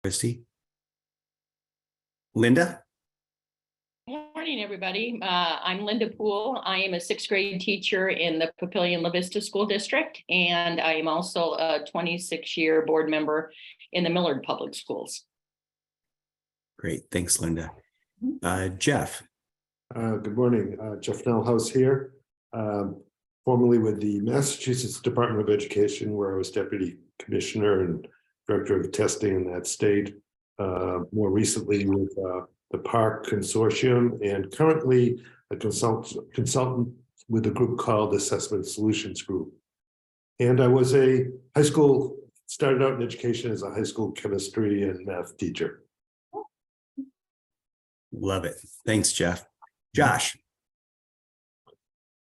Christy. Linda? Good morning, everybody. I'm Linda Poole. I am a sixth grade teacher in the Papillion La Vista School District, and I am also a 26-year board member in the Millard Public Schools. Great. Thanks, Linda. Jeff? Good morning. Jeff Nellhouse here, formerly with the Massachusetts Department of Education, where I was Deputy Commissioner and Director of Testing in that state. More recently with the PARC Consortium, and currently a consultant with a group called Assessment Solutions Group. And I was started out in education as a high school chemistry and math teacher. Love it. Thanks, Jeff. Josh?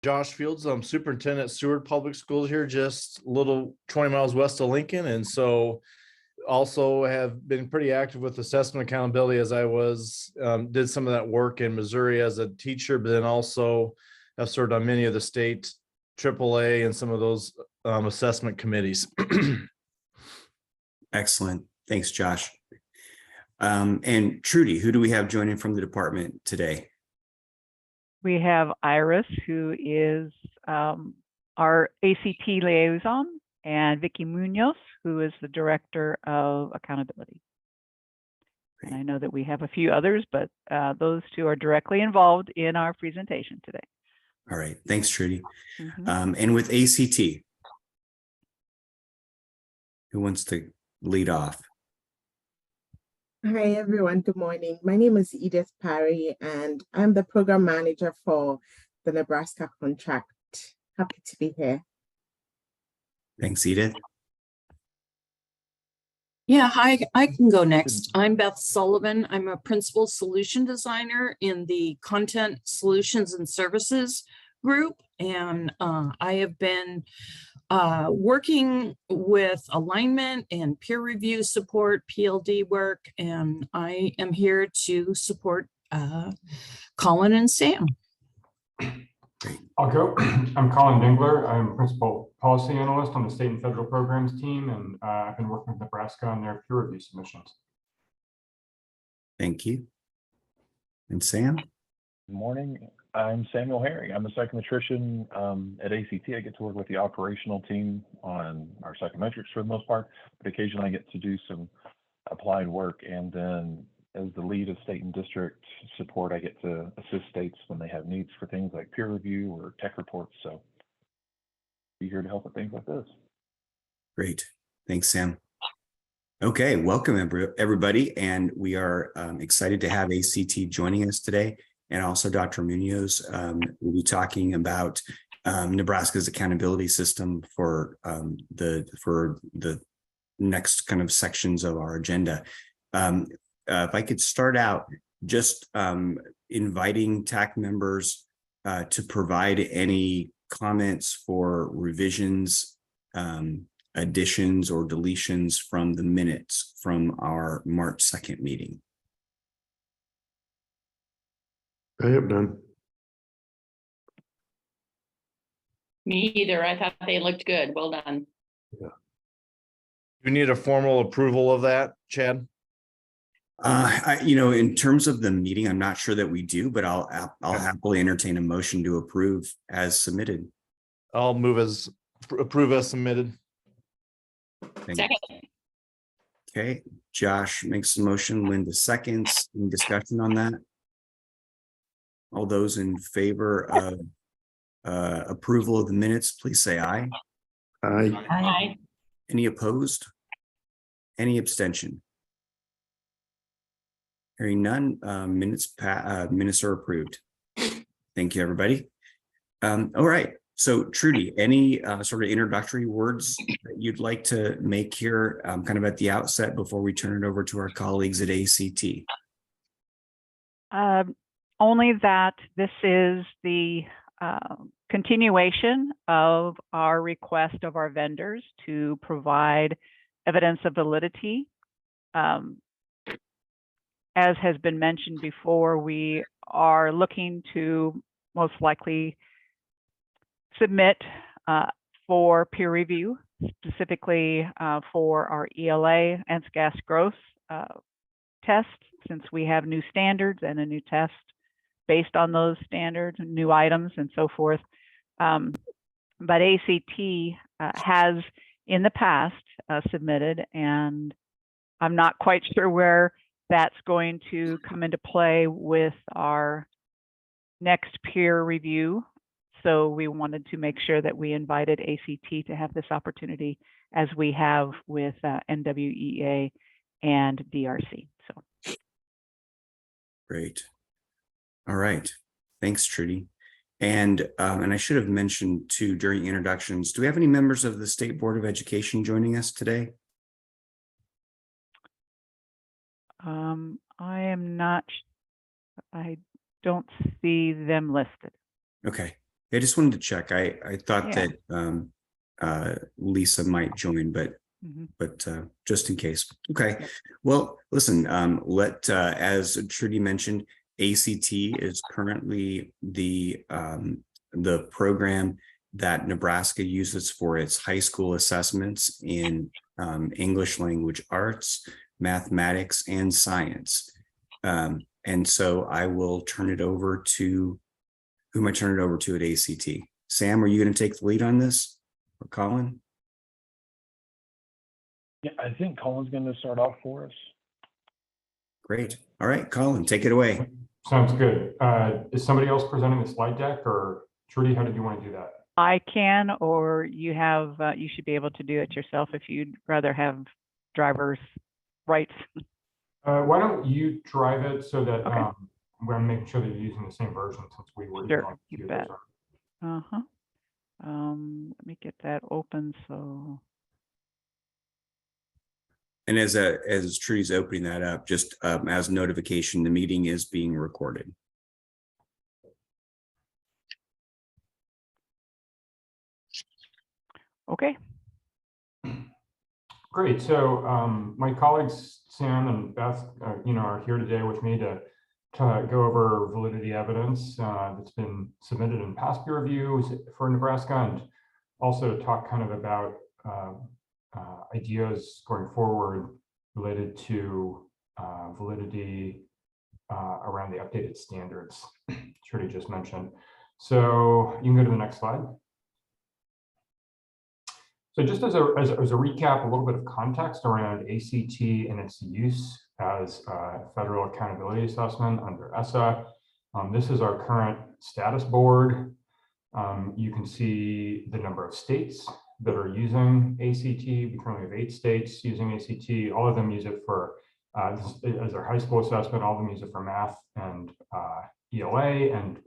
Josh Fields, I'm superintendent at Seward Public Schools here, just a little 20 miles west of Lincoln. And so also have been pretty active with assessment accountability as I did some of that work in Missouri as a teacher, but then also have served on many of the state AAA and some of those assessment committees. Excellent. Thanks, Josh. And Trudy, who do we have joining from the department today? We have Iris, who is our ACT liaison, and Vicky Munoz, who is the Director of Accountability. And I know that we have a few others, but those two are directly involved in our presentation today. All right. Thanks, Trudy. And with ACT, who wants to lead off? Hi, everyone. Good morning. My name is Edith Parry, and I'm the program manager for the Nebraska contract. Happy to be here. Thanks, Edith. Yeah, hi, I can go next. I'm Beth Sullivan. I'm a principal solution designer in the Content Solutions and Services group. And I have been working with alignment and peer review support, PLD work, and I am here to support Colin and Sam. I'll go. I'm Colin Dingler. I'm Principal Policy Analyst on the State and Federal Programs team, and I've been working with Nebraska on their peer review submissions. Thank you. And Sam? Good morning. I'm Samuel Herring. I'm a psychometrician at ACT. I get to work with the operational team on our psychometrics for the most part, but occasionally I get to do some applied work. And then as the lead of state and district support, I get to assist states when they have needs for things like peer review or tech reports. So be here to help with things like this. Great. Thanks, Sam. Okay, welcome everybody. And we are excited to have ACT joining us today. And also Dr. Munoz will be talking about Nebraska's accountability system for the next kind of sections of our agenda. If I could start out just inviting TAC members to provide any comments for revisions, additions, or deletions from the minutes from our March 2nd meeting. I have none. Me either. I thought they looked good. Well done. Yeah. You need a formal approval of that, Chad? In terms of the meeting, I'm not sure that we do, but I'll happily entertain a motion to approve as submitted. I'll approve as submitted. Second. Okay, Josh makes the motion, Linda seconds. Any discussion on that? All those in favor of approval of the minutes, please say aye. Aye. Aye. Any opposed? Any abstention? Hearing none, minutes are approved. Thank you, everybody. All right. So, Trudy, any sort of introductory words that you'd like to make here kind of at the outset before we turn it over to our colleagues at ACT? Only that this is the continuation of our request of our vendors to provide evidence of validity. As has been mentioned before, we are looking to most likely submit for peer review specifically for our ELA and SCAS growth test, since we have new standards and a new test based on those standards, new items and so forth. But ACT has in the past submitted, and I'm not quite sure where that's going to come into play with our next peer review. So we wanted to make sure that we invited ACT to have this opportunity, as we have with NWEA and DRC. So Great. All right. Thanks, Trudy. And I should have mentioned too during introductions, do we have any members of the State Board of Education joining us today? I am not, I don't see them listed. Okay. I just wanted to check. I thought Yeah. that Lisa might join, but just in case. Okay. Yep. Well, listen, as Trudy mentioned, ACT is currently the program that Nebraska uses for its high school assessments in English language arts, mathematics, and science. And so I will turn it over to, who am I turning it over to at ACT? Sam, are you going to take the lead on this, or Colin? Yeah, I think Colin's going to start off for us. Great. All right, Colin, take it away. Sounds good. Is somebody else presenting the slide deck, or Trudy, how did you want to do that? I can, or you have, you should be able to do it yourself if you'd rather have driver's rights. Why don't you drive it so that Okay. we're making sure that you're using the same version, since we were Sure, on the you computer. bet. Let me get that open. So, And as Trudy's opening that up, just as notification, the meeting is being recorded. okay. Great. So my colleagues Sam and Beth, are here today with me to go over validity evidence that's been submitted in past peer reviews for Nebraska, and also to talk kind of about ideas going forward related to validity around the updated standards Trudy just mentioned. So you can go to the next slide. So just as a recap, a little bit of context around ACT and its use as a federal accountability assessment under ESSA. This is our current status board. You can see the number of states that are using ACT. We currently have 8 states using ACT. All of them use it for as their high school assessment. All of them use it for math and ELA, and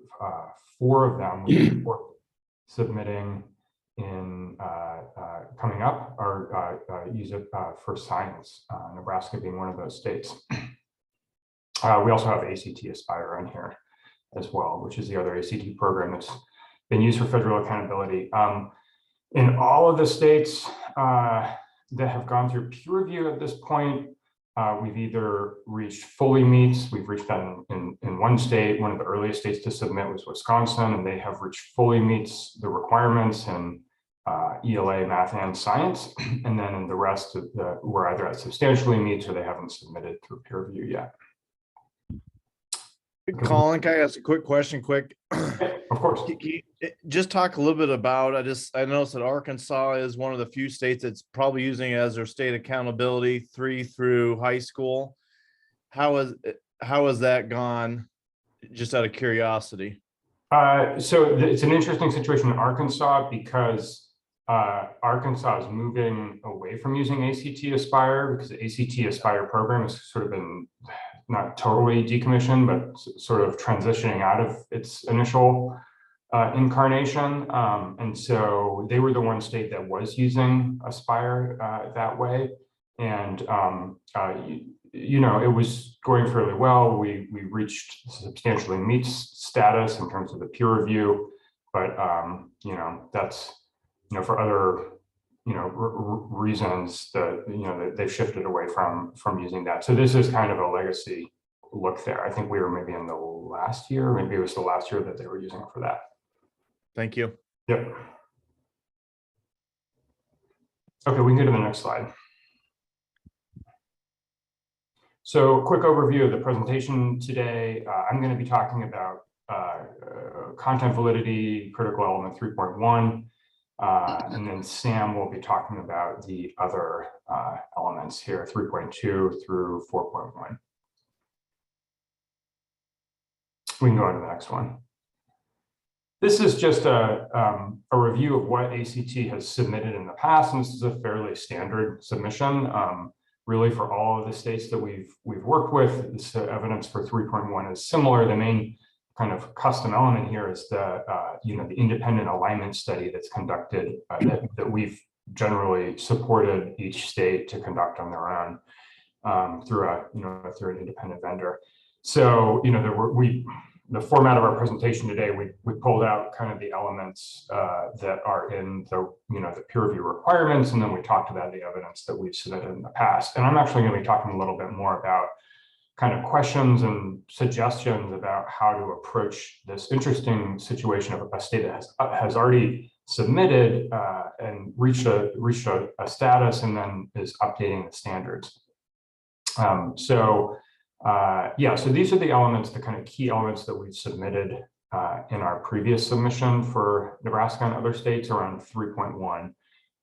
4 of them we are submitting in coming up are use it for science, Nebraska being one of those states. We also have ACT Aspire on here as well, which is the other ACT program that's been used for federal accountability. In all of the states that have gone through peer review at this point, we've either reached fully meets. We've reached that in one state. One of the earliest states to submit was Wisconsin, and they have reached fully meets the requirements in ELA, math, and science. And then in the rest of we're either at substantially meets or they haven't submitted through peer review yet. Colin, can I ask a quick question? Of course. Can you just talk a little bit about, I noticed that Arkansas is one of the few states that's probably using it as their state accountability 3 through high school. How has that gone, just out of curiosity? So it's an interesting situation in Arkansas because Arkansas is moving away from using ACT Aspire, because the ACT Aspire program has sort of been not totally decommissioned, but sort of transitioning out of its initial incarnation. And so they were the one state that was using Aspire that way. And, it was going fairly well. We reached substantially meets status in terms of the peer review, but, that's, for other, reasons that they've shifted away from using that. So this is kind of a legacy look there. I think we were maybe in the last year, maybe it was the last year that they were using it for that. Thank you. Yep. Okay, we can go to the next slide. So quick overview of the presentation today. I'm going to be talking about content validity, critical element 3.1, and then Sam will be talking about the other elements here, 3.2 through 4.1. We can go on to the next one. This is just a review of what ACT has submitted in the past, and this is a fairly standard submission. Really, for all of the states that we've worked with, this evidence for 3.1 is similar. The main kind of custom element here is the the independent alignment study that's conducted that we've generally supported each state to conduct on their own through an independent vendor. So the format of our presentation today, we pulled out kind of the elements that are in the peer review requirements, and then we talked about the evidence that we've submitted in the past. And I'm actually going to be talking a little bit more about kind of questions and suggestions about how to approach this interesting situation of a state that has already submitted and reached a status and then is updating the standards. So these are the elements, the kind of key elements that we've submitted in our previous submission for Nebraska and other states around 3.1.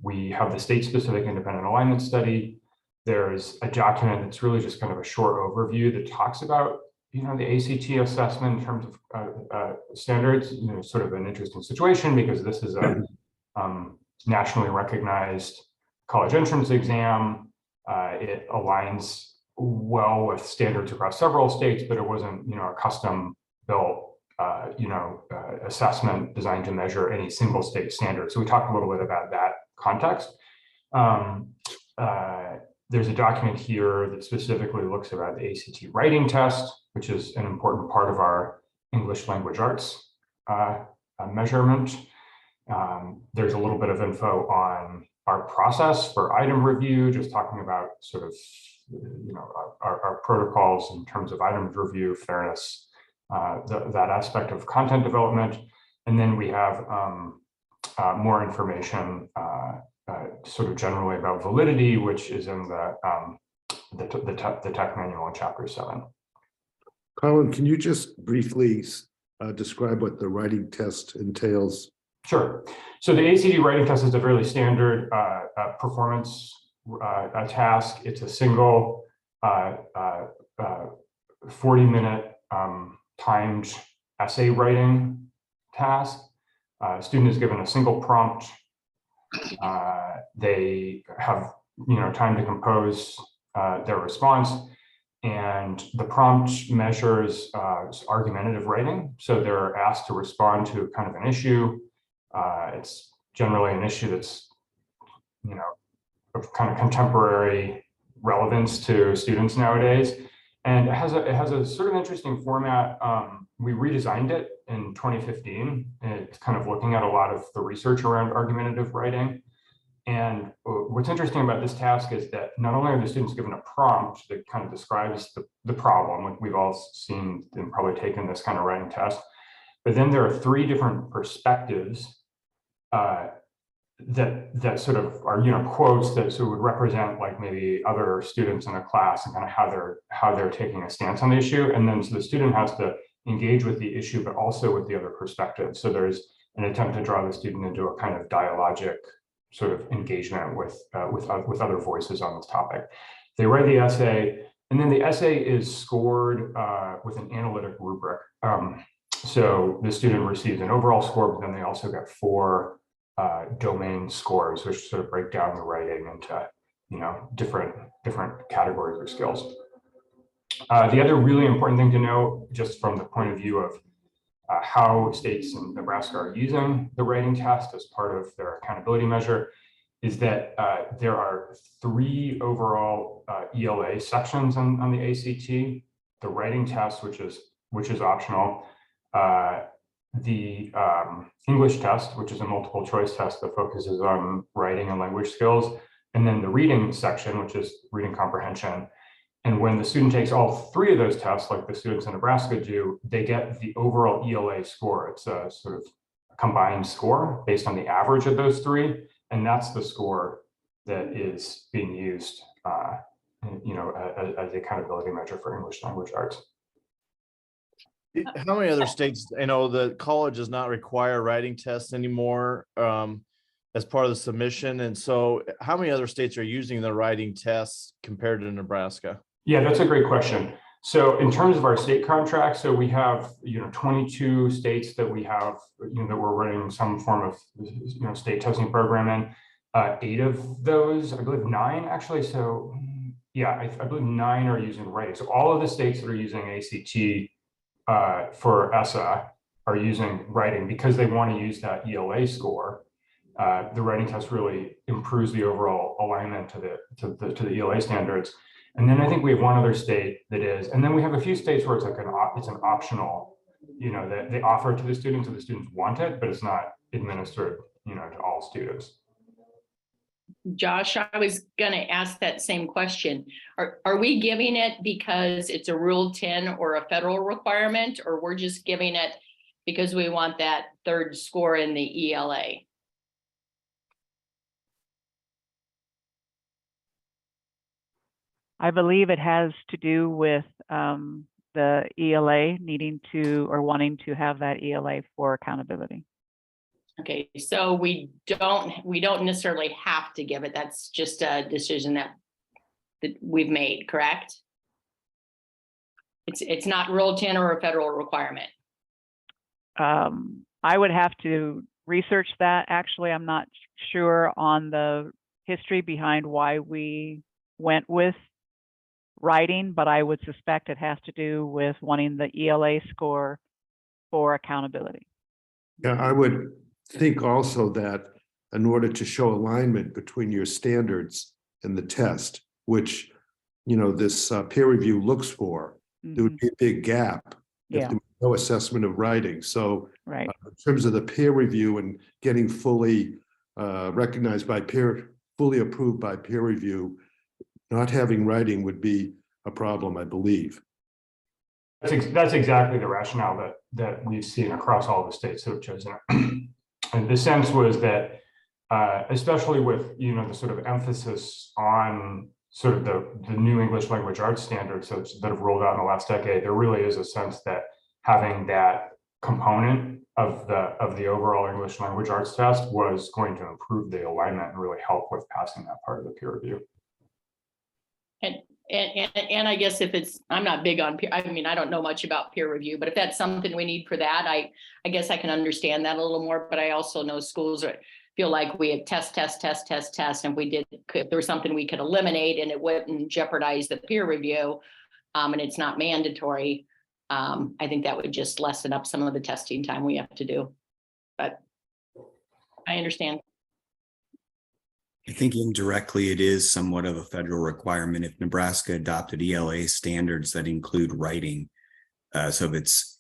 We have the state-specific independent alignment study. There's a document that's really just kind of a short overview that talks about, the ACT assessment in terms of standards, sort of an interesting situation because this is a nationally recognized college entrance exam. It aligns well with standards across several states, but it wasn't, a custom built, assessment designed to measure any single state standard. So we talked a little bit about that context. There's a document here that specifically looks about the ACT writing test, which is an important part of our English language arts measurement. There's a little bit of info on our process for item review, just talking about sort of our protocols in terms of item review, fairness, that aspect of content development. And then we have more information sort of generally about validity, which is in the TAC manual in chapter 7. Colin, can you just briefly describe what the writing test entails? Sure. So the ACT writing test is a fairly standard performance task. It's a single 40-minute timed essay writing task. A student is given a single prompt. They have time to compose their response, and the prompt measures argumentative writing. So they're asked to respond to kind of an issue. It's generally an issue that's of kind of contemporary relevance to students nowadays. And it has a sort of interesting format. We redesigned it in 2015. It's kind of looking at a lot of the research around argumentative writing. And what's interesting about this task is that not only are the students given a prompt that kind of describes the problem, like we've all seen and probably taken this kind of writing test, but then there are 3 different perspectives that sort of are quotes that sort of would represent like maybe other students in a class and kind of how they're taking a stance on the issue. And then so the student has to engage with the issue, but also with the other perspective. So there's an attempt to draw the student into a kind of dialogic sort of engagement with other voices on this topic. They write the essay, and then the essay is scored with an analytic rubric. So the student receives an overall score, but then they also get 4 domain scores, which sort of break down the writing into different categories or skills. The other really important thing to know, just from the point of view of how states in Nebraska are using the writing test as part of their accountability measure, is that there are 3 overall ELA sections on the ACT. The writing test, which is optional, the English test, which is a multiple choice test that focuses on writing and language skills, and then the reading section, which is reading comprehension. And when the student takes all 3 of those tests, like the students in Nebraska do, they get the overall ELA score. It's a sort of combined score based on the average of those 3. And that's the score that is being used, as the accountability measure for English language arts. How many other states, the college does not require writing tests anymore as part of the submission. And so how many other states are using the writing tests compared to Nebraska? Yeah, that's a great question. So in terms of our state contracts, so we have, 22 states that we have, that we're running some form of, state testing program in. 8 of those, I believe 9 actually. So yeah, I believe 9 are using writing. So all of the states that are using ACT for ESSA are using writing because they want to use that ELA score. The writing test really improves the overall alignment to the ELA standards. And then I think we have one other state that is, and then we have a few states where it's like it's an optional, that they offer it to the students if the students want it, but it's not administered, to all students. Josh, I was going to ask that same question. Are we giving it because it's a Rule 10 or a federal requirement, or we're just giving it because we want that third score in the ELA? I believe it has to do with the ELA needing to or wanting to have that ELA for accountability. Okay, so we don't necessarily have to give it. That's just a decision that we've made, correct? It's not Rule 10 or a federal requirement. I would have to research that. Actually, I'm not sure on the history behind why we went with writing, but I would suspect it has to do with wanting the ELA score for accountability. Yeah, I would think also that in order to show alignment between your standards and the test, which, this peer review looks for, there would be a big gap if there was no assessment of writing. So right. In terms of the peer review and getting fully recognized by fully approved by peer review, not having writing would be a problem, I believe. That's exactly the rationale that we've seen across all the states that have chosen it. And the sense was that, especially with, the sort of emphasis on sort of the new English language arts standards that have rolled out in the last decade, there really is a sense that having that component of the overall English language arts test was going to improve the alignment and really help with passing that part of the peer review. And I guess I'm not big on peer, I don't know much about peer review, but if that's something we need for that, I guess I can understand that a little more, but I also know schools feel like we have test. And if there was something we could eliminate and it wouldn't jeopardize the peer review, and it's not mandatory, I think that would just lessen up some of the testing time we have to do. But I understand. I think indirectly it is somewhat of a federal requirement if Nebraska adopted ELA standards that include writing. So if it's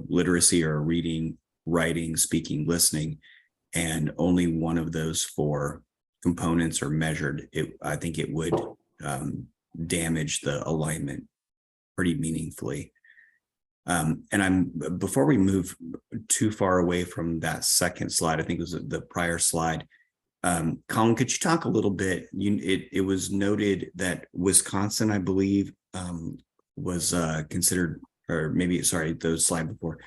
literacy or reading, writing, speaking, listening, and only one of those 4 components are measured, I think it would damage the alignment pretty meaningfully. Before we move too far away from that second slide, I think it was the prior slide, Colin, could you talk a little bit? It was noted that Wisconsin, I believe, was considered, or maybe, sorry, the slide before.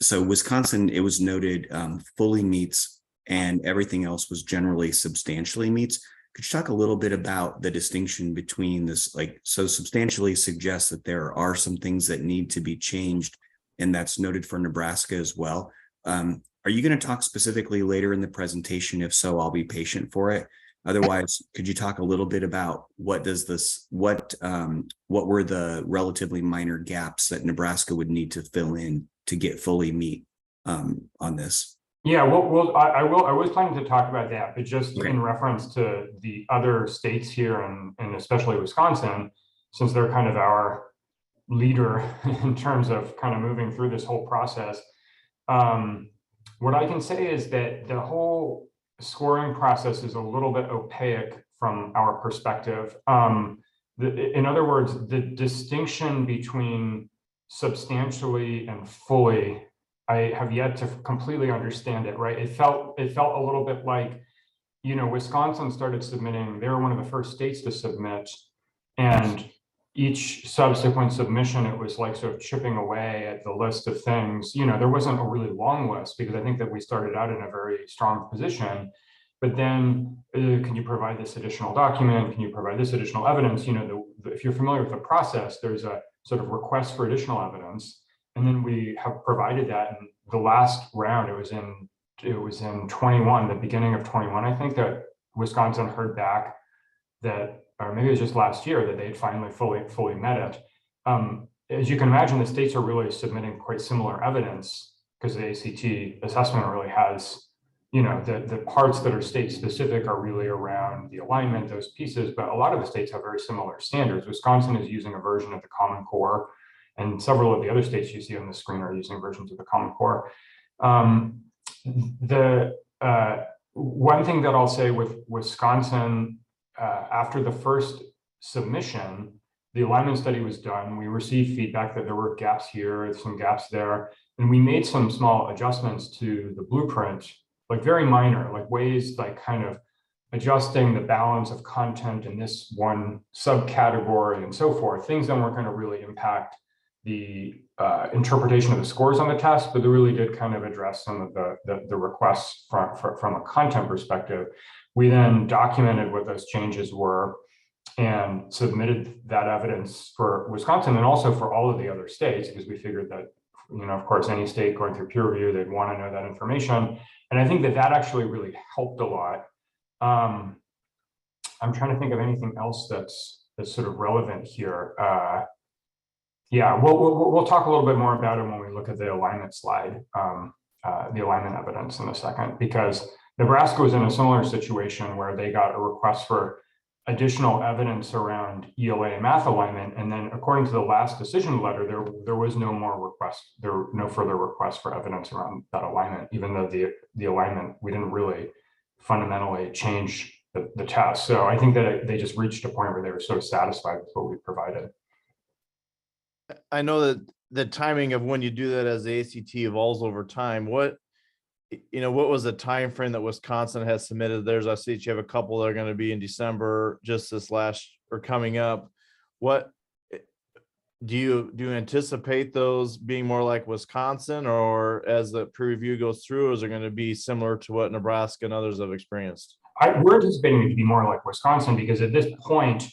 So Wisconsin, it was noted fully meets and everything else was generally substantially meets. Could you talk a little bit about the distinction between this, so substantially suggests that there are some things that need to be changed, and that's noted for Nebraska as well. Are you going to talk specifically later in the presentation? If so, I'll be patient for it. Otherwise, could you talk a little bit about what were the relatively minor gaps that Nebraska would need to fill in to get fully meet on this? Yeah, I was planning to talk about that, but just Okay. in reference to the other states here and especially Wisconsin, since they're kind of our leader in terms of kind of moving through this whole process. What I can say is that the whole scoring process is a little bit opaque from our perspective. In other words, the distinction between substantially and fully I have yet to completely understand it, right? It felt a little bit like, Wisconsin started submitting, they were one of the first states to submit, and each subsequent submission, it was like sort of chipping away at the list of things. There wasn't a really long list because I think that we started out in a very strong position. But then, can you provide this additional document? Can you provide this additional evidence? If you're familiar with the process, there's a sort of request for additional evidence, and then we have provided that. And the last round, it was in 21, the beginning of 21, I think, that Wisconsin heard back that, or maybe it was just last year, that they had finally fully met it. As you can imagine, the states are really submitting quite similar evidence because the ACT assessment really has, the parts that are state specific are really around the alignment, those pieces, but a lot of the states have very similar standards. Wisconsin is using a version of the Common Core, and several of the other states you see on the screen are using versions of the Common Core. The one thing that I'll say with Wisconsin, after the first submission, the alignment study was done. We received feedback that there were gaps here, some gaps there, and we made some small adjustments to the blueprint, like very minor, like ways like kind of adjusting the balance of content in this one subcategory and so forth. Things that weren't going to really impact the interpretation of the scores on the test, but they really did kind of address some of the requests from a content perspective. We then documented what those changes were and submitted that evidence for Wisconsin and also for all of the other states, because we figured that, of course, any state going through peer review, they'd want to know that information. And I think that actually really helped a lot. I'm trying to think of anything else that's sort of relevant here. Yeah, we'll talk a little bit more about it when we look at the alignment slide, the alignment evidence in a second, because Nebraska was in a similar situation where they got a request for additional evidence around ELA and math alignment. And then according to the last decision letter, there was no more request. There were no further requests for evidence around that alignment, even though the alignment, we didn't really fundamentally change the test. So I think that they just reached a point where they were sort of satisfied with what we provided. I know that the timing of when you do that as the ACT evolves over time. What was the time frame that Wisconsin has submitted theirs? I see that you have a couple that are going to be in December, just this last or coming up. What do you anticipate those being more like Wisconsin, or as the peer review goes through, is it going to be similar to what Nebraska and others have experienced? We're anticipating it to be more like Wisconsin, because at this point,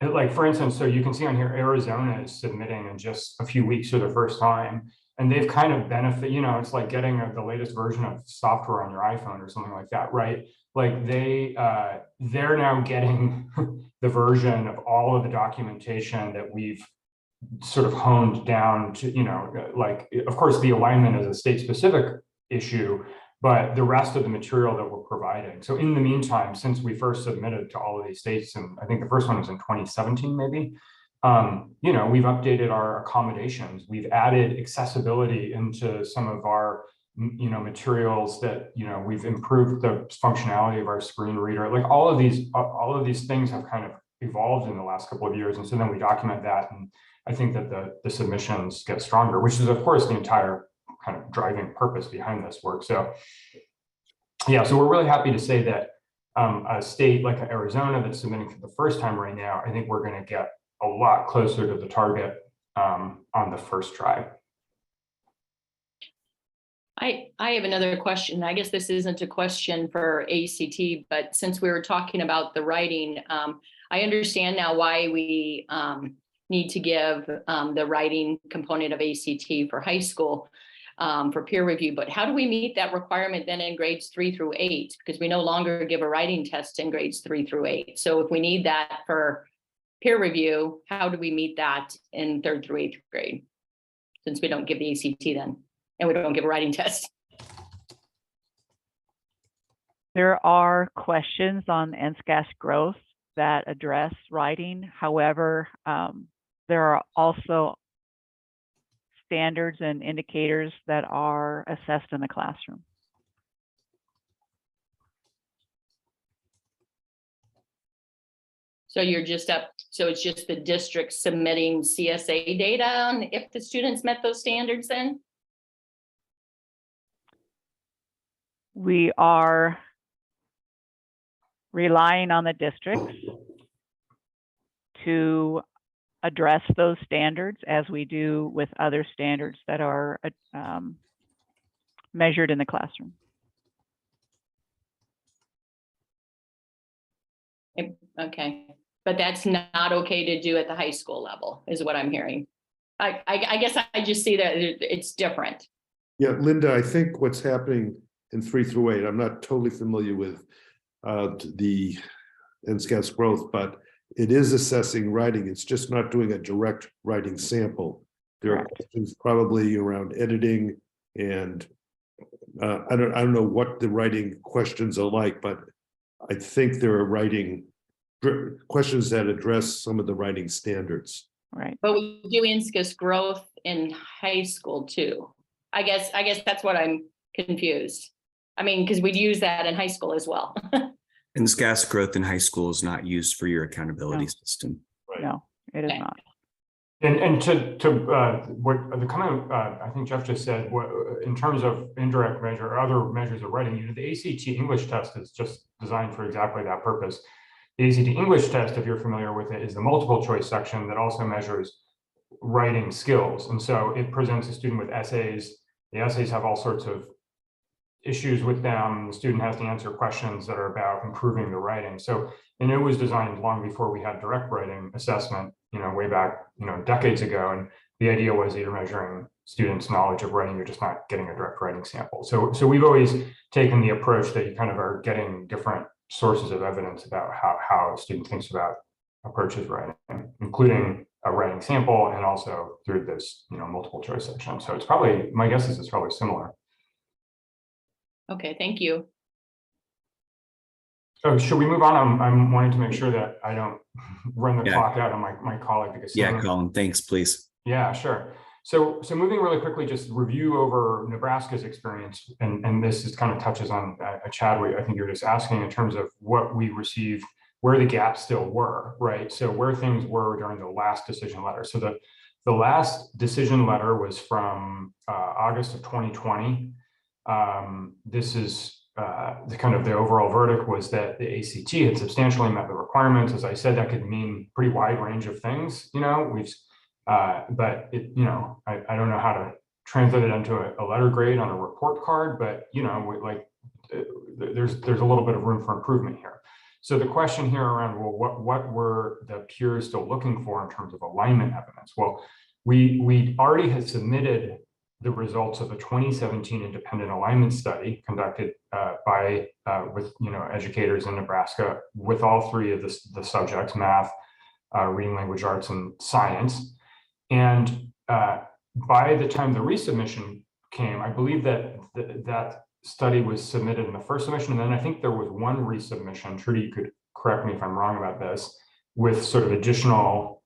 like for instance, so you can see on here, Arizona is submitting in just a few weeks for the first time. And they've kind of benefit, it's like getting the latest version of software on your iPhone or something like that, right? Like they're now getting the version of all of the documentation that we've sort of honed down to, like, of course, the alignment is a state-specific issue, but the rest of the material that we're providing. So in the meantime, since we first submitted to all of these states, and I think the first one was in 2017, maybe, we've updated our accommodations. We've added accessibility into some of our, materials that, we've improved the functionality of our screen reader. Like all of these things have kind of evolved in the last couple of years. And so then we document that. And I think that the submissions get stronger, which is of course the entire kind of driving purpose behind this work. So yeah, so we're really happy to say that a state like Arizona that's submitting for the first time right now, I think we're going to get a lot closer to the target on the first try. I have another question. I guess this isn't a question for ACT, but since we were talking about the writing, I understand now why we need to give the writing component of ACT for high school for peer review. But how do we meet that requirement then in grades 3 through 8? Because we no longer give a writing test in grades 3 through 8. So if we need that for peer review, how do we meet that in 3rd through 8th grade? Since we don't give the ACT then, and we don't give a writing test. There are questions on NSCAS growth that address writing. However, there are also standards and indicators that are assessed in the classroom. So it's just the district submitting CSA data on if the students met those standards then? We are relying on the districts to address those standards as we do with other standards that are measured in the classroom. Okay, but that's not okay to do at the high school level, is what I'm hearing. I guess I just see that it's different. Yeah, Linda, I think what's happening in 3 through 8, I'm not totally familiar with the NSCAS growth, but it is assessing writing. It's just not doing a direct writing sample. There are questions probably around editing, and I don't know what the writing questions are like, but I think there are writing questions that address some of the writing standards. Right. But we do NSCAS growth in high school too. I guess that's what I'm confused. I mean, because we'd use that in high school as well. And SCAS growth in high school is not used for your accountability No. system. No, it is Okay. not. And to what the comment I think Jeff just said, what in terms of indirect measure or other measures of writing, the ACT English test is just designed for exactly that purpose. The ACT English test, if you're familiar with it, is the multiple choice section that also measures writing skills. And so it presents a student with essays. The essays have all sorts of issues with them. The student has to answer questions that are about improving the writing. So, and it was designed long before we had direct writing assessment, way back, decades ago. And the idea was that you're measuring students' knowledge of writing, you're just not getting a direct writing sample. So we've always taken the approach that you kind of are getting different sources of evidence about how a student thinks about approaches writing, including a writing sample and also through this, multiple choice section. So it's probably, my guess is it's probably similar. Okay, thank you. So should we move on? I'm wanting to make sure that I don't run the Yeah. clock out on my colleague. Because Yeah, Colin, thanks, please. Yeah, sure. So moving really quickly, just review over Nebraska's experience, and this is kind of touches on Chad, I think you're just asking in terms of what we received, where the gaps still were, right? So where things were during the last decision letter. So the last decision letter was from August of 2020. This is the kind of the overall verdict was that the ACT had substantially met the requirements. As I said, that could mean pretty wide range of things. But it, I don't know how to translate it into a letter grade on a report card, but there's a little bit of room for improvement here. So the question here around, well, what were the peers still looking for in terms of alignment evidence? Well, we already had submitted the results of a 2017 independent alignment study conducted with educators in Nebraska with all 3 of the subjects: math, reading, language arts, and science. And by the time the resubmission came, I believe that that study was submitted in the first submission, and then I think there was one resubmission. Trudy, you could correct me if I'm wrong about this, with sort of additional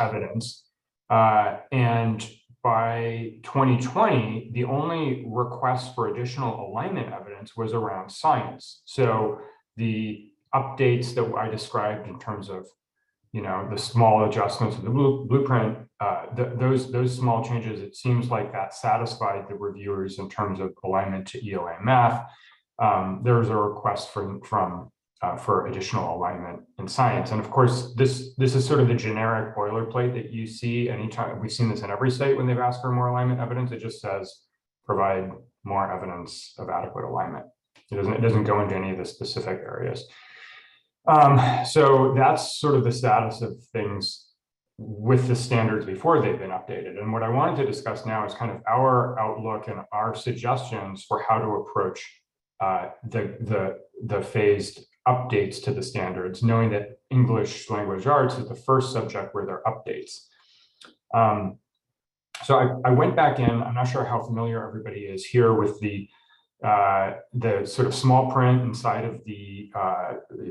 evidence. And by 2020, the only request for additional alignment evidence was around science. So the updates that I described in terms of the small adjustments of the blueprint, those small changes, it seems like that satisfied the reviewers in terms of alignment to ELA math. There was a request for additional alignment in science. And of course, this is sort of the generic boilerplate that you see anytime. We've seen this in every state when they've asked for more alignment evidence. It just says, provide more evidence of adequate alignment. It doesn't go into any of the specific areas. So that's sort of the status of things with the standards before they've been updated. And what I wanted to discuss now is kind of our outlook and our suggestions for how to approach the phased updates to the standards, knowing that English language arts is the first subject where there are updates. So I went back in. I'm not sure how familiar everybody is here with the sort of small print inside of the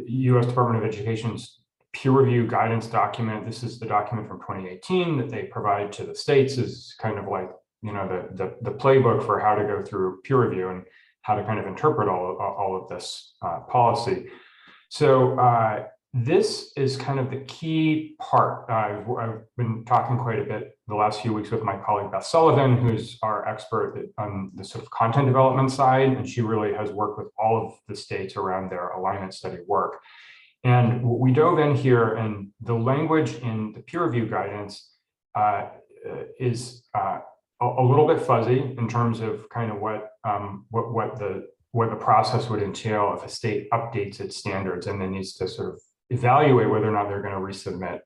U.S. Department of Education's peer review guidance document. This is the document from 2018 that they provide to the states, is kind of like, the playbook for how to go through peer review and how to kind of interpret all of this policy. So this is kind of the key part. I've been talking quite a bit the last few weeks with my colleague Beth Sullivan, who's our expert on the sort of content development side, and she really has worked with all of the states around their alignment study work. And we dove in here, and the language in the peer review guidance is a little bit fuzzy in terms of kind of what the process would entail if a state updates its standards and then needs to sort of evaluate whether or not they're going to resubmit,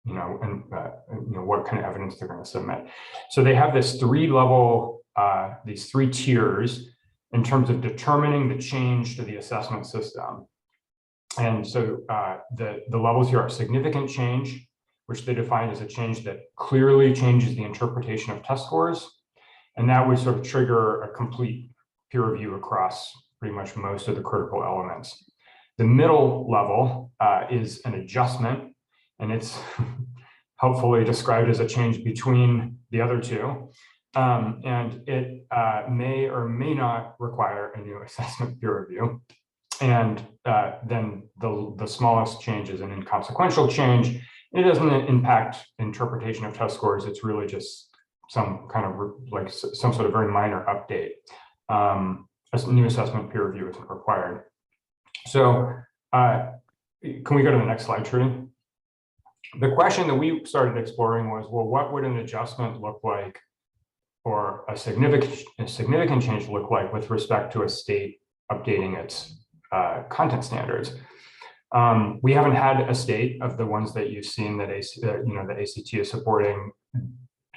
and what kind of evidence they're going to submit. So they have this these 3 tiers in terms of determining the change to the assessment system. And so the levels here are significant change, which they define as a change that clearly changes the interpretation of test scores. And that would sort of trigger a complete peer review across pretty much most of the critical elements. The middle level is an adjustment, and it's helpfully described as a change between the other two. And it may or may not require a new assessment peer review. And then the smallest change is an inconsequential change. It doesn't impact interpretation of test scores. It's really just some kind of like some sort of very minor update. A new assessment peer review isn't required. So can we go to the next slide, Trudy? The question that we started exploring was, well, what would an adjustment look like, or a significant change look like with respect to a state updating its content standards? We haven't had a state of the ones that you've seen that the ACT is supporting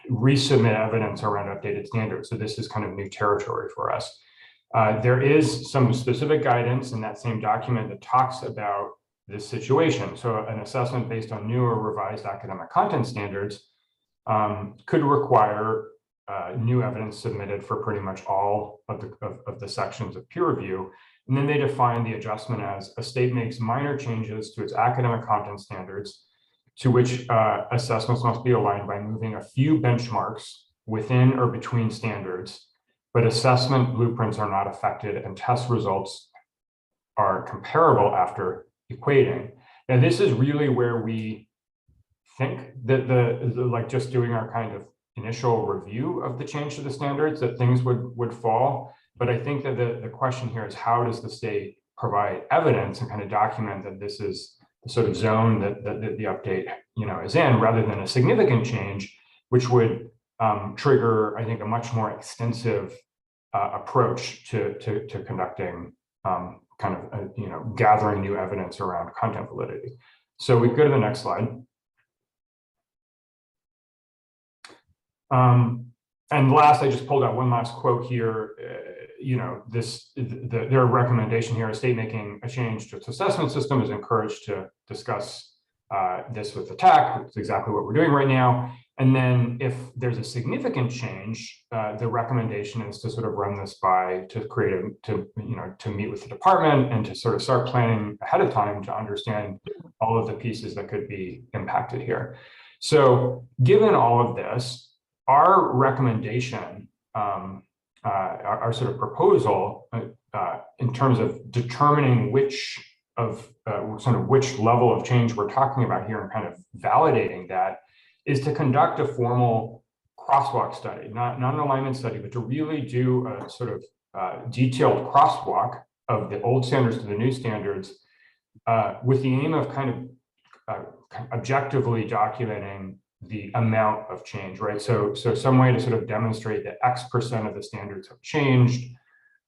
resubmit evidence around updated standards. So this is kind of new territory for us. There is some specific guidance in that same document that talks about this situation. So an assessment based on new or revised academic content standards could require new evidence submitted for pretty much all of the sections of peer review. And then they define the adjustment as a state makes minor changes to its academic content standards, to which assessments must be aligned by moving a few benchmarks within or between standards, but assessment blueprints are not affected and test results are comparable after equating. Now, this is really where we think that like just doing our kind of initial review of the change to the standards, that things would fall. But I think that the question here is, how does the state provide evidence and kind of document that this is the sort of zone that the update is in, rather than a significant change, which would trigger, I think, a much more extensive approach to conducting kind of gathering new evidence around content validity. So we go to the next slide. And last, I just pulled out one last quote here. Their recommendation here, a state making a change to its assessment system is encouraged to discuss this with the TAC. It's exactly what we're doing right now. And then if there's a significant change, the recommendation is to sort of run this to meet with the department and to sort of start planning ahead of time to understand all of the pieces that could be impacted here. So given all of this, our recommendation, our sort of proposal in terms of determining which level of change we're talking about here and kind of validating that, is to conduct a formal crosswalk study, not an alignment study, but to really do a sort of detailed crosswalk of the old standards to the new standards, with the aim of kind of objectively documenting the amount of change, right? So some way to sort of demonstrate that X% of the standards have changed,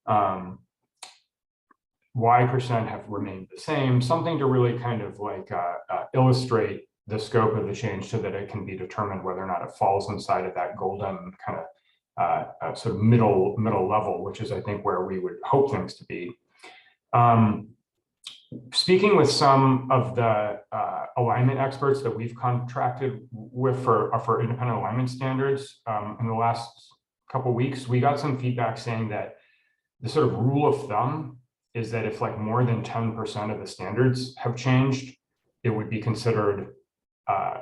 Y% have remained the same, something to really kind of like illustrate the scope of the change so that it can be determined whether or not it falls inside of that golden kind of sort of middle level, which is, I think, where we would hope things to be. Speaking with some of the alignment experts that we've contracted with for independent alignment standards in the last couple of weeks, we got some feedback saying that the sort of rule of thumb is that if like more than 10% of the standards have changed, it would be considered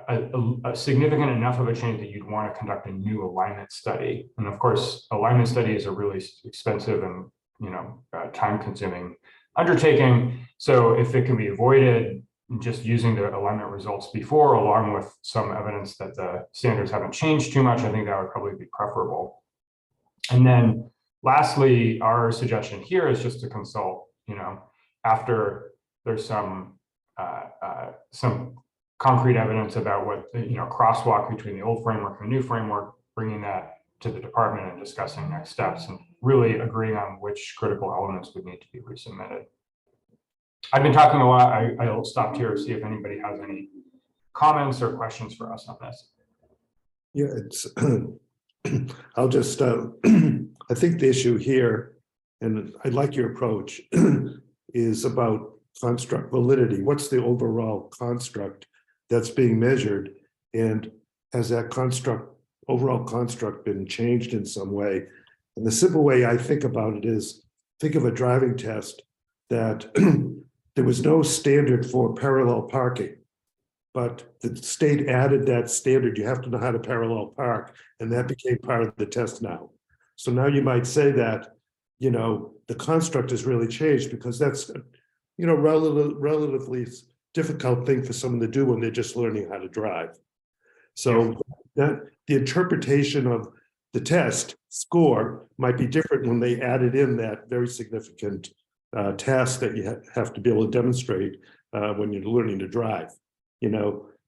a significant enough of a change that you'd want to conduct a new alignment study. And of course, alignment studies are really expensive and time-consuming undertaking. So if it can be avoided, just using the alignment results before, along with some evidence that the standards haven't changed too much, I think that would probably be preferable. And then lastly, our suggestion here is just to consult, after there's some concrete evidence about what, crosswalk between the old framework and the new framework, bringing that to the department and discussing next steps and really agreeing on which critical elements would need to be resubmitted. I've been talking a lot. I'll stop here to see if anybody has any comments or questions for us on this. Yeah, it's, I'll just, I think the issue here, and I like your approach, is about construct validity. What's the overall construct that's being measured? And has that overall construct been changed in some way? And the simple way I think about it is, think of a driving test that there was no standard for parallel parking, but the state added that standard. You have to know how to parallel park, and that became part of the test now. So now you might say that, the construct has really changed, because that's, relatively difficult thing for someone to do when they're just learning how to drive. So that the interpretation of the test score might be different when they added in that very significant task that you have to be able to demonstrate when you're learning to drive.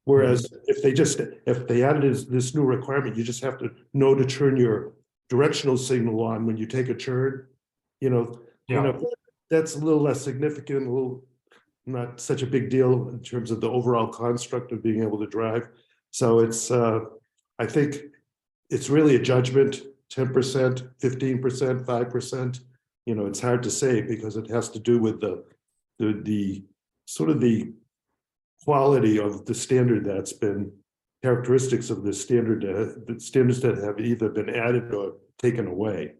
Whereas if they added this new requirement, you just have to know to turn your directional signal on when you take a turn. That's a little less significant, not such a big deal in terms of the overall construct of being able to drive. So it's, I think it's really a judgment, 10%, 15%, 5%. It's hard to say, because it has to do with the sort of the quality of the standard that's been, characteristics of the standard, the standards that have either been added or taken away.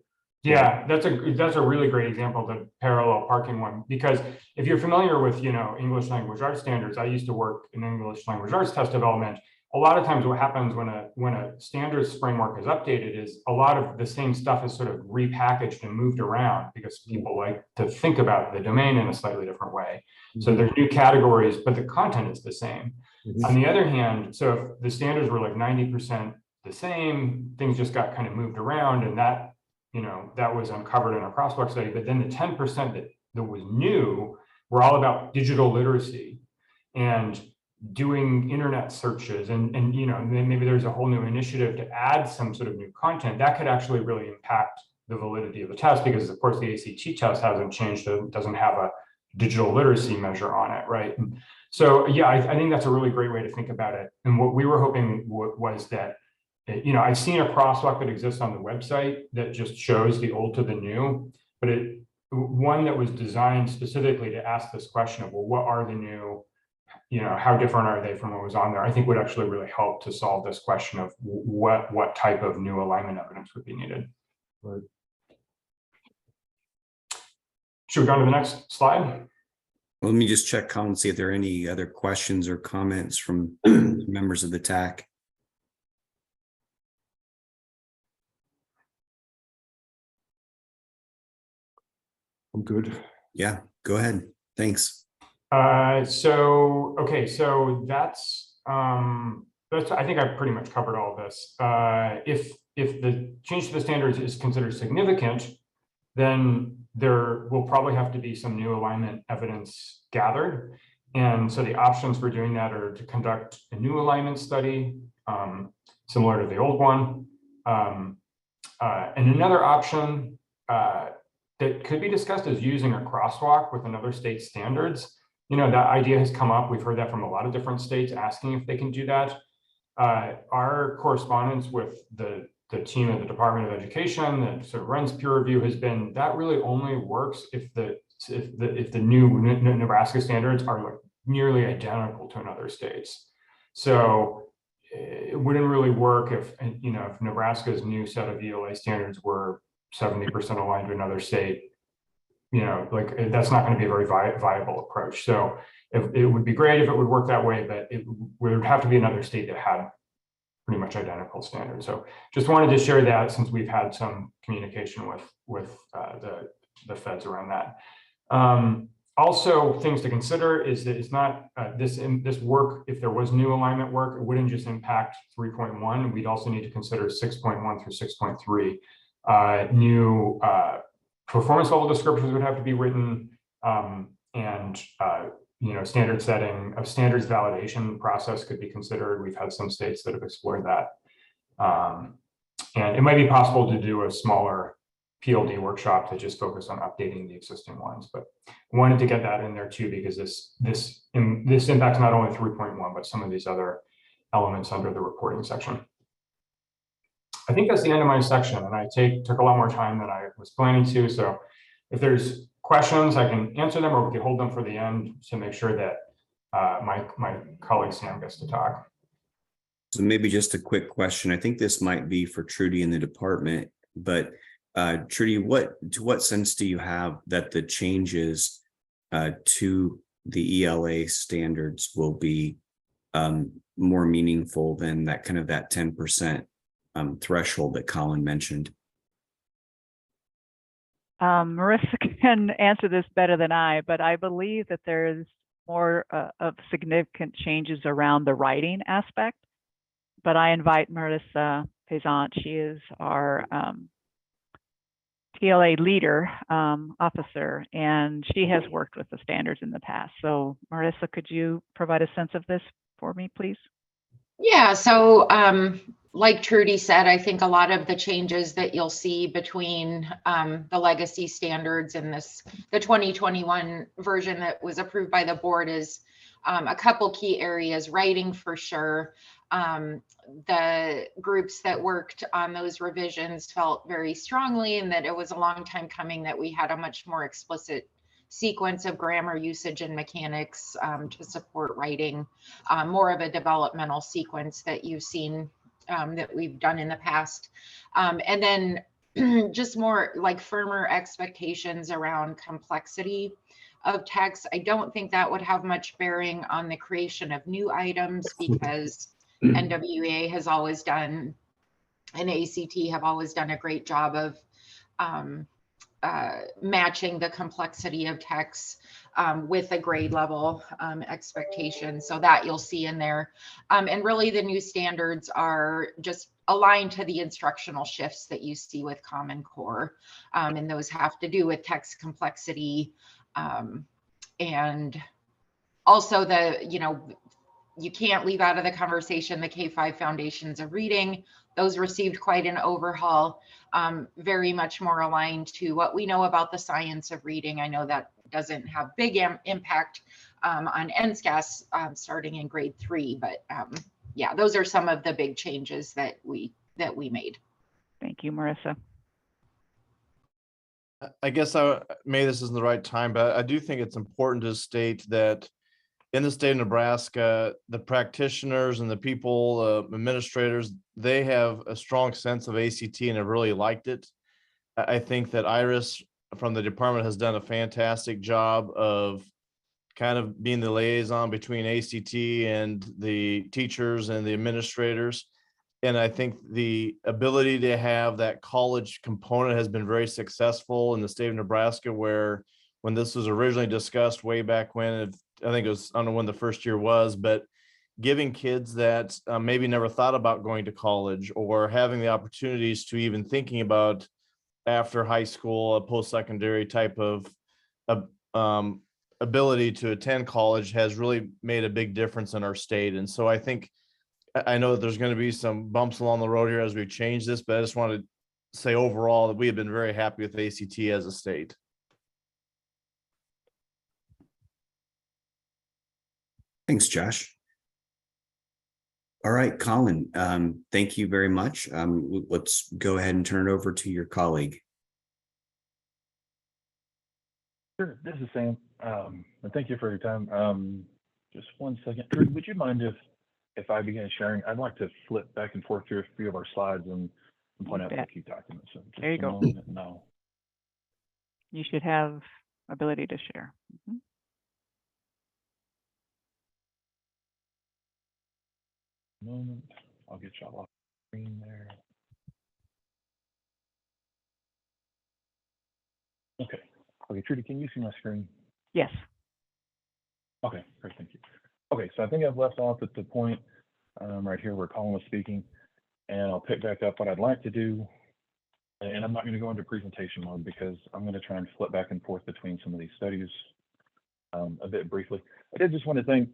Yeah, that's a really great example, the parallel parking one, because if you're familiar with, English language arts standards, I used to work in English language arts test development. A lot of times what happens when a standards framework is updated is a lot of the same stuff is sort of repackaged and moved around, because people like to think about the domain in a slightly different way. So there's new categories, but the content is the same. On the other hand, so if the standards were like 90% the same, things just got kind of moved around, and that was uncovered in a crosswalk study. But then the 10% that was new were all about digital literacy and doing internet searches, and then maybe there's a whole new initiative to add some sort of new content that could actually really impact the validity of the test, because of course the ACT test hasn't changed, it doesn't have a digital literacy measure on it, right? And so yeah, I think that's a really great way to think about it. And what we were hoping was that, I've seen a crosswalk that exists on the website that just shows the old to the new, but one that was designed specifically to ask this question of, well, what are the new, how different are they from what was on there? I think would actually really help to solve this question of what type of new alignment evidence would be needed. Right. Should we go on to the next slide? Well, let me just check comments, see if there are any other questions or comments from members of the TAC. I'm good. Yeah, go ahead. Thanks. So that's I think I've pretty much covered all of this. If the change to the standards is considered significant, then there will probably have to be some new alignment evidence gathered. And so the options for doing that are to conduct a new alignment study, similar to the old one. And another option that could be discussed is using a crosswalk with another state's standards. That idea has come up. We've heard that from a lot of different states asking if they can do that. Our correspondence with the team at the Department of Education that sort of runs peer review has been that really only works if the new Nebraska standards are like nearly identical to another state's. So it wouldn't really work if Nebraska's new set of ELA standards were 70% aligned to another state. That's not going to be a very viable approach. So it would be great if it would work that way, but it would have to be another state that had pretty much identical standards. So just wanted to share that, since we've had some communication with the feds around that. Also, things to consider is that it's not this work. If there was new alignment work, it wouldn't just impact 3.1. We'd also need to consider 6.1 through 6.3. New performance level descriptions would have to be written, and standard setting of standards validation process could be considered. We've had some states that have explored that, and it might be possible to do a smaller PLD workshop to just focus on updating the existing ones, but wanted to get that in there too, because this impacts not only 3.1, but some of these other elements under the reporting section. I think that's the end of my section, and I took a lot more time than I was planning to. So if there's questions, I can answer them, or we can hold them for the end to make sure that my colleague Sam gets to talk. So maybe just a quick question. I think this might be for Trudy in the department, but Trudy, to what sense do you have that the changes to the ELA standards will be more meaningful than that 10% threshold that Colin mentioned? Marissa can answer this better than I, but I believe that there's more of significant changes around the writing aspect. But I invite Marissa Pezant. She is our TLA leader officer, and she has worked with the standards in the past. So Marissa, could you provide a sense of this for me, please? Yeah, so like Trudy said, I think a lot of the changes that you'll see between the legacy standards and the 2021 version that was approved by the board is a couple key areas. Writing for sure. The groups that worked on those revisions felt very strongly, and that it was a long time coming that we had a much more explicit sequence of grammar usage and mechanics to support writing, more of a developmental sequence that you've seen that we've done in the past. And then just more like firmer expectations around complexity of text. I don't think that would have much bearing on the creation of new items, because NWEA has always done, and ACT have always done a great job of matching the complexity of text with a grade level expectation. So that you'll see in there. And really the new standards are just aligned to the instructional shifts that you see with Common Core. And those have to do with text complexity. And also you can't leave out of the conversation the K-5 Foundations of Reading. Those received quite an overhaul, very much more aligned to what we know about the science of reading. I know that doesn't have big impact on NSCAS starting in grade 3, but yeah, those are some of the big changes that we made. Thank you, Marissa. I guess maybe this isn't the right time, but I do think it's important to state that in the state of Nebraska, the practitioners and the people, administrators, they have a strong sense of ACT and have really liked it. I think that Iris from the department has done a fantastic job of kind of being the liaison between ACT and the teachers and the administrators. And I think the ability to have that college component has been very successful in the state of Nebraska, where when this was originally discussed way back when, I think it was, I don't know when the first year was, but giving kids that maybe never thought about going to college or having the opportunities to even thinking about after high school, a post-secondary type of ability to attend college has really made a big difference in our state. And so I think, I know that there's going to be some bumps along the road here as we change this, but I just wanted to say overall that we have been very happy with ACT as a state. Thanks, Josh. All right, Colin, thank you very much. Let's go ahead and turn it over to your colleague. Sure, this is Sam, and thank you for your time. Just 1 second. Would you mind if I begin sharing? I'd like to flip back and forth through a few of our slides and point out a few documents. So there you go. No. You should have ability to share. Mm-hmm. Moment. I'll get y'all off screen there. Okay, Trudy, can you see my screen? Yes. Okay, great, thank you. Okay, so I think I've left off at the point right here where Colin was speaking, and I'll pick back up what I'd like to do. And I'm not going to go into presentation mode because I'm going to try and flip back and forth between some of these studies a bit briefly. I did just want to thank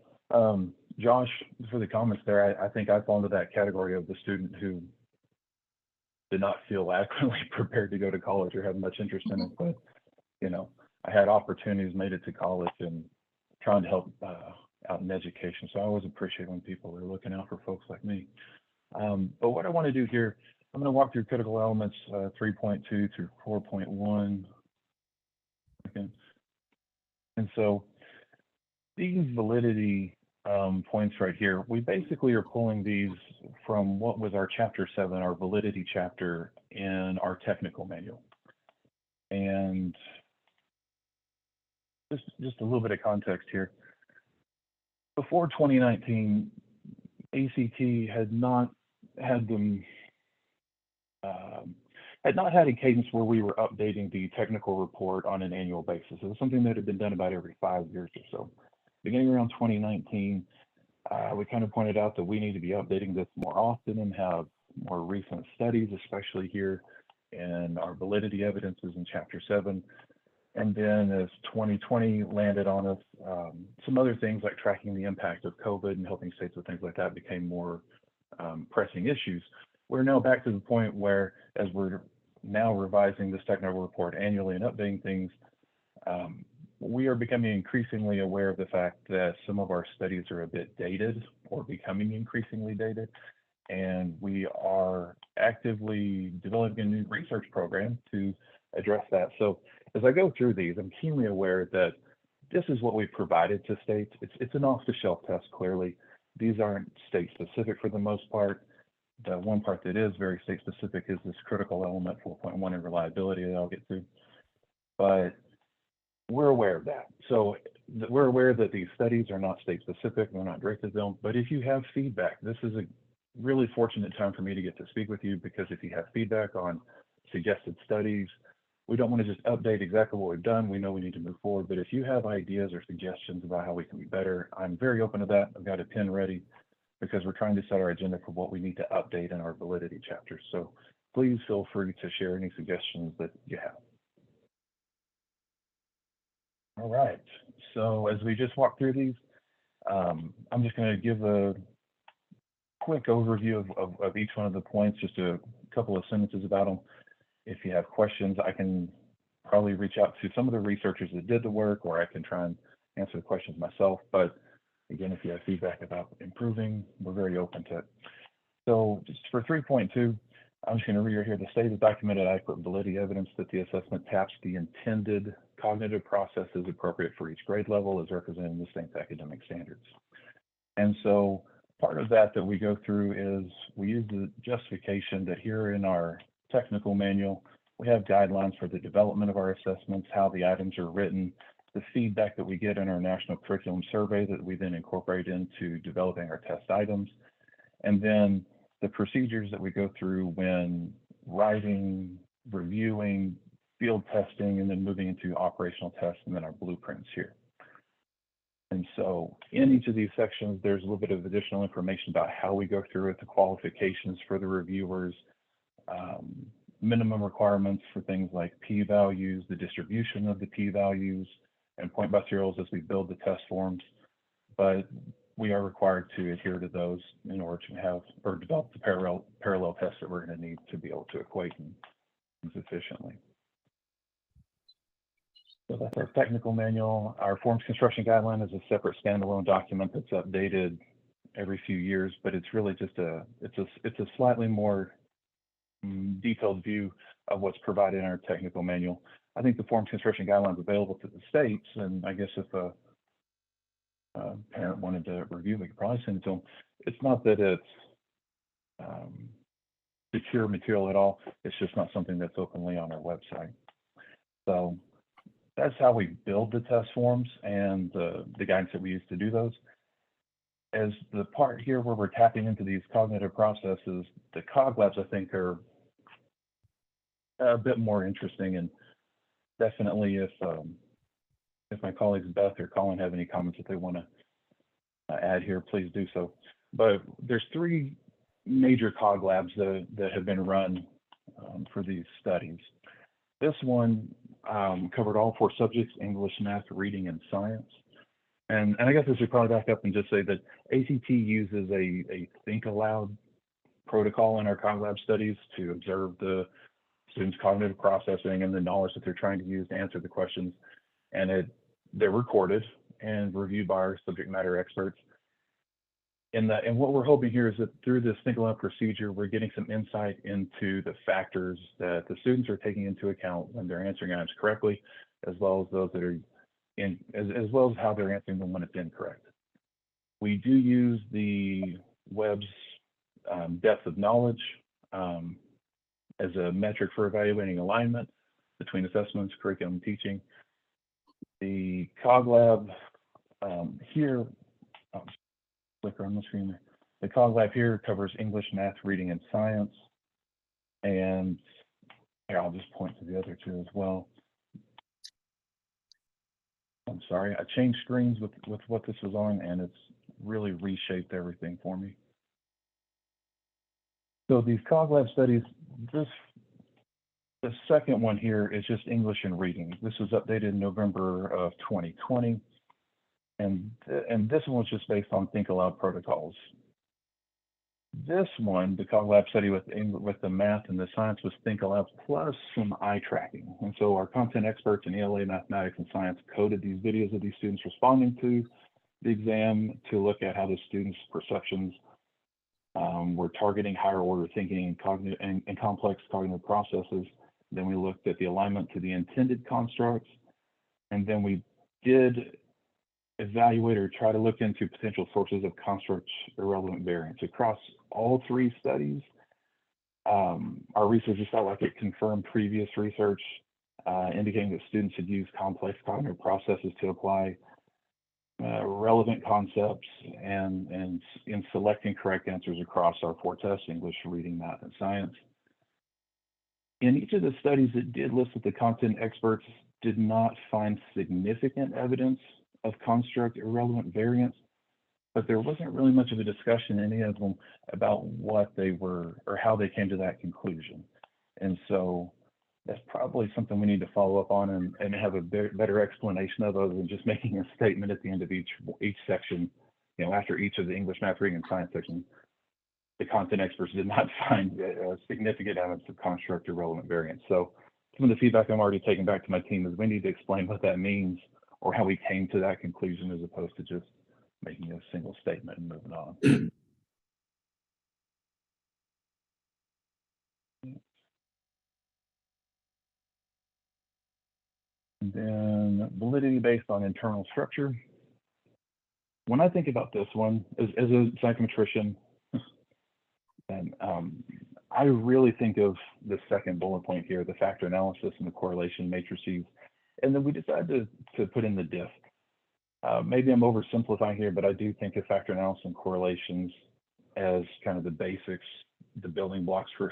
Josh for the comments there. I think I fall into that category of the student who did not feel adequately prepared to go to college or have much interest in it, but you know, I had opportunities, made it to college, and trying to help out in education. So I always appreciate when people are looking out for folks like me. But what I want to do here, I'm going to walk through critical elements 3.2 through 4.1. Okay. And so these validity points right here, we basically are pulling these from what was our chapter 7, our validity chapter in our technical manual. And just a little bit of context here. Before 2019, ACT had not had them had not had a cadence where we were updating the technical report on an annual basis. It was something that had been done about every 5 years or so. Beginning around 2019, we kind of pointed out that we need to be updating this more often and have more recent studies, especially here in our validity evidences in chapter 7. And then as 2020 landed on us, some other things like tracking the impact of COVID and helping states with things like that became more pressing issues. We're now back to the point where, as we're now revising this technical report annually and updating things, we are becoming increasingly aware of the fact that some of our studies are a bit dated or becoming increasingly dated. And we are actively developing a new research program to address that. So as I go through these, I'm keenly aware that this is what we've provided to states. It's an off-the-shelf test, clearly. These aren't state-specific for the most part. The one part that is very state-specific is this critical element 4.1 in reliability that I'll get to. But we're aware of that. So we're aware that these studies are not state-specific, they're not directed to them. But if you have feedback, this is a really fortunate time for me to get to speak with you, because if you have feedback on suggested studies, we don't want to just update exactly what we've done. We know we need to move forward, but if you have ideas or suggestions about how we can be better, I'm very open to that. I've got a pen ready because we're trying to set our agenda for what we need to update in our validity chapters. So please feel free to share any suggestions that you have. All right, so as we just walk through these, I'm just going to give a quick overview of each one of the points, just a couple of sentences about them. If you have questions, I can probably reach out to some of the researchers that did the work, or I can try and answer the questions myself. But again, if you have feedback about improving, we're very open to it. So just for 3.2, I'm just going to read right here: the state has documented adequate validity evidence that the assessment taps the intended cognitive processes appropriate for each grade level as represented in the state's academic standards. And so part of that we go through is we use the justification that here in our technical manual, we have guidelines for the development of our assessments, how the items are written, the feedback that we get in our national curriculum survey that we then incorporate into developing our test items, and then the procedures that we go through when writing, reviewing, field testing, and then moving into operational tests, and then our blueprints here. And so in each of these sections, there's a little bit of additional information about how we go through it, the qualifications for the reviewers, minimum requirements for things like p-values, the distribution of the p-values, and point by serials as we build the test forms. But we are required to adhere to those in order to have or develop the parallel tests that we're going to need to be able to equate things efficiently. So that's our technical manual. Our forms construction guideline is a separate standalone document that's updated every few years, but it's really just it's a slightly more detailed view of what's provided in our technical manual. I think the forms construction guidelines are available to the states, and I guess if a parent wanted to review, we could probably send it to them. It's not that it's secure material at all. It's just not something that's openly on our website. So that's how we build the test forms and the guidance that we use to do those. As the part here where we're tapping into these cognitive processes, the COG labs, I think, are a bit more interesting, and definitely if if my colleagues Beth or Colin have any comments that they want to add here, please do so. But there's 3 major COG labs that have been run for these studies. This one covered all 4 subjects: English, math, reading, and science. And I guess I should probably back up and just say that ACT uses a think aloud protocol in our COG lab studies to observe the students' cognitive processing and the knowledge that they're trying to use to answer the questions. And they're recorded and reviewed by our subject matter experts. And what we're hoping here is that through this think aloud procedure, we're getting some insight into the factors that the students are taking into account when they're answering items correctly, as well as those that are as well as how they're answering them when it's incorrect. We do use the Webb's depth of knowledge as a metric for evaluating alignment between assessments, curriculum, and teaching. The COG lab here, clicker on the screen there. The COG lab here covers English, math, reading, and science. And here, I'll just point to the other 2 as well. I'm sorry, I changed screens with what this was on, and it's really reshaped everything for me. So these COG lab studies, the second one here is just English and reading. This was updated in November of 2020. And this one was just based on think aloud protocols. This one, the COG lab study with the math and the science, was think aloud plus some eye tracking. And so our content experts in ELA, mathematics, and science coded these videos of these students responding to the exam to look at how the students' perceptions were targeting higher order thinking and complex cognitive processes. Then we looked at the alignment to the intended constructs, and then we did evaluate or try to look into potential sources of construct irrelevant variance across all 3 studies. Our researchers felt like it confirmed previous research indicating that students had used complex cognitive processes to apply relevant concepts and in selecting correct answers across our 4 tests: English, reading, math, and science. In each of the studies, it did list that the content experts did not find significant evidence of construct irrelevant variance, but there wasn't really much of a discussion in any of them about what they were or how they came to that conclusion. And so that's probably something we need to follow up on and have a better explanation of, other than just making a statement at the end of each section. You know, after each of the English, math, reading, and science sections, the content experts did not find significant evidence of construct irrelevant variance. So some of the feedback I'm already taking back to my team is we need to explain what that means, or how we came to that conclusion, as opposed to just making a single statement and moving on. And then validity based on internal structure. When I think about this one, as a psychometrician, and I really think of the second bullet point here, the factor analysis and the correlation matrices. And then we decided to put in the diff. Maybe I'm oversimplifying here, but I do think of factor analysis and correlations as kind of the basics, the building blocks for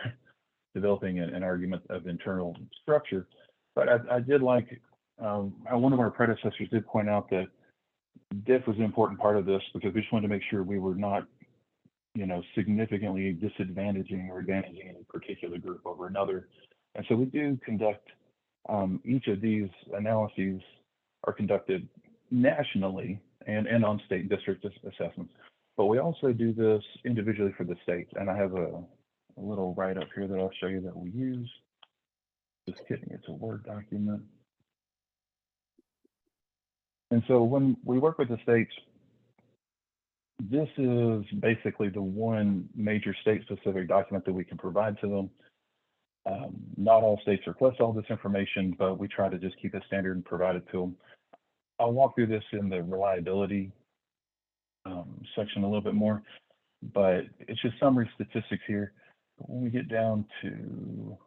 developing an argument of internal structure. But I did like, one of our predecessors did point out that diff was an important part of this, because we just wanted to make sure we were not, significantly disadvantaging or advantaging any particular group over another. And so we do conduct, each of these analyses are conducted nationally and on state district assessments. But we also do this individually for the states. And I have a little write-up here that I'll show you that we use. Just kidding, it's a Word document. And so when we work with the states, this is basically the one major state-specific document that we can provide to them. Not all states request all this information, but we try to just keep it standard and provide it to them. I'll walk through this in the reliability section a little bit more, but it's just summary statistics here. When we get down to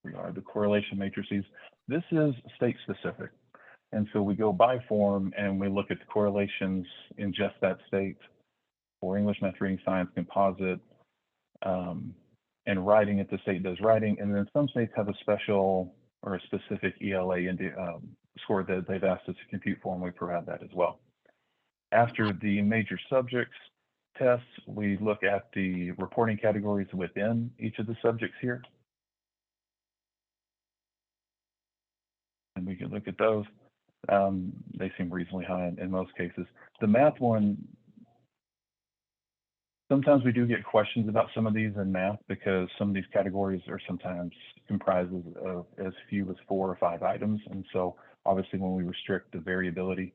the correlation matrices, this is state-specific. And so we go by form and we look at the correlations in just that state for English, math, reading, science, composite, and writing if the state does writing. And then some states have a special or a specific ELA score that they've asked us to compute for, and we provide that as well. After the major subjects tests, we look at the reporting categories within each of the subjects here. And we can look at those. They seem reasonably high in most cases. The math one, sometimes we do get questions about some of these in math because some of these categories are sometimes comprises of as few as 4 or 5 items. And so obviously when we restrict the variability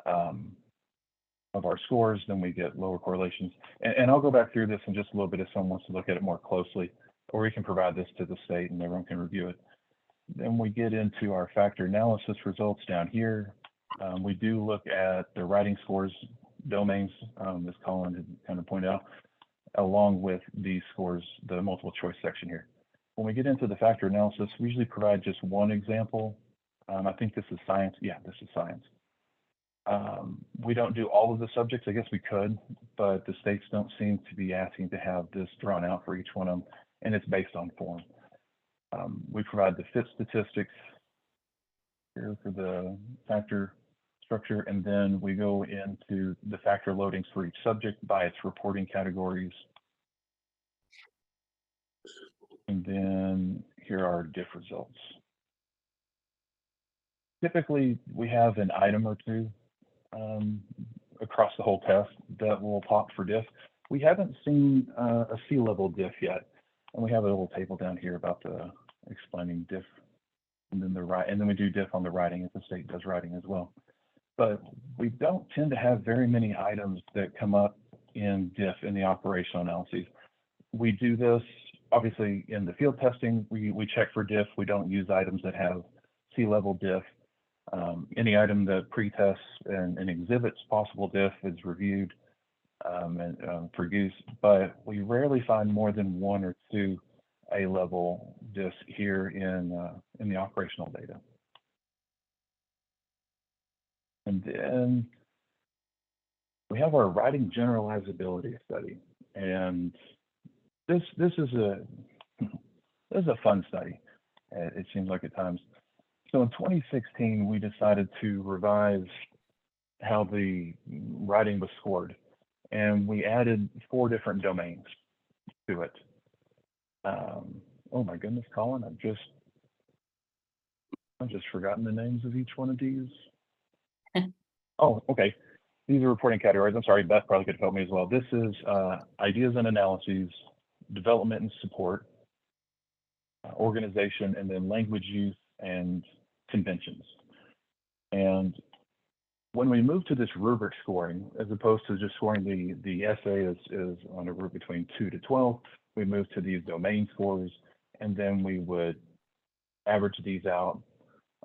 of our scores, then we get lower correlations. And I'll go back through this in just a little bit if someone wants to look at it more closely, or we can provide this to the state and everyone can review it. Then we get into our factor analysis results down here. We do look at the writing scores domains, as Colin had kind of pointed out, along with these scores, the multiple choice section here. When we get into the factor analysis, we usually provide just one example. I think this is science. Yeah, this is science. We don't do all of the subjects. I guess we could, but the states don't seem to be asking to have this drawn out for each one of them, and it's based on form. We provide the fit statistics here for the factor structure, and then we go into the factor loadings for each subject by its reporting categories. And then here are diff results. Typically, we have an item or two across the whole test that will pop for diff. We haven't seen a C-level diff yet, and we have a little table down here about the explaining diff, and then we do diff on the writing if the state does writing as well. But we don't tend to have very many items that come up in diff in the operational analyses. We do this obviously in the field testing. We check for diff. We don't use items that have C-level diff. Any item that pre-tests and exhibits possible diff is reviewed for use, but we rarely find more than 1 or 2 A-level diffs here in the operational data. And then we have our writing generalizability study, and this is a fun study. It seems like at times. So in 2016, we decided to revise how the writing was scored, and we added 4 different domains to it. Oh my goodness, Colin, I've just forgotten the names of each one of these. Oh, okay. These are reporting categories. I'm sorry, Beth probably could help me as well. This is ideas and analyses, development and support, organization, and then language use and conventions. And when we move to this rubric scoring, as opposed to just scoring the essay is on a rubric between 2 to 12, we move to these domain scores, and then we would average these out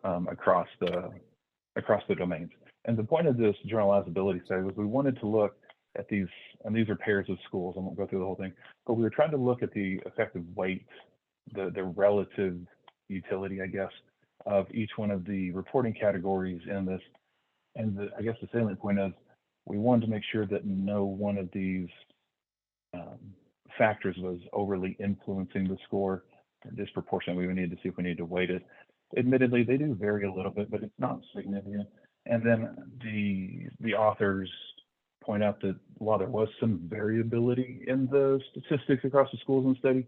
across the domains. And the point of this generalizability study was we wanted to look at these, and these are pairs of schools. I won't go through the whole thing, but we were trying to look at the effective weight, the relative utility, I guess, of each one of the reporting categories in this. And I guess the salient point is we wanted to make sure that no one of these factors was overly influencing the score disproportionately. We needed to see if we needed to weight it. Admittedly, they do vary a little bit, but it's not significant. And then the authors point out that while there was some variability in the statistics across the schools in the study,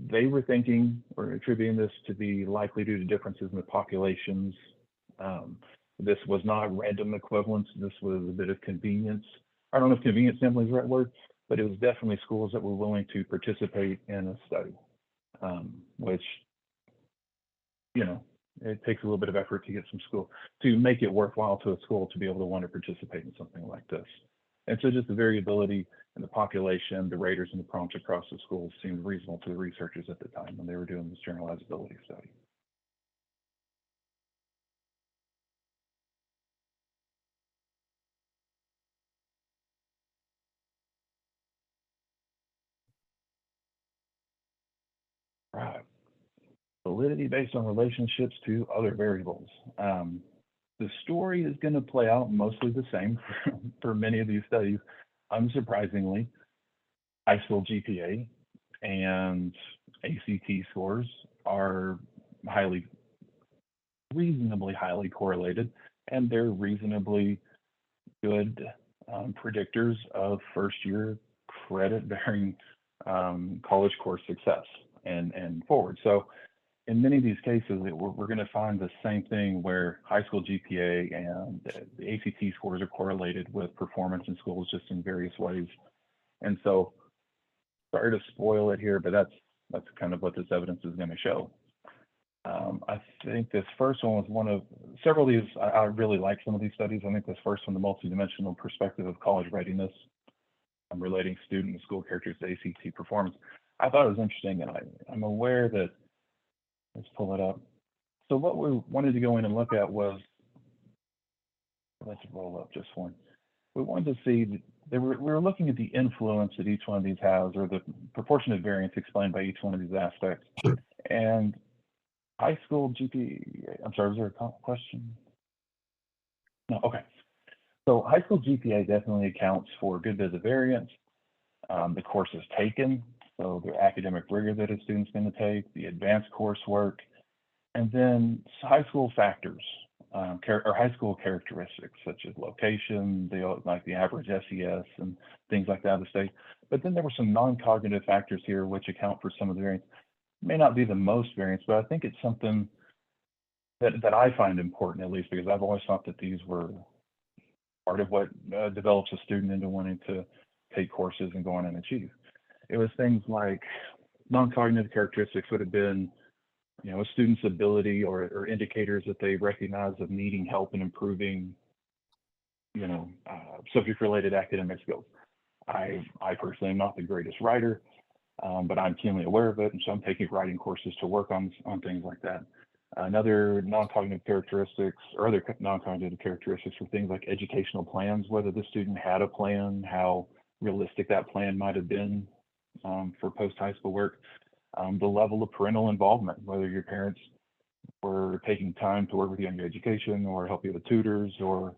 they were thinking or attributing this to be likely due to differences in the populations. This was not random equivalence. This was a bit of convenience. I don't know if convenience sampling is the right word, but it was definitely schools that were willing to participate in a study, which, you know, it takes a little bit of effort to get some school to make it worthwhile to a school to be able to want to participate in something like this. And so just the variability in the population, the raters and the prompts across the schools seemed reasonable to the researchers at the time when they were doing this generalizability study. Right. Validity based on relationships to other variables. The story is going to play out mostly the same for many of these studies. Unsurprisingly, high school GPA and ACT scores are highly reasonably highly correlated, and they're reasonably good predictors of first-year credit-bearing college course success and forward. So in many of these cases, we're going to find the same thing where high school GPA and the ACT scores are correlated with performance in schools just in various ways. And so, sorry to spoil it here, but that's kind of what this evidence is going to show. I think this first one was one of several of these. I really like some of these studies. I think this first one, the multidimensional perspective of college readiness, relating student and school characters to ACT performance, I thought it was interesting, and I'm aware that, let's pull it up. So what we wanted to go in and look at was, let's roll up just one. We wanted to see, we were looking at the influence that each one of these has, or the proportionate variance explained by each one of these aspects. And high school GPA, I'm sorry, was there a question? No, okay. So high school GPA definitely accounts for a good bit of variance. The courses taken, so the academic rigor that a student's going to take, the advanced coursework, and then high school factors, or high school characteristics such as location, like the average SES and things like that of the state. But then there were some non-cognitive factors here which account for some of the variance. May not be the most variance, but I think it's something that I find important, at least, because I've always thought that these were part of what develops a student into wanting to take courses and go on and achieve. It was things like non-cognitive characteristics would have been, a student's ability or indicators that they recognize of needing help in improving, subject-related academic skills. I personally am not the greatest writer, but I'm keenly aware of it, and so I'm taking writing courses to work on things like that. Another non-cognitive characteristics, or other non-cognitive characteristics, were things like educational plans, whether the student had a plan, how realistic that plan might have been for post-high school work, the level of parental involvement, whether your parents were taking time to work with you on your education or help you with tutors, or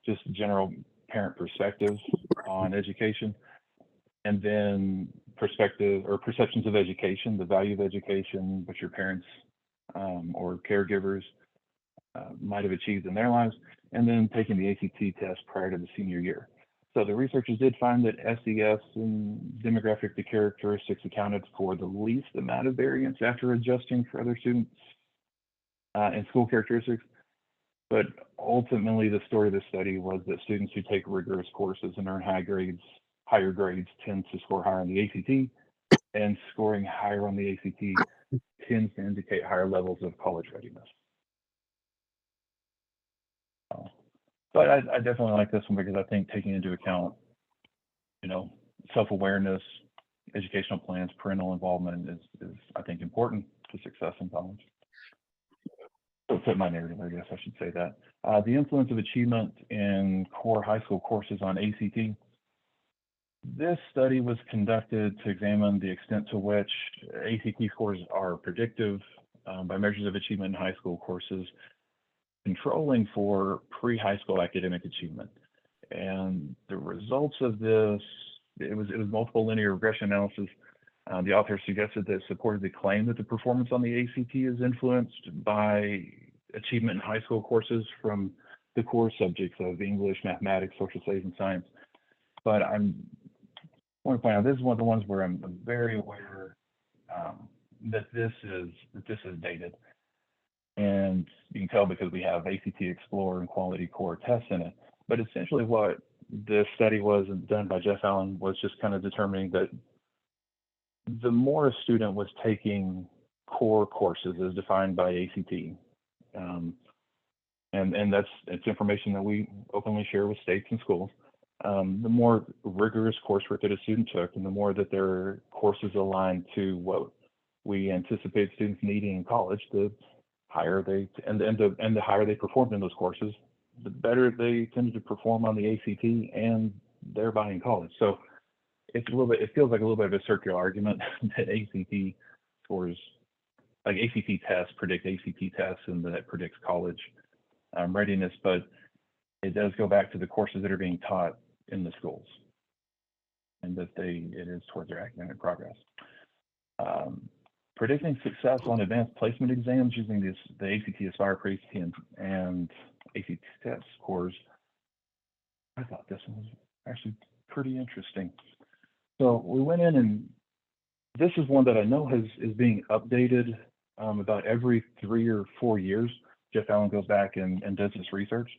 just general parent perspectives on education. And then perspective or perceptions of education, the value of education, what your parents or caregivers might have achieved in their lives, and then taking the ACT test prior to the senior year. So the researchers did find that SES and demographic characteristics accounted for the least amount of variance after adjusting for other students and school characteristics. But ultimately, the story of the study was that students who take rigorous courses and earn higher grades tend to score higher on the ACT, and scoring higher on the ACT tends to indicate higher levels of college readiness. But I definitely like this one because I think taking into account, self-awareness, educational plans, parental involvement is I think important to success in college. So put my narrative, I guess I should say that. The influence of achievement in core high school courses on ACT. This study was conducted to examine the extent to which ACT scores are predictive by measures of achievement in high school courses, controlling for pre-high school academic achievement. And the results of this, it was multiple linear regression analysis. The author suggested that it supported the claim that the performance on the ACT is influenced by achievement in high school courses from the core subjects of English, mathematics, social studies, and science. But I want to point out, this is one of the ones where I'm very aware that this is dated. And you can tell because we have ACT Explorer and Quality Core tests in it. But essentially what the study was done by Jeff Allen was just kind of determining that the more a student was taking core courses as defined by ACT, and it's information that we openly share with states and schools, the more rigorous coursework that a student took, and the more that their courses aligned to what we anticipate students needing in college, the higher the higher they performed in those courses, the better they tended to perform on the ACT and thereby in college. So it feels like a little bit of a circular argument that ACT scores, like ACT tests predict ACT tests and that it predicts college readiness, but it does go back to the courses that are being taught in the schools, and that it is towards their academic progress. predicting success on advanced placement exams using the ACT Aspire for ACT and ACT test scores. I thought this one was actually pretty interesting. So we went in, and this is one that I know is being updated about every 3 or 4 years. Jeff Allen goes back and does this research.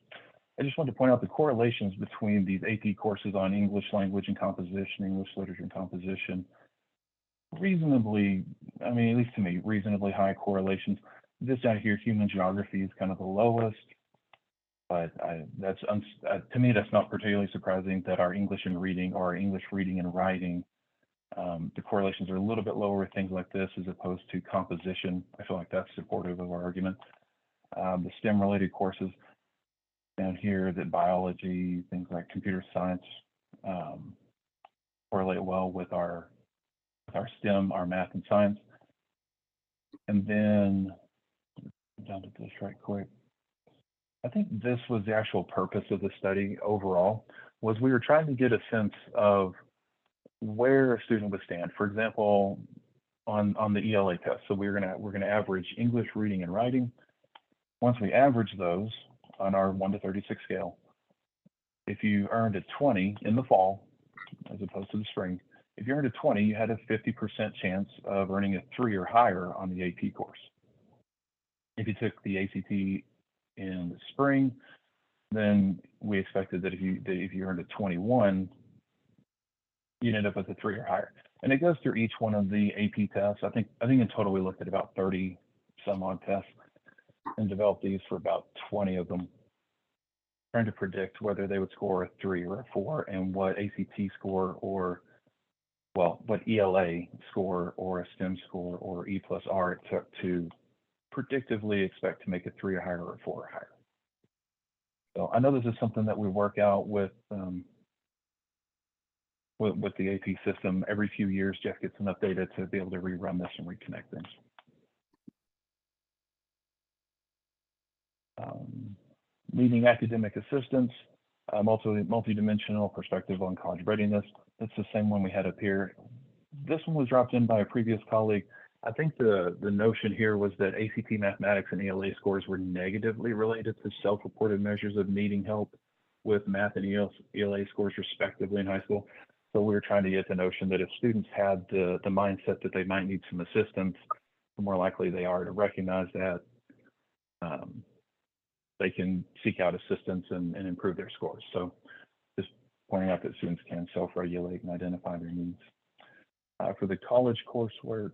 I just wanted to point out the correlations between these AP courses on English language and composition, English literature and composition. Reasonably, I mean, at least to me, reasonably high correlations. This down here, human geography, is kind of the lowest. But to me, that's not particularly surprising that our English and reading, or our English reading and writing, the correlations are a little bit lower with things like this as opposed to composition. I feel like that's supportive of our argument. The STEM-related courses down here, that biology, things like computer science, correlate well with our STEM, our math and science. And then down to this right quick. I think this was the actual purpose of the study overall, was we were trying to get a sense of where a student would stand. For example, on the ELA test. So we're gonna average English reading and writing. Once we average those on our 1 to 36 scale, if you earned a 20 in the fall, as opposed to the spring, if you earned a 20, you had a 50% chance of earning a 3 or higher on the AP course. If you took the ACT in the spring, then we expected that if you earned a 21, you'd end up with a 3 or higher. And it goes through each one of the AP tests. I think in total we looked at about 30 some odd tests and developed these for about 20 of them, trying to predict whether they would score a 3 or a 4, and what ACT score, or what ELA score or a STEM score or E+R it took to predictively expect to make a 3 or higher or a 4 or higher. So I know this is something that we work out with the AP system. Every few years, Jeff gets enough data to be able to rerun this and reconnect things. Leading academic assistance, multidimensional perspective on college readiness. That's the same one we had up here. This one was dropped in by a previous colleague. I think the notion here was that ACT mathematics and ELA scores were negatively related to self-reported measures of needing help with math and ELA scores respectively in high school. So we were trying to get the notion that if students had the mindset that they might need some assistance, the more likely they are to recognize that they can seek out assistance and improve their scores. So just pointing out that students can self-regulate and identify their needs. For the college coursework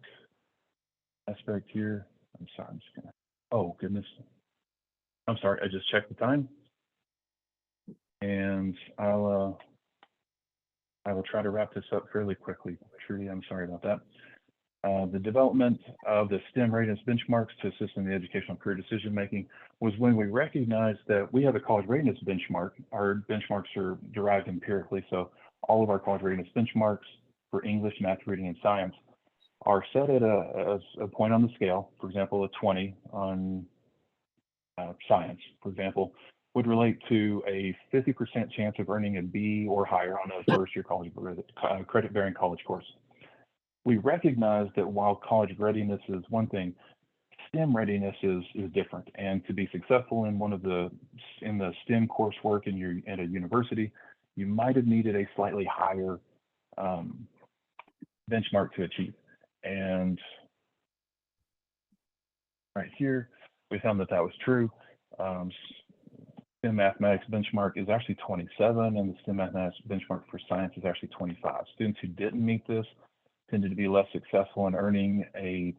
aspect here, I'm sorry, I'm just gonna, oh goodness. I'm sorry, I just checked the time. And I will try to wrap this up fairly quickly. Trudy, I'm sorry about that. The development of the STEM readiness benchmarks to assist in the educational career decision-making was when we recognized that we have a college readiness benchmark. Our benchmarks are derived empirically, so all of our college readiness benchmarks for English, math, reading, and science are set at a point on the scale. For example, a 20 on science, for example, would relate to a 50% chance of earning a B or higher on a first-year college credit-bearing college course. We recognize that while college readiness is one thing, STEM readiness is different. And to be successful in the STEM coursework at a university, you might have needed a slightly higher benchmark to achieve. And right here, we found that was true. STEM mathematics benchmark is actually 27, and the STEM mathematics benchmark for science is actually 25. Students who didn't meet this tended to be less successful in earning a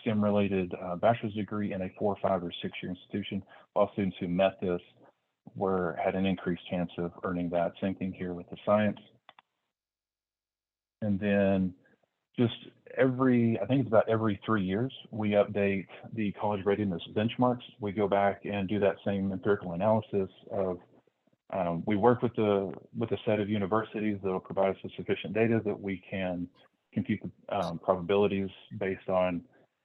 STEM-related bachelor's degree in a 4-, 5-, or 6-year institution, while students who met this had an increased chance of earning that. Same thing here with the science. And then just I think it's about every 3 years, we update the college readiness benchmarks. We go back and do that same empirical analysis of, we work with a set of universities that will provide us with sufficient data that we can compute the probabilities based on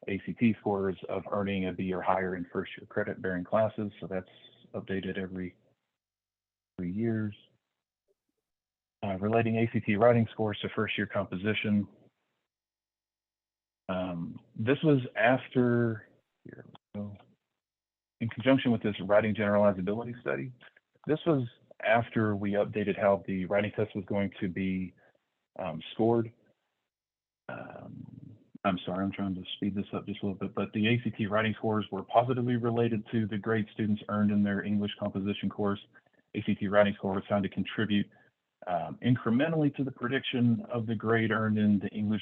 ACT scores of earning a B or higher in first-year credit-bearing classes. So that's updated every 3 years. Relating ACT writing scores to first-year composition. This was after, here we go, in conjunction with this writing generalizability study. This was after we updated how the writing test was going to be scored. I'm sorry, I'm trying to speed this up just a little bit, but the ACT writing scores were positively related to the grade students earned in their English composition course. ACT writing score was found to contribute incrementally to the prediction of the grade earned in the English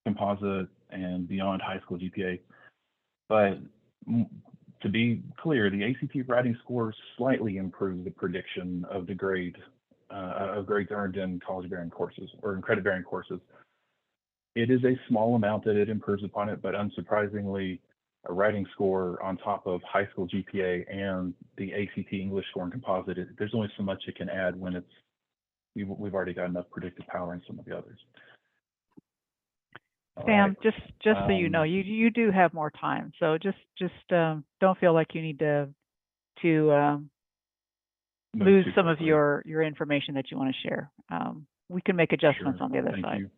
composite and beyond high school GPA. But to be clear, the ACT writing score slightly improved the prediction of the grade of grades earned in college-bearing courses or in credit-bearing courses. It is a small amount that it improves upon it, but unsurprisingly, a writing score on top of high school GPA and the ACT English score and composite, there's only so much it can add when we've already got enough predictive power in some of the others. Sam, just so you know, you do have more time, so just don't feel like you need to lose some of your information that you want to share. We can make adjustments on the other side.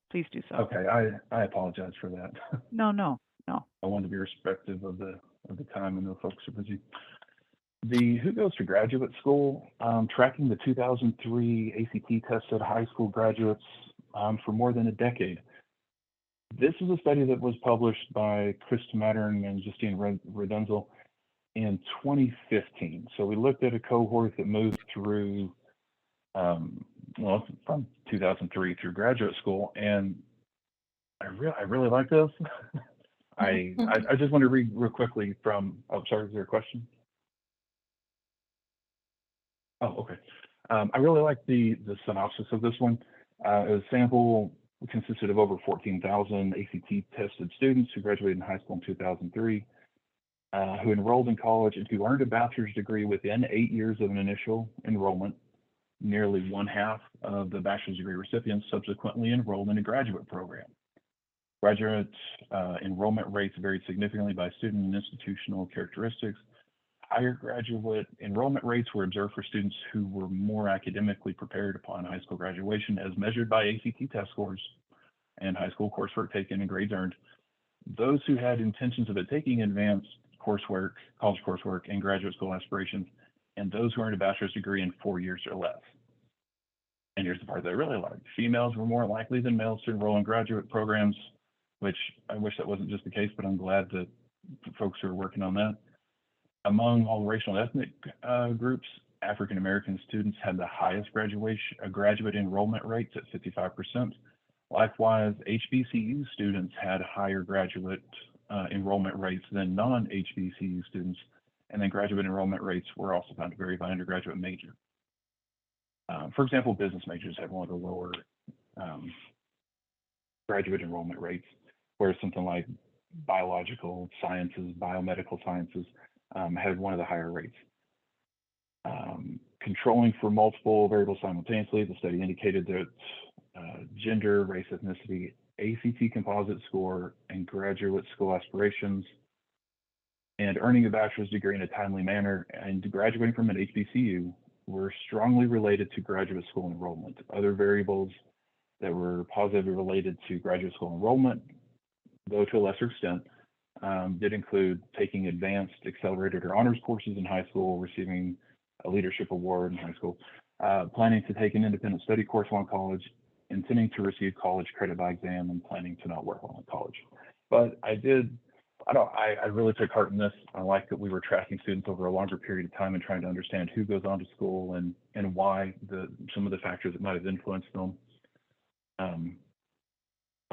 Please do so. Okay, I apologize for that. No. I want to be respectful of the time. I know folks are busy. The Who Goes to Graduate School, tracking the 2003 ACT tested high school graduates for more than a decade. This is a study that was published by Chris Mattern and Justine Redenzel in 2015. So we looked at a cohort that moved through, from 2003 through graduate school, and I really like this. I just want to read real quickly from, oh, sorry, is there a question? Oh, okay. I really like the synopsis of this one. A sample consisted of over 14,000 ACT tested students who graduated in high school in 2003, who enrolled in college and who earned a bachelor's degree within 8 years of an initial enrollment. Nearly 1/2 of the bachelor's degree recipients subsequently enrolled in a graduate program. Graduate enrollment rates varied significantly by student and institutional characteristics. Higher graduate enrollment rates were observed for students who were more academically prepared upon high school graduation as measured by ACT test scores and high school coursework taken and grades earned. Those who had intentions of taking advanced coursework, college coursework, and graduate school aspirations, and those who earned a bachelor's degree in 4 years or less. And here's the part that I really like. Females were more likely than males to enroll in graduate programs, which I wish that wasn't just the case, but I'm glad that folks are working on that. Among all racial and ethnic groups, African American students had the highest graduate enrollment rates at 55%. Likewise, HBCU students had higher graduate enrollment rates than non-HBCU students, and then graduate enrollment rates were also found to vary by undergraduate major. For example, business majors had one of the lower graduate enrollment rates, whereas something like biological sciences, biomedical sciences had one of the higher rates. Controlling for multiple variables simultaneously, the study indicated that gender, race, ethnicity, ACT composite score, and graduate school aspirations, and earning a bachelor's degree in a timely manner and graduating from an HBCU were strongly related to graduate school enrollment. Other variables that were positively related to graduate school enrollment, though to a lesser extent, did include taking advanced, accelerated, or honors courses in high school, receiving a leadership award in high school, planning to take an independent study course while in college, intending to receive college credit by exam, and planning to not work while in college. But I really took heart in this. I like that we were tracking students over a longer period of time and trying to understand who goes on to school and why some of the factors that might have influenced them.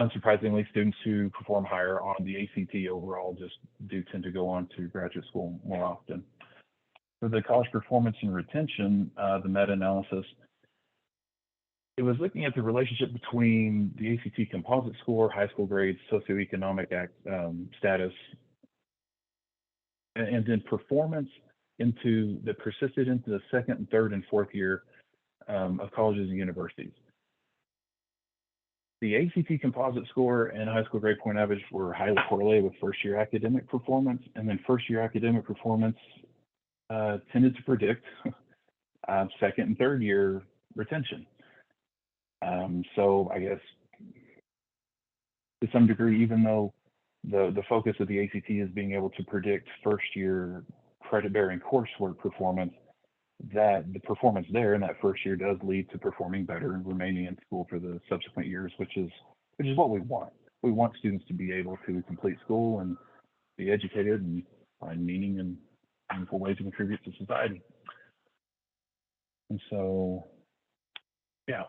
Unsurprisingly, students who perform higher on the ACT overall just do tend to go on to graduate school more often. For the college performance and retention, the meta-analysis, it was looking at the relationship between the ACT composite score, high school grades, socioeconomic status, and then performance that persisted into the second and third and fourth year of colleges and universities. The ACT composite score and high school grade point average were highly correlated with first-year academic performance, and then first-year academic performance tended to predict second and third year retention. So I guess to some degree, even though the focus of the ACT is being able to predict first year credit-bearing coursework performance, that the performance there in that first year does lead to performing better and remaining in school for the subsequent years, which is what we want. We want students to be able to complete school and be educated and find meaning and meaningful ways to contribute to society. And so, yeah,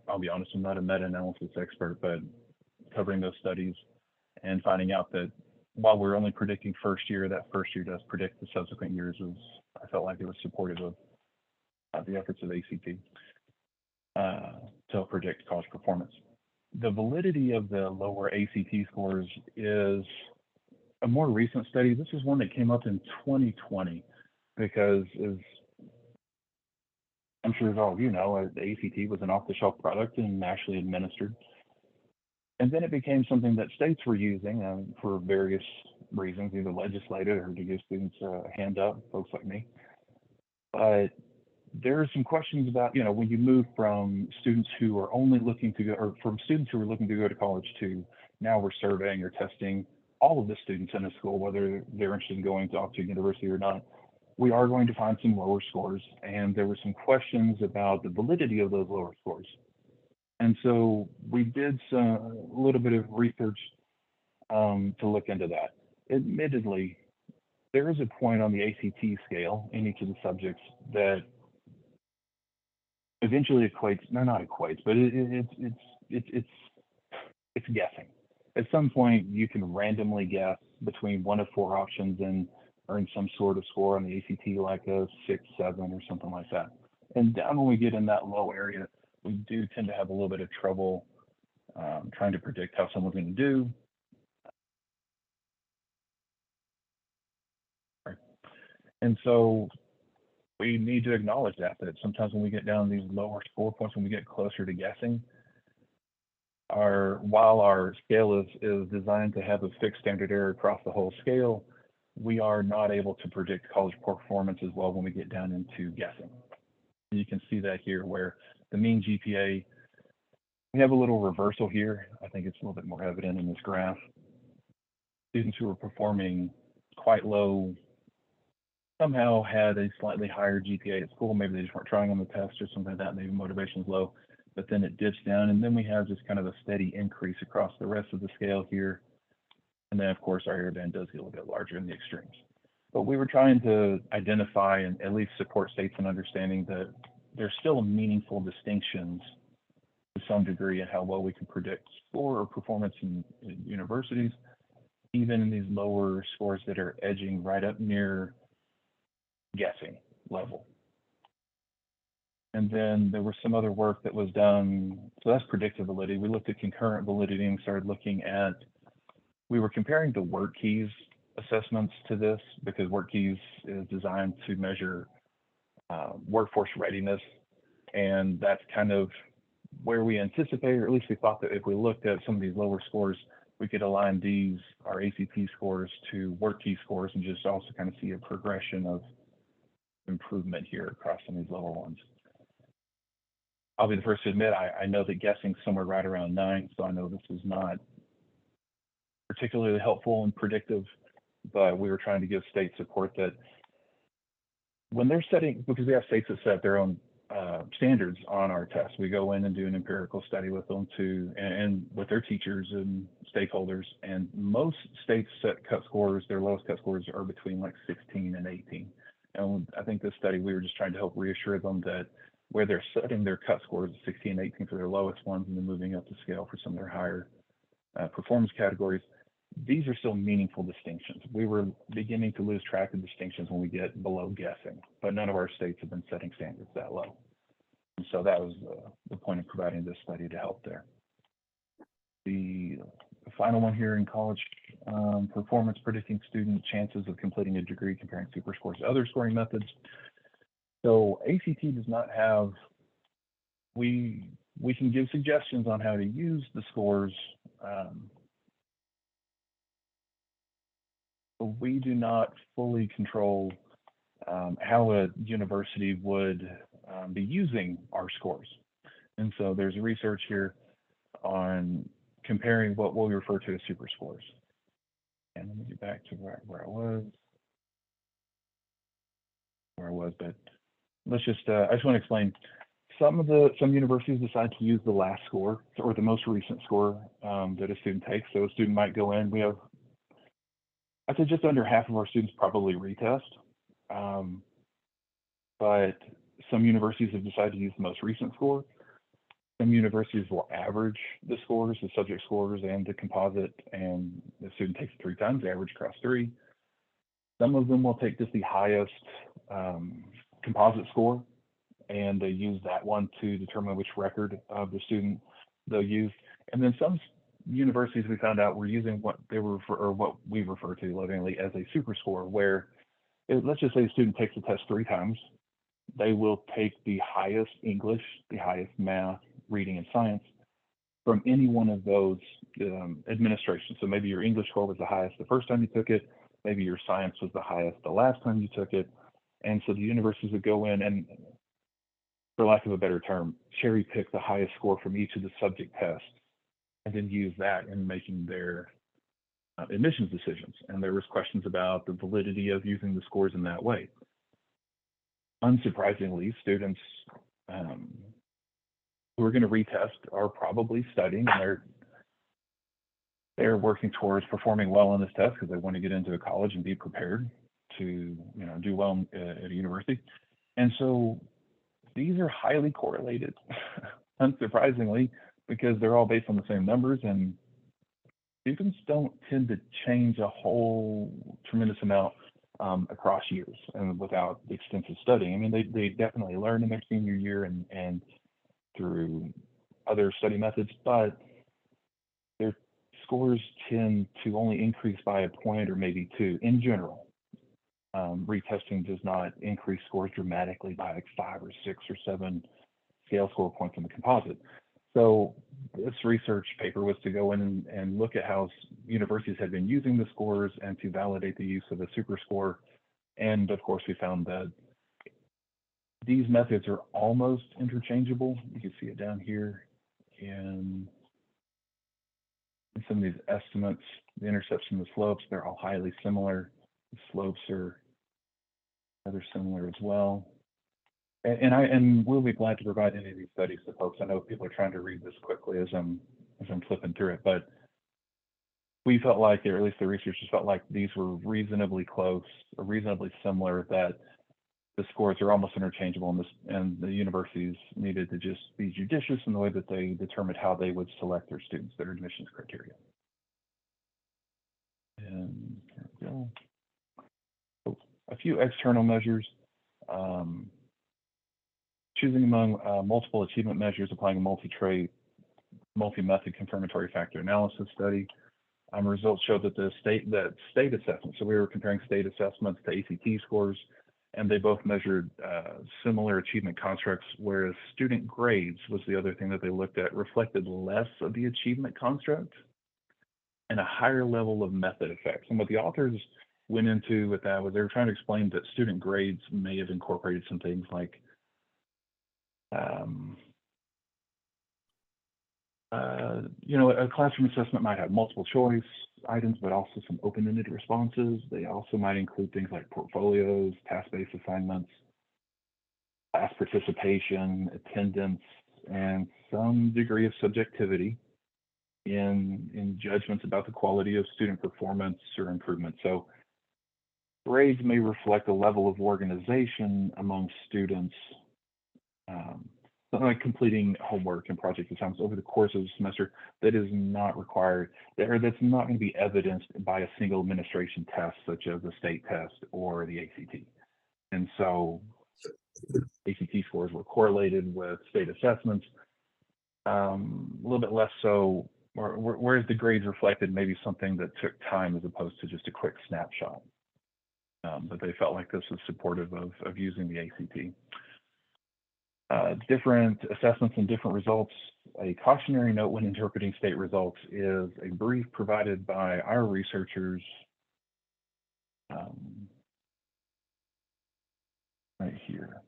I'll be honest, I'm not a meta-analysis expert, but covering those studies and finding out that while we're only predicting first year, that first year does predict the subsequent years, I felt like it was supportive of the efforts of ACT to predict college performance. The validity of the lower ACT scores is a more recent study. This is one that came up in 2020 because, as I'm sure as all of you know, the ACT was an off-the-shelf product and nationally administered. And then it became something that states were using for various reasons, either legislated or to give students a hand up, folks like me. But there are some questions about, when you move from students who are only looking to go, or from students who are looking to go to college to now we're surveying or testing all of the students in a school, whether they're interested in going to Oxford University or not. We are going to find some lower scores, and there were some questions about the validity of those lower scores. And so we did a little bit of research to look into that. Admittedly, there is a point on the ACT scale in each of the subjects that eventually equates, no, not equates, but it's guessing. At some point, you can randomly guess between one of four options and earn some sort of score on the ACT, like a 6, 7, or something like that. And down when we get in that low area, we do tend to have a little bit of trouble trying to predict how someone's going to do. And so we need to acknowledge that sometimes when we get down these lower score points, when we get closer to guessing, while our scale is designed to have a fixed standard error across the whole scale, we are not able to predict college performance as well when we get down into guessing. And you can see that here where the mean GPA, we have a little reversal here. I think it's a little bit more evident in this graph. Students who were performing quite low somehow had a slightly higher GPA at school. Maybe they just weren't trying on the test or something like that. Maybe motivation's low, but then it dips down. And then we have just kind of a steady increase across the rest of the scale here. And then of course our error band does get a little bit larger in the extremes. But we were trying to identify and at least support states in understanding that there's still meaningful distinctions to some degree in how well we can predict score or performance in universities, even in these lower scores that are edging right up near guessing level. And then there was some other work that was done. So that's predictive validity. We looked at concurrent validity and started looking at, we were comparing the work keys assessments to this because work keys is designed to measure workforce readiness. And that's kind of where we anticipate, or at least we thought that if we looked at some of these lower scores, we could align our ACT scores to work key scores and just also kind of see a progression of improvement here across some of these lower ones. I'll be the first to admit, I know that guessing somewhere right around 9, so I know this is not particularly helpful and predictive, but we were trying to give state support that when they're setting, because we have states that set their own standards on our tests, we go in and do an empirical study with them and with their teachers and stakeholders, and most states set cut scores, their lowest cut scores are between like 16 and 18. And I think this study, we were just trying to help reassure them that where they're setting their cut scores, 16 and 18 for their lowest ones, and then moving up the scale for some of their higher performance categories, these are still meaningful distinctions. We were beginning to lose track of distinctions when we get below guessing, but none of our states have been setting standards that low. And so that was the point of providing this study to help there. The final one here in college, performance predicting student chances of completing a degree comparing super scores to other scoring methods. So ACT does not have, we can give suggestions on how to use the scores, but we do not fully control how a university would be using our scores. And so there's research here on comparing what we refer to as super scores. And let me get back to where I was, but let's just, I just want to explain. Some universities decide to use the last score or the most recent score that a student takes. So a student might go in, we have, I'd say just under half of our students probably retest. But some universities have decided to use the most recent score. Some universities will average the scores, the subject scores and the composite, and the student takes it 3 times, average across 3. Some of them will take just the highest composite score, and they use that one to determine which record of the student they'll use. And then some universities we found out were using what we refer to lovingly as a super score, where let's just say a student takes the test 3 times. They will take the highest English, the highest math, reading, and science from any one of those administrations. So maybe your English score was the highest the first time you took it, maybe your science was the highest the last time you took it. And so the universities would go in and, for lack of a better term, cherry pick the highest score from each of the subject tests and then use that in making their admissions decisions. And there was questions about the validity of using the scores in that way. Unsurprisingly, students who are going to retest are probably studying, and they're working towards performing well on this test because they want to get into a college and be prepared to do well at a university. And so these are highly correlated, unsurprisingly, because they're all based on the same numbers, and students don't tend to change a whole tremendous amount across years and without extensive studying. I mean, they definitely learn in their senior year and through other study methods, but their scores tend to only increase by a point or maybe 2 in general. Retesting does not increase scores dramatically by like 5 or 6 or 7 scale score points on the composite. So this research paper was to go in and look at how universities had been using the scores and to validate the use of a super score. And of course, we found that these methods are almost interchangeable. You can see it down here in some of these estimates, the intercepts and the slopes, they're all highly similar. The slopes are rather similar as well. And we'll be glad to provide any of these studies to folks. I know people are trying to read this quickly as I'm flipping through it, but we felt like, or at least the researchers felt like, these were reasonably close or reasonably similar, that the scores are almost interchangeable, and the universities needed to just be judicious in the way that they determined how they would select their students, their admissions criteria. And there we go. So a few external measures. Choosing among multiple achievement measures, applying a multi-trait, multi-method confirmatory factor analysis study. Results showed that state assessments, so we were comparing state assessments to ACT scores, and they both measured similar achievement constructs, whereas student grades was the other thing that they looked at, reflected less of the achievement construct and a higher level of method effects. And what the authors went into with that was they were trying to explain that student grades may have incorporated some things like a classroom assessment might have multiple choice items, but also some open-ended responses. They also might include things like portfolios, task-based assignments, class participation, attendance, and some degree of subjectivity in judgments about the quality of student performance or improvement. So grades may reflect a level of organization among students, like completing homework and project assignments over the course of the semester that is not required, or that's not going to be evidenced by a single administration test, such as the state test or the ACT. And so ACT scores were correlated with state assessments, a little bit less so, whereas the grades reflected maybe something that took time as opposed to just a quick snapshot. But they felt like this was supportive of using the ACT. Different assessments and different results. A cautionary note when interpreting state results is a brief provided by our researchers right here.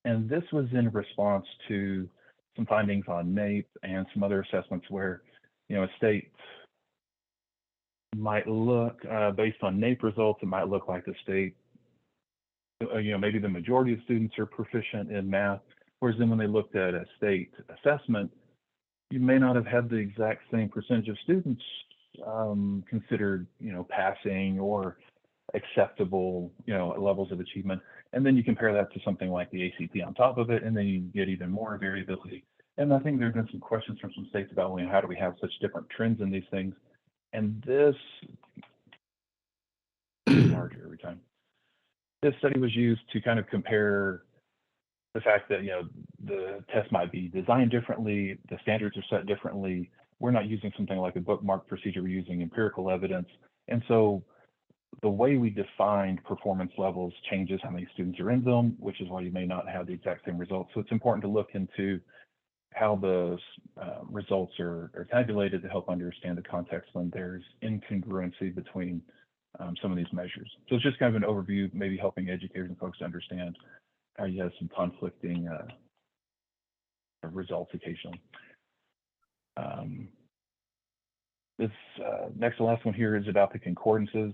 And this was in response to some findings on NAEP and some other assessments where a state might look, based on NAEP results, it might look like the state, maybe the majority of students are proficient in math, whereas then when they looked at a state assessment, you may not have had the exact same percentage of students considered, passing or acceptable, levels of achievement. And then you compare that to something like the ACT on top of it, and then you get even more variability. And I think there have been some questions from some states about, how do we have such different trends in these things? And this larger every time. This study was used to kind of compare the fact that, the test might be designed differently, the standards are set differently. We're not using something like a bookmark procedure, we're using empirical evidence. And so the way we defined performance levels changes how many students are in them, which is why you may not have the exact same results. So it's important to look into how those results are tabulated to help understand the context when there's incongruency between some of these measures. So it's just kind of an overview, maybe helping educators and folks to understand how you have some conflicting results occasionally. This next to last one here is about the concordances.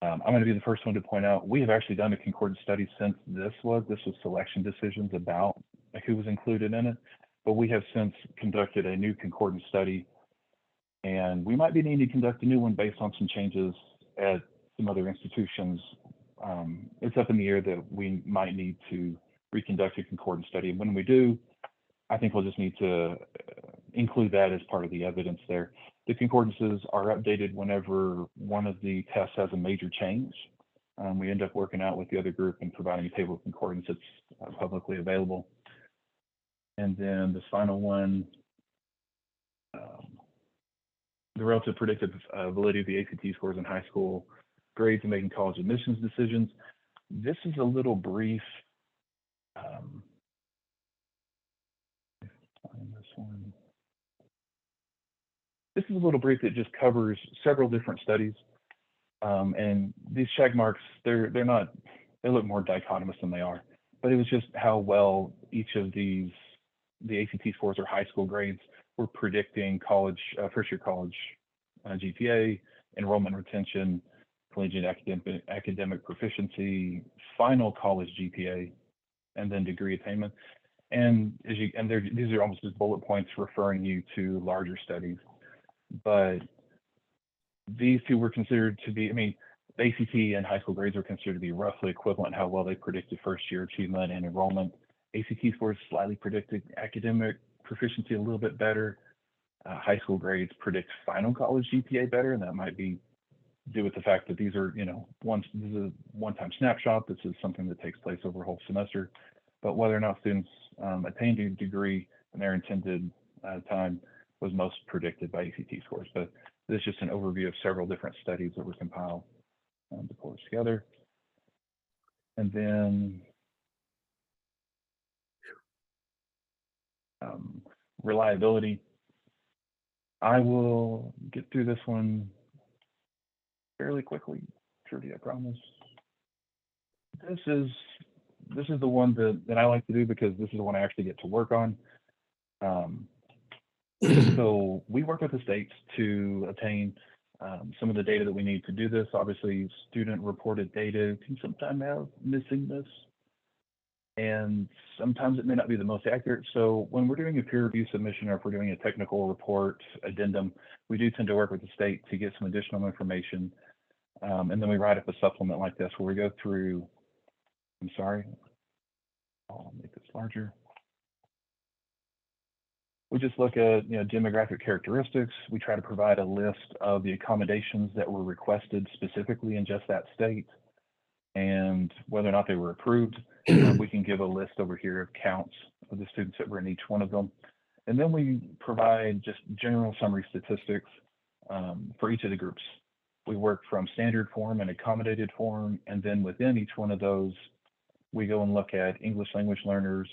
I'm going to be the first one to point out, we have actually done a concordance study since this was selection decisions about who was included in it, but we have since conducted a new concordance study, and we might be needing to conduct a new one based on some changes at some other institutions. It's up in the air that we might need to reconduct a concordance study, and when we do, I think we'll just need to include that as part of the evidence there. The concordances are updated whenever one of the tests has a major change. We end up working out with the other group and providing a table of concordance that's publicly available. And then this final one, the relative predictive validity of the ACT scores in high school grades and making college admissions decisions. This is a little brief. This is a little brief that just covers several different studies, and these check marks, they look more dichotomous than they are, but it was just how well each of these, the ACT scores or high school grades, were predicting college, first year college GPA, enrollment retention, collegiate academic proficiency, final college GPA, and then degree attainment. And these are almost just bullet points referring you to larger studies. But these two were considered to be, ACT and high school grades are considered to be roughly equivalent how well they predicted first year achievement and enrollment. ACT scores slightly predicted academic proficiency a little bit better. High school grades predict final college GPA better, and that might be due with the fact that these are, this is a one-time snapshot. This is something that takes place over a whole semester. But whether or not students attain a degree in their intended time was most predicted by ACT scores. But this is just an overview of several different studies that were compiled to pull this together. And then reliability. I will get through this one fairly quickly, Trudy, I promise. This is the one that I like to do because this is the one I actually get to work on. So we work with the states to obtain some of the data that we need to do this. Obviously, student reported data can sometimes have missingness, and sometimes it may not be the most accurate. So when we're doing a peer review submission, or if we're doing a technical report addendum, we do tend to work with the state to get some additional information. And then we write up a supplement like this where we go through, I'll make this larger. We just look at demographic characteristics. We try to provide a list of the accommodations that were requested specifically in just that state and whether or not they were approved. We can give a list over here of counts of the students that were in each one of them. And then we provide just general summary statistics for each of the groups. We work from standard form and accommodated form, and then within each one of those, we go and look at English language learners,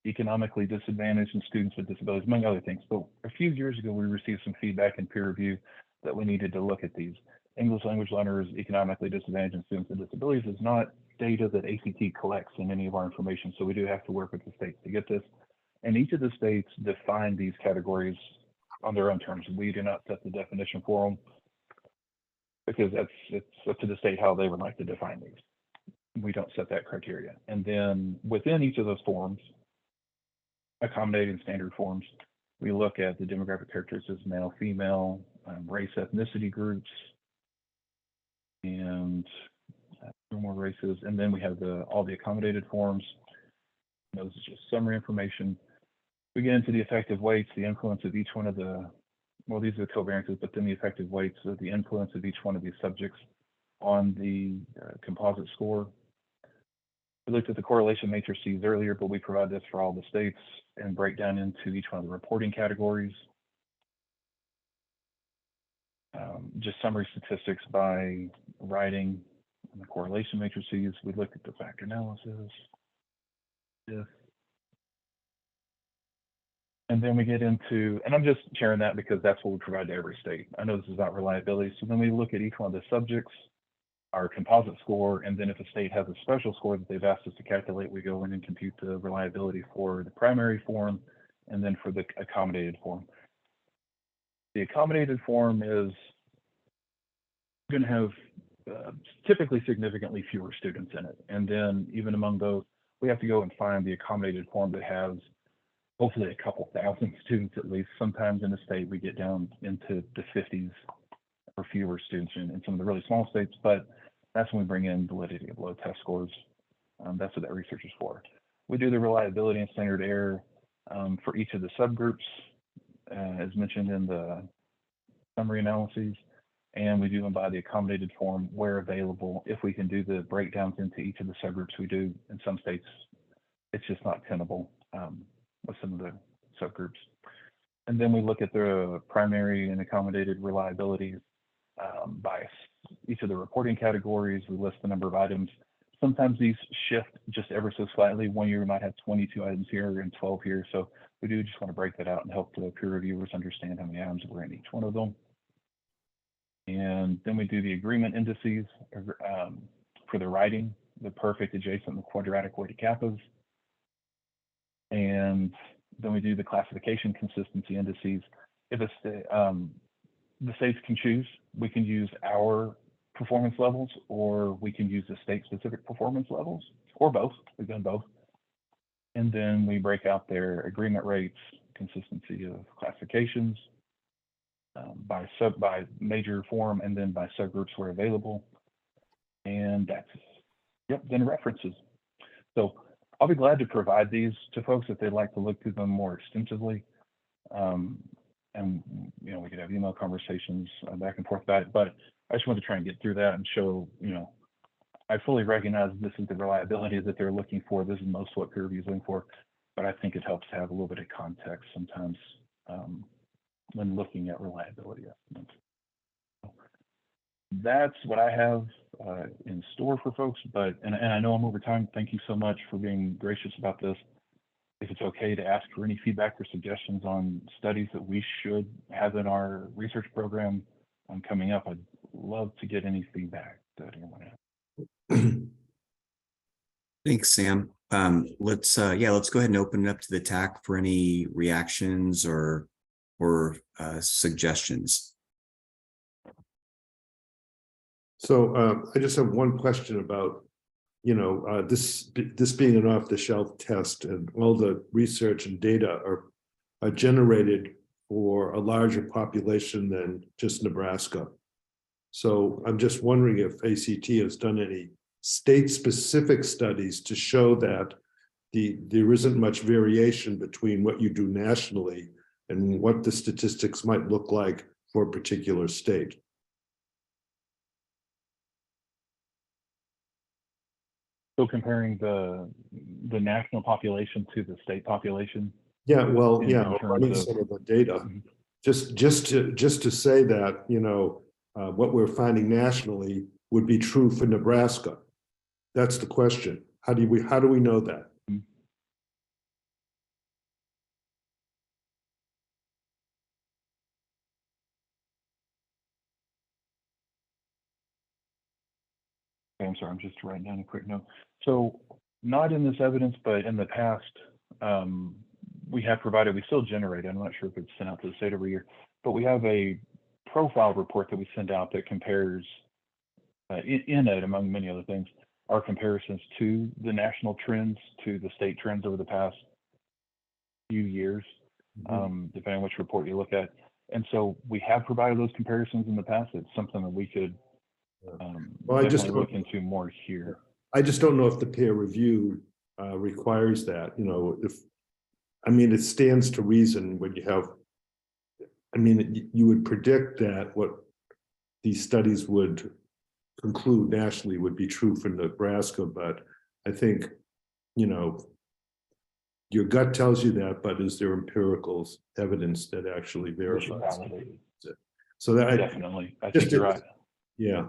economically disadvantaged, and students with disabilities, among other things. But a few years ago, we received some feedback in peer review that we needed to look at these. English language learners, economically disadvantaged, and students with disabilities is not data that ACT collects in any of our information, so we do have to work with the states to get this. And each of the states define these categories on their own terms. We do not set the definition for them because it's up to the state how they would like to define these. We don't set that criteria. And then within each of those forms, accommodating standard forms, we look at the demographic characteristics, male, female, race, ethnicity groups, and more races. And then we have all the accommodated forms. Those is just summary information. We get into the effective weights, the influence of each one of the, well, these are the covariances, but then the effective weights of the influence of each one of these subjects on the composite score. We looked at the correlation matrices earlier, but we provide this for all the states and break down into each one of the reporting categories. Just summary statistics by writing and the correlation matrices. We looked at the factor analysis. Yeah. And then we get into, and I'm just sharing that because that's what we provide to every state. I know this is about reliability. So then we look at each one of the subjects, our composite score, and then if a state has a special score that they've asked us to calculate, we go in and compute the reliability for the primary form and then for the accommodated form. The accommodated form is going to have typically significantly fewer students in it. And then even among those, we have to go and find the accommodated form that has hopefully a couple thousand students at least. Sometimes in the state, we get down into the 50s or fewer students in some of the really small states, but that's when we bring in validity of low test scores. That's what that research is for. We do the reliability and standard error for each of the subgroups, as mentioned in the summary analyses, and we do them by the accommodated form where available. If we can do the breakdowns into each of the subgroups, we do. In some states, it's just not tenable with some of the subgroups. And then we look at the primary and accommodated reliability by each of the reporting categories. We list the number of items. Sometimes these shift just ever so slightly. One year we might have 22 items here and 12 here. So we do just want to break that out and help the peer reviewers understand how many items were in each one of them. And then we do the agreement indices for the writing, the perfect, adjacent, and the quadratic weighted kappas. And then we do the classification consistency indices. If it's the states can choose, we can use our performance levels, or we can use the state-specific performance levels, or both. We've done both. And then we break out their agreement rates, consistency of classifications, by major form, and then by subgroups where available. And that's, then references. So I'll be glad to provide these to folks if they'd like to look through them more extensively. And we could have email conversations back and forth about it, but I just want to try and get through that and show, I fully recognize this is the reliability that they're looking for. This is most what peer review is looking for, but I think it helps to have a little bit of context sometimes when looking at reliability estimates. That's what I have in store for folks, and I know I'm over time. Thank you so much for being gracious about this. If it's okay to ask for any feedback or suggestions on studies that we should have in our research program coming up, I'd love to get any feedback that anyone has. Thanks, Sam. Let's go ahead and open it up to the TAC for any reactions or suggestions. So I just have one question about, this being an off-the-shelf test, and all the research and data are generated for a larger population than just Nebraska. So I'm just wondering if ACT has done any state-specific studies to show that there isn't much variation between what you do nationally and what the statistics might look like for a particular state. So comparing the national population to the state population. Yeah, well, in running of, some of the data, just to say that what we're finding nationally would be true for Nebraska. That's the question. How do we know that? I'm sorry, I'm just writing down a quick note. So not in this evidence, but in the past, we have provided, we still generate, I'm not sure if it's sent out to the state every year, but we have a profile report that we send out that compares in it, among many other things, our comparisons to the national trends, to the state trends over the past few years, depending on which report you look at. And so we have provided those comparisons in the past. It's something that we could Well, I just look into more here. I just don't know if the peer review requires that, you know, I mean, it stands to reason when you have, I mean, you would predict that what these studies would conclude nationally would be true for Nebraska, but I think, you know, your gut tells you that, but is there empirical evidence that actually verifies it? So that Definitely, I think you're right. Yeah.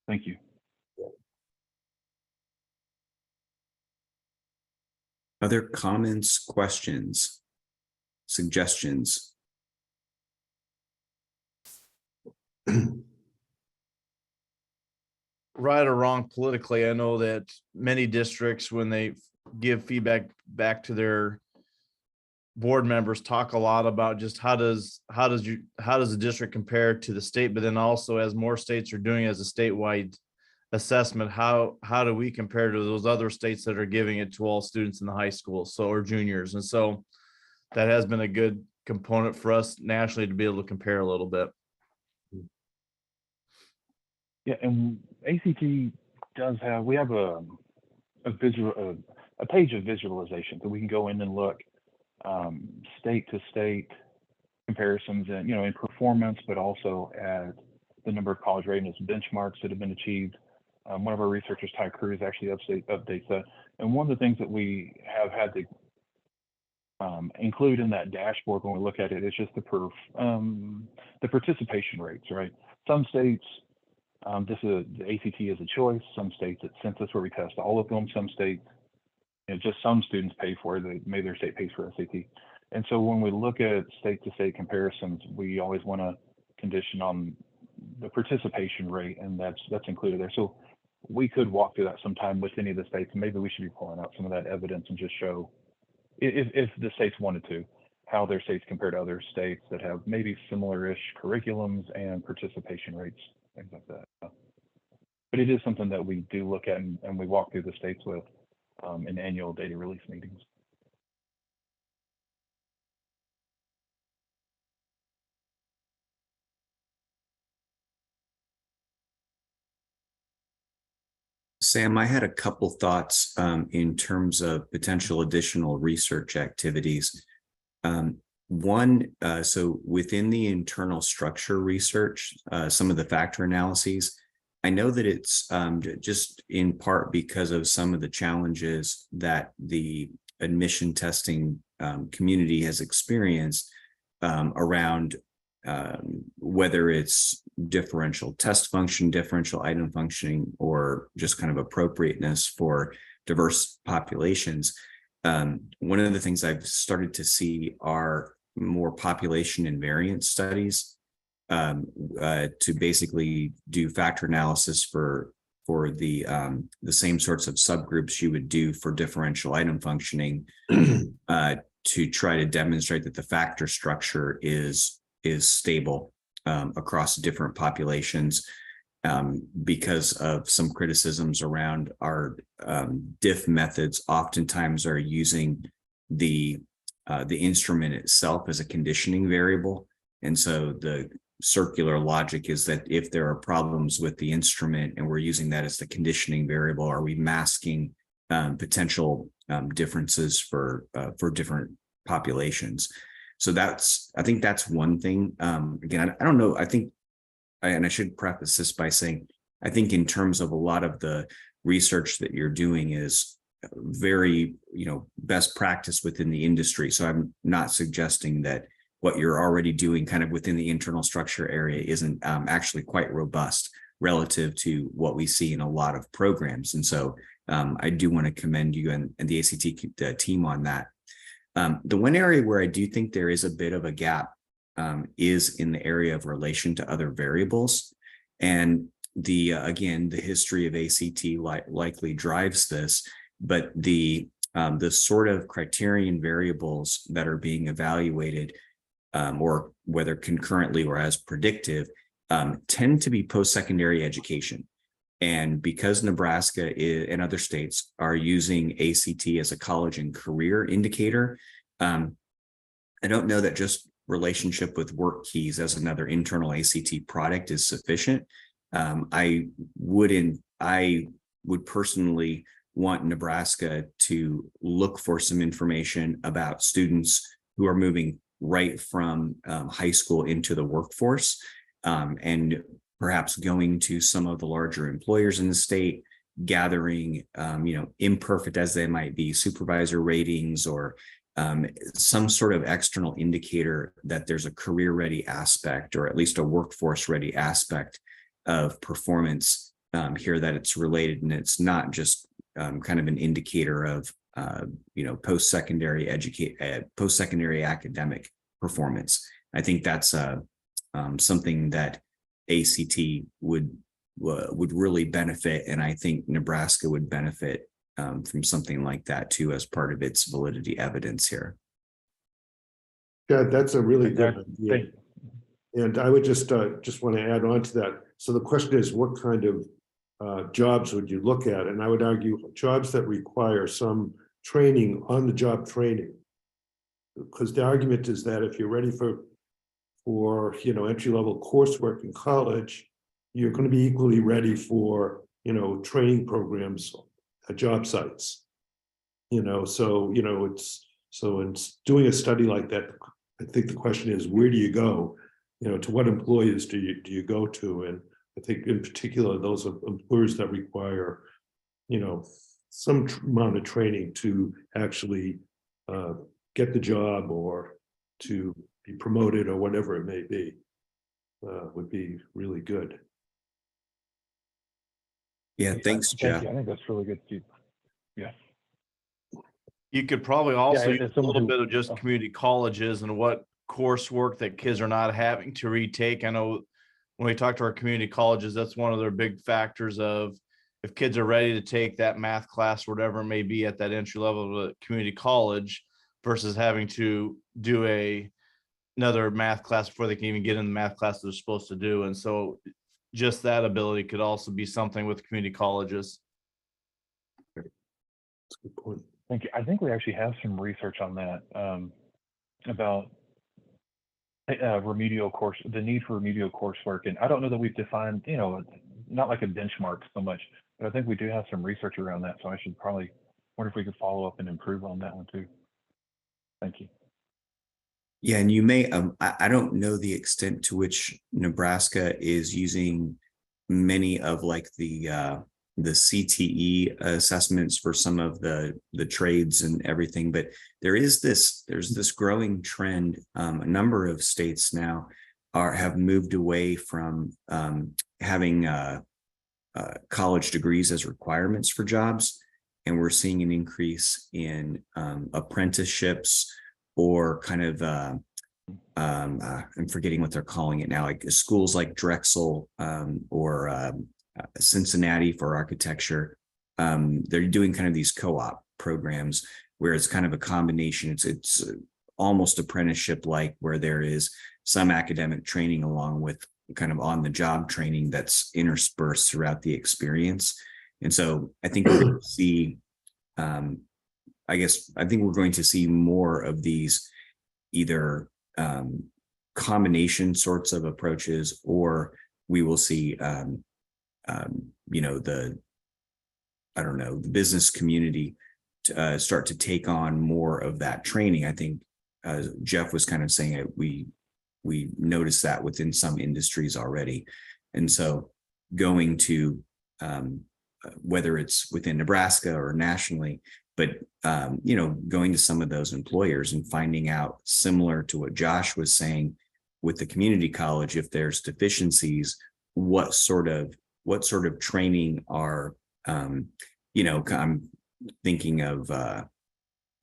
Thank you. Other comments, questions, suggestions? Right or wrong politically, I know that many districts, when they give feedback back to their board members, talk a lot about just how does the district compare to the state, but then also as more states are doing as a statewide assessment, how do we compare to those other states that are giving it to all students in the high school, so, or juniors? And so that has been a good component for us nationally to be able to compare a little bit. Yeah, and ACT does have, we have a page of visualization, so we can go in and look state to state comparisons and, you know, in performance, but also at the number of college readiness benchmarks that have been achieved. One of our researchers, Ty Cruz, actually updates that. And one of the things that we have had to include in that dashboard when we look at it is just the participation rates, right? Some states, the ACT is a choice. Some states it's census where we test all of them. Some states, you know, just some students pay for it. Maybe their state pays for SAT. And so when we look at state-to-state comparisons, we always want to condition on the participation rate, and that's included there. So we could walk through that sometime with any of the states. Maybe we should be pulling out some of that evidence and just show, if the states wanted to, how their states compare to other states that have maybe similar-ish curriculums and participation rates, things like that. But it is something that we do look at and we walk through the states with in annual data release meetings. Sam, I had a couple thoughts in terms of potential additional research activities. One, so within the internal structure research, some of the factor analyses, I know that it's just in part because of some of the challenges that the admission testing community has experienced around whether it's differential test function, differential item functioning, or just kind of appropriateness for diverse populations. One of the things I've started to see are more population invariant studies to basically do factor analysis for the same sorts of subgroups you would do for differential item functioning to try to demonstrate that the factor structure is stable across different populations because of some criticisms around our diff methods oftentimes are using the instrument itself as a conditioning variable. And so the circular logic is that if there are problems with the instrument and we're using that as the conditioning variable, are we masking potential differences for different populations? So I think that's one thing. Again, I don't know. I think, and I should preface this by saying, I think in terms of a lot of the research that you're doing is very, best practice within the industry. So I'm not suggesting that what you're already doing kind of within the internal structure area isn't actually quite robust relative to what we see in a lot of programs. And so I do want to commend you and the ACT team on that. The one area where I do think there is a bit of a gap is in the area of relation to other variables. And again, the history of ACT likely drives this, but the sort of criterion variables that are being evaluated, or whether concurrently or as predictive, tend to be post-secondary education. And because Nebraska and other states are using ACT as a college and career indicator, I don't know that just relationship with work keys as another internal ACT product is sufficient. I would personally want Nebraska to look for some information about students who are moving right from high school into the workforce, and perhaps going to some of the larger employers in the state, gathering, imperfect as they might be, supervisor ratings or some sort of external indicator that there's a career ready aspect, or at least a workforce ready aspect of performance here, that it's related, and it's not just kind of an indicator of post-secondary academic performance. I think that's something that ACT would really benefit, and I think Nebraska would benefit from something like that too, as part of its validity evidence here. Yeah, that's a really good idea. And I would just want to add on to that. So the question is, what kind of jobs would you look at? And I would argue jobs that require some training, on the job training, because the argument is that if you're ready for entry-level coursework in college, you're going to be equally ready for training programs at job sites. So in doing a study like that, I think the question is, where do you go? To what employers do you go to? And I think in particular those employers that require some amount of training to actually get the job or to be promoted or whatever it may be, would be really good. Yeah, thanks, Jeff. Thank you. I think that's really good too. Yeah. You could probably also and use a someone little who- bit of just community colleges and what coursework that kids are not having to retake. I know when we talk to our community colleges, that's one of their big factors of if kids are ready to take that math class, whatever it may be at that entry level of a community college, versus having to do another math class before they can even get in the math class they're supposed to do. And so just that ability could also be something with community colleges. That's a good point. Thank you. I think we actually have some research on that, about remedial course, the need for remedial coursework. And I don't know that we've defined, not like a benchmark so much, but I think we do have some research around that. So I should probably wonder if we could follow up and improve on that one too. Thank you. Yeah, and you may, I don't know the extent to which Nebraska is using many of like the CTE assessments for some of the trades and everything, but there's this growing trend. A number of states now have moved away from having college degrees as requirements for jobs, and we're seeing an increase in apprenticeships, or kind of I'm forgetting what they're calling it now, like schools like Drexel or Cincinnati for architecture. They're doing kind of these co-op programs where it's kind of a combination. It's almost apprenticeship like, where there is some academic training along with kind of on the job training that's interspersed throughout the experience. And so I think we're going to see, I think we're going to see more of these either combination sorts of approaches, or we will see, the business community start to take on more of that training. I think Jeff was kind of saying it, we noticed that within some industries already. And so going to, whether it's within Nebraska or nationally, but going to some of those employers and finding out, similar to what Josh was saying with the community college, if there's deficiencies, what sort of training are, I'm thinking of, I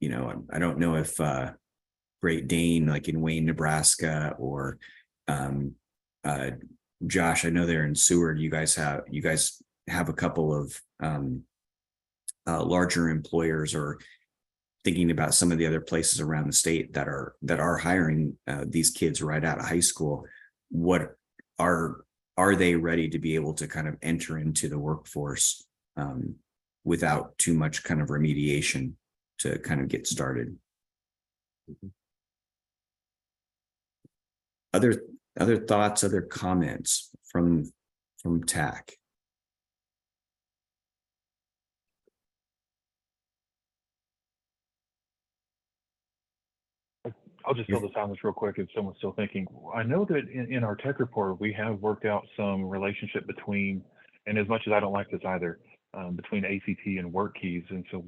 don't know if Great Dane, like in Wayne, Nebraska, or Josh, I know they're in Seward. You guys have a couple of larger employers or thinking about some of the other places around the state that are hiring these kids right out of high school, what are they ready to be able to kind of enter into the workforce without too much kind of remediation to kind of get started? Other thoughts, other comments from TAC? I'll just fill the silence real quick if someone's still thinking. I know that in our tech report, we have worked out some relationship between, and as much as I don't like this either, between ACT and work keys. And so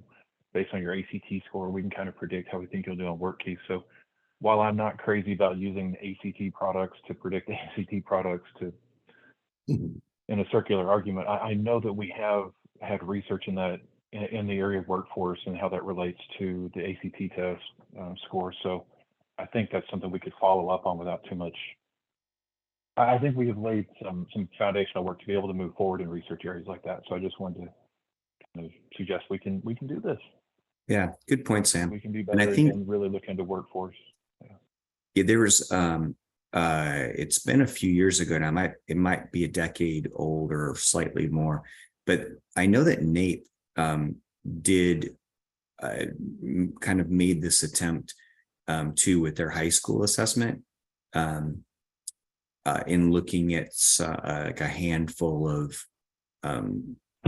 based on your ACT score, we can kind of predict how we think you'll do on work keys. So while I'm not crazy about using ACT products to predict ACT products to in a circular argument, I know that we have had research in that in the area of workforce and how that relates to the ACT test score. So I think that's something we could follow up on without too much. I think we have laid some foundational work to be able to move forward in research areas like that. So I just wanted to kind of suggest we can do this. Yeah, good point, Sam. We can be And I better think and really look into workforce. yeah, there was it's been a few years ago now. It might be a decade old or slightly more, but I know that NAEP did kind of made this attempt too with their high school assessment in looking at like a handful of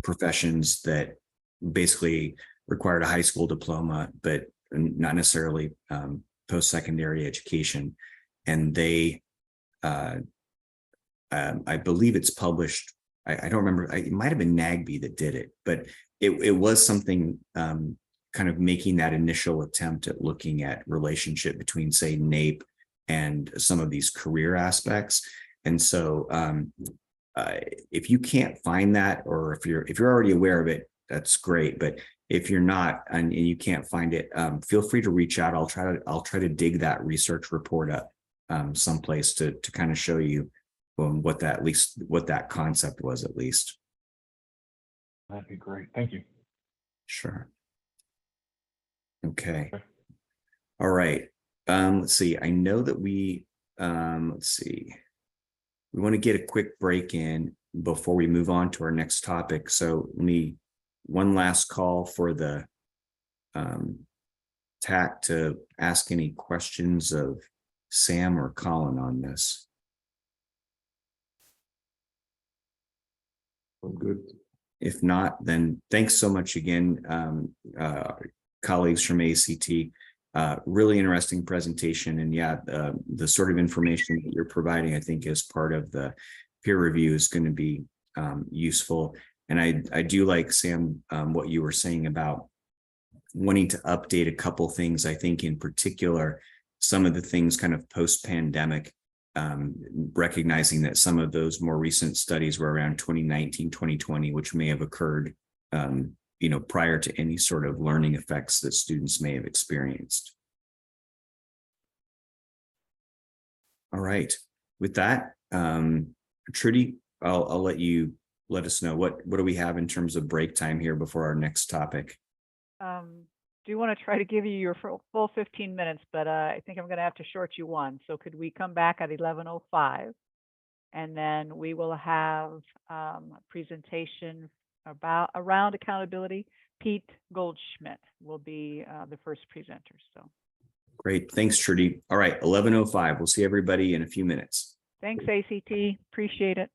professions that basically required a high school diploma, but not necessarily post-secondary education. And they, I believe it's published. I don't remember. It might have been NAGB that did it, but it was something kind of making that initial attempt at looking at relationship between, say, NAEP and some of these career aspects. And so if you can't find that, or if you're already aware of it, that's great. But if you're not and you can't find it, feel free to reach out. I'll try to dig that research report up someplace to kind of show you what that concept was at least. That'd be great. Thank you. Sure. Okay. All right. Let's see. I know that we let's see. We want to get a quick break in before we move on to our next topic. So one last call for the TAC to ask any questions of Sam or Colin on this. I'm good. If not, then thanks so much again, colleagues from ACT. Really interesting presentation. And yeah, the sort of information that you're providing, I think, as part of the peer review is going to be useful. And I do like, Sam, what you were saying about wanting to update a couple things. I think in particular, some of the things kind of post-pandemic, recognizing that some of those more recent studies were around 2019, 2020, which may have occurred prior to any sort of learning effects that students may have experienced. All right. With that, Trudy, I'll let you let us know what do we have in terms of break time here before our next topic. Do want to try to give you your full 15 minutes, but I think I'm going to have to short you one. So could we come back at 11:05, and then we will have a presentation around accountability. Pete Goldschmidt will be the first presenter. So great. Thanks, Trudy. All right, 11:05. We'll see everybody in a few minutes. Thanks, ACT. Appreciate it.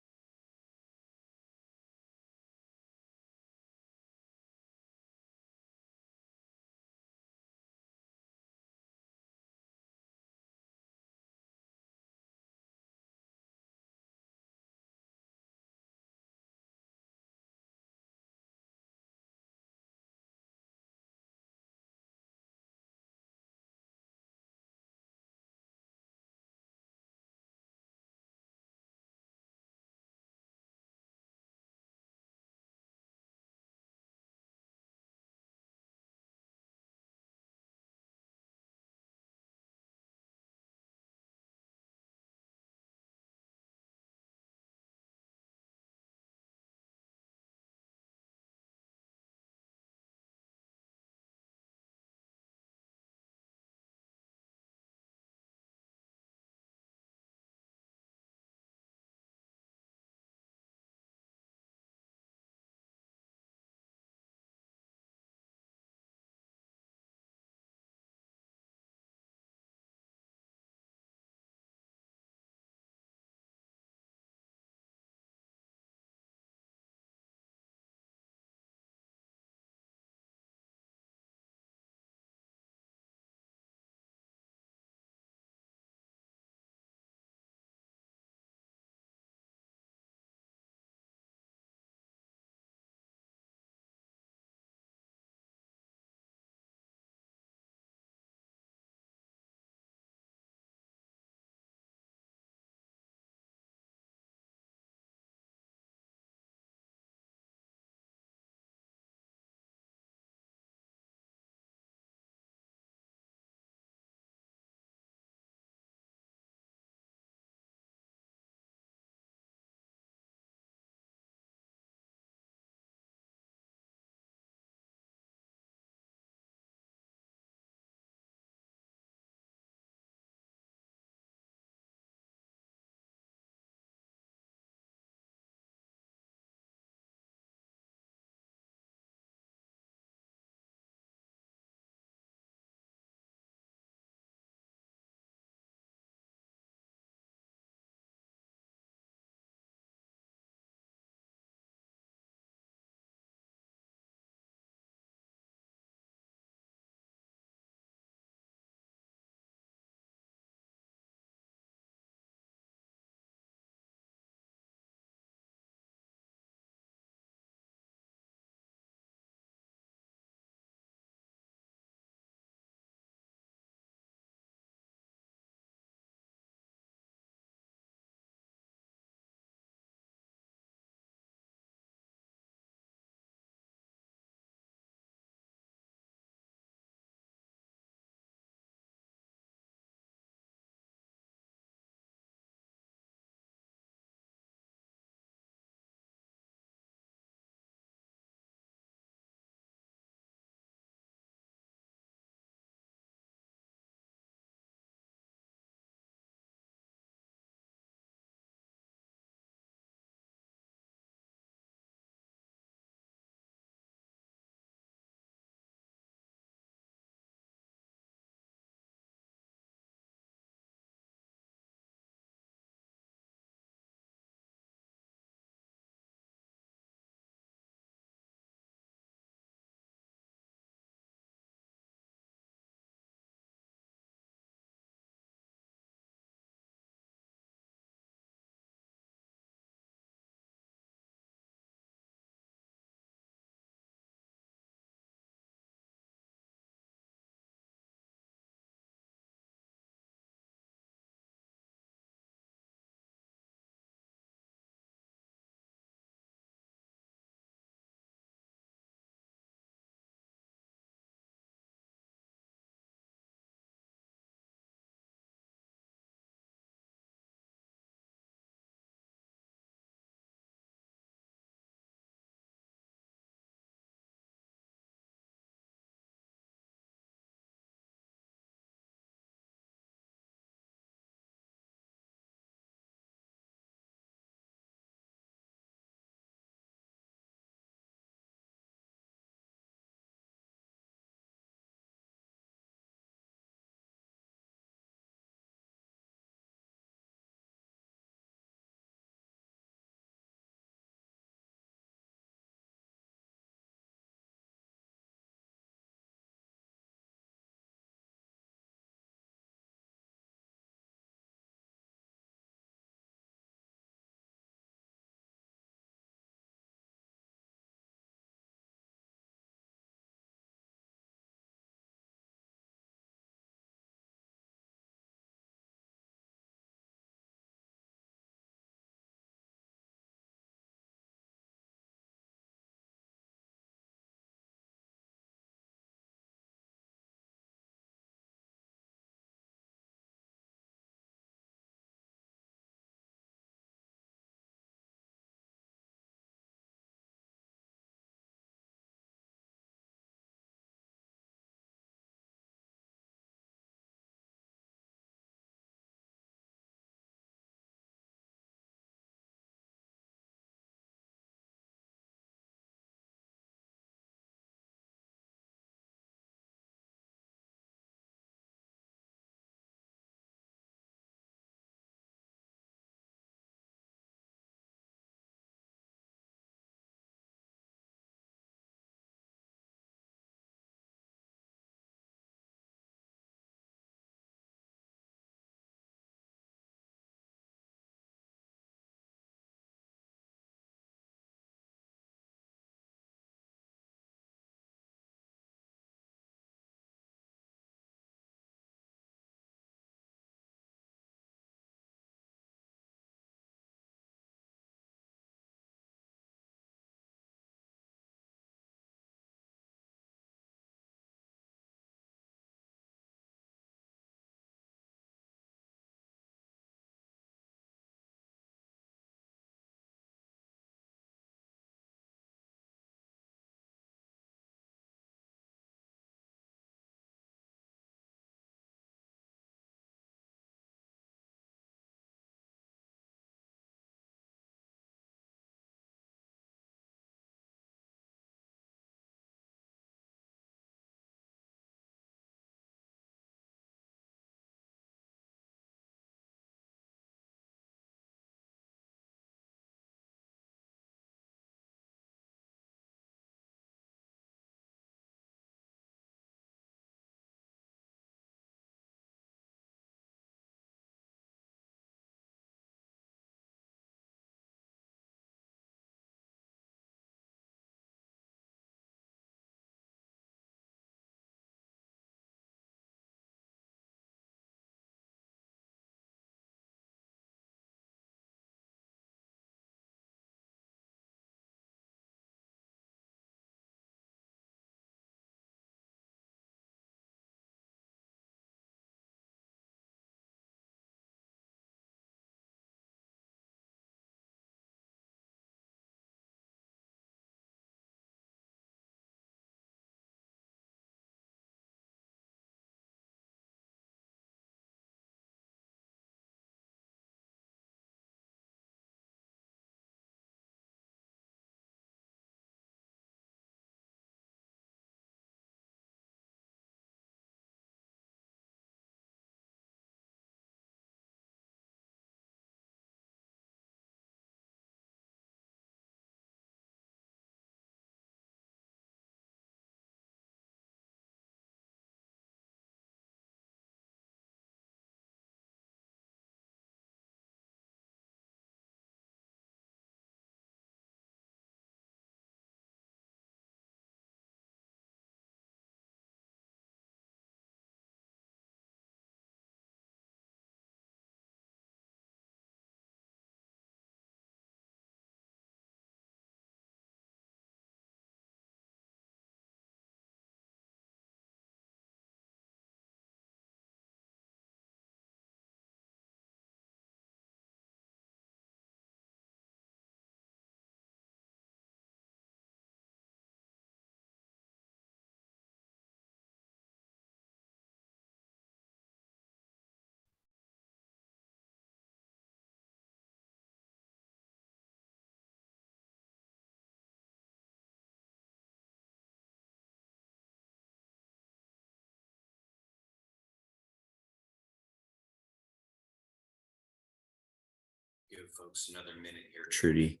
Give folks another minute here, Trudy.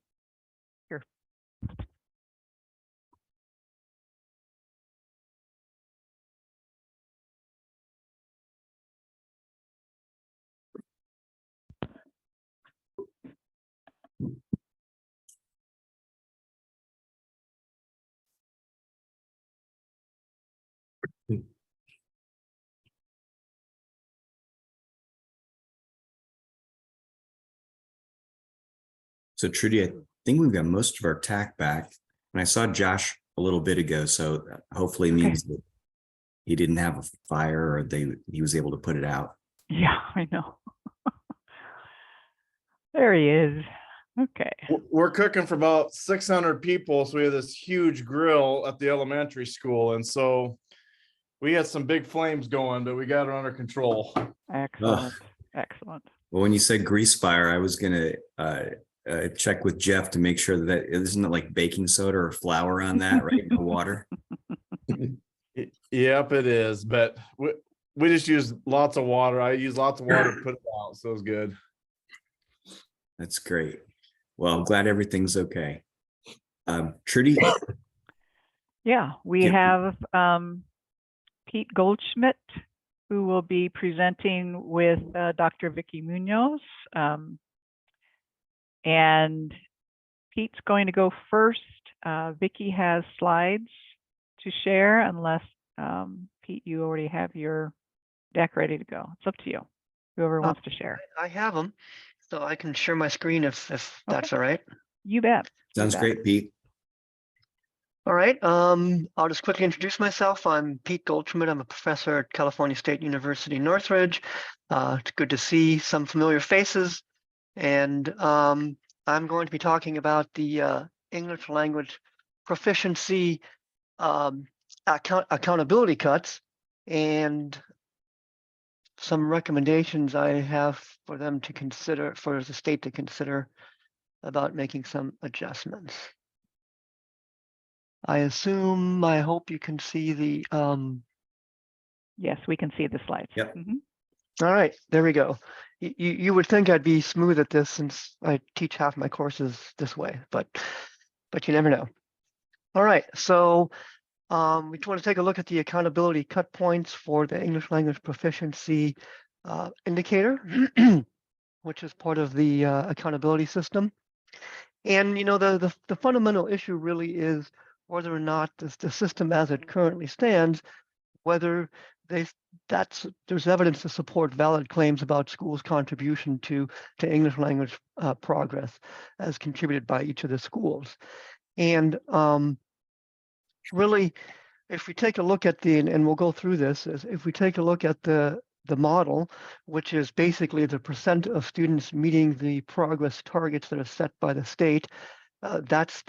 Sure. So Trudy, I think we've got most of our TAC back, and I saw Josh a little bit ago, so hopefully Okay. means that he didn't have a fire or he was able to put it out. Yeah, I know. There he is. Okay. We're cooking for about 600 people. So we have this huge grill at the elementary school. And so we had some big flames going, but we got it under control. Excellent. Excellent. Well, when you said grease fire, I was gonna check with Jeff to make sure that isn't it like baking soda or flour on that, right? No water. Yep, it is. But we just use lots of water. I use lots of water to put it out. So it's good. That's great. Well, I'm glad everything's okay. Trudy. Yeah, we have Pete Goldschmidt, who will be presenting with Dr. Vicki Munoz. And Pete's going to go first. Vicki has slides to share, unless Pete, you already have your deck ready to go. It's up to you, whoever wants to share. I have them, so I can share my screen if that's all right. You bet. Sounds great, Pete. All right. I'll just quickly introduce myself. I'm Pete Goldschmidt. I'm a professor at California State University, Northridge. It's good to see some familiar faces. And I'm going to be talking about the English language proficiency accountability cuts and some recommendations I have for them to consider, for the state to consider about making some adjustments. I hope you can see the, Yes, we can see the slides. Yep. all right, there we go. You would think I'd be smooth at this since I teach half my courses this way, but you never know. All right, so we want to take a look at the accountability cut points for the English language proficiency indicator, which is part of the accountability system. And the fundamental issue really is whether or not the system as it currently stands, whether there's evidence to support valid claims about schools' contribution to English language progress as contributed by each of the schools. And really, if we take a look at and we'll go through this, if we take a look at the model, which is basically the percent of students meeting the progress targets that are set by the state, that's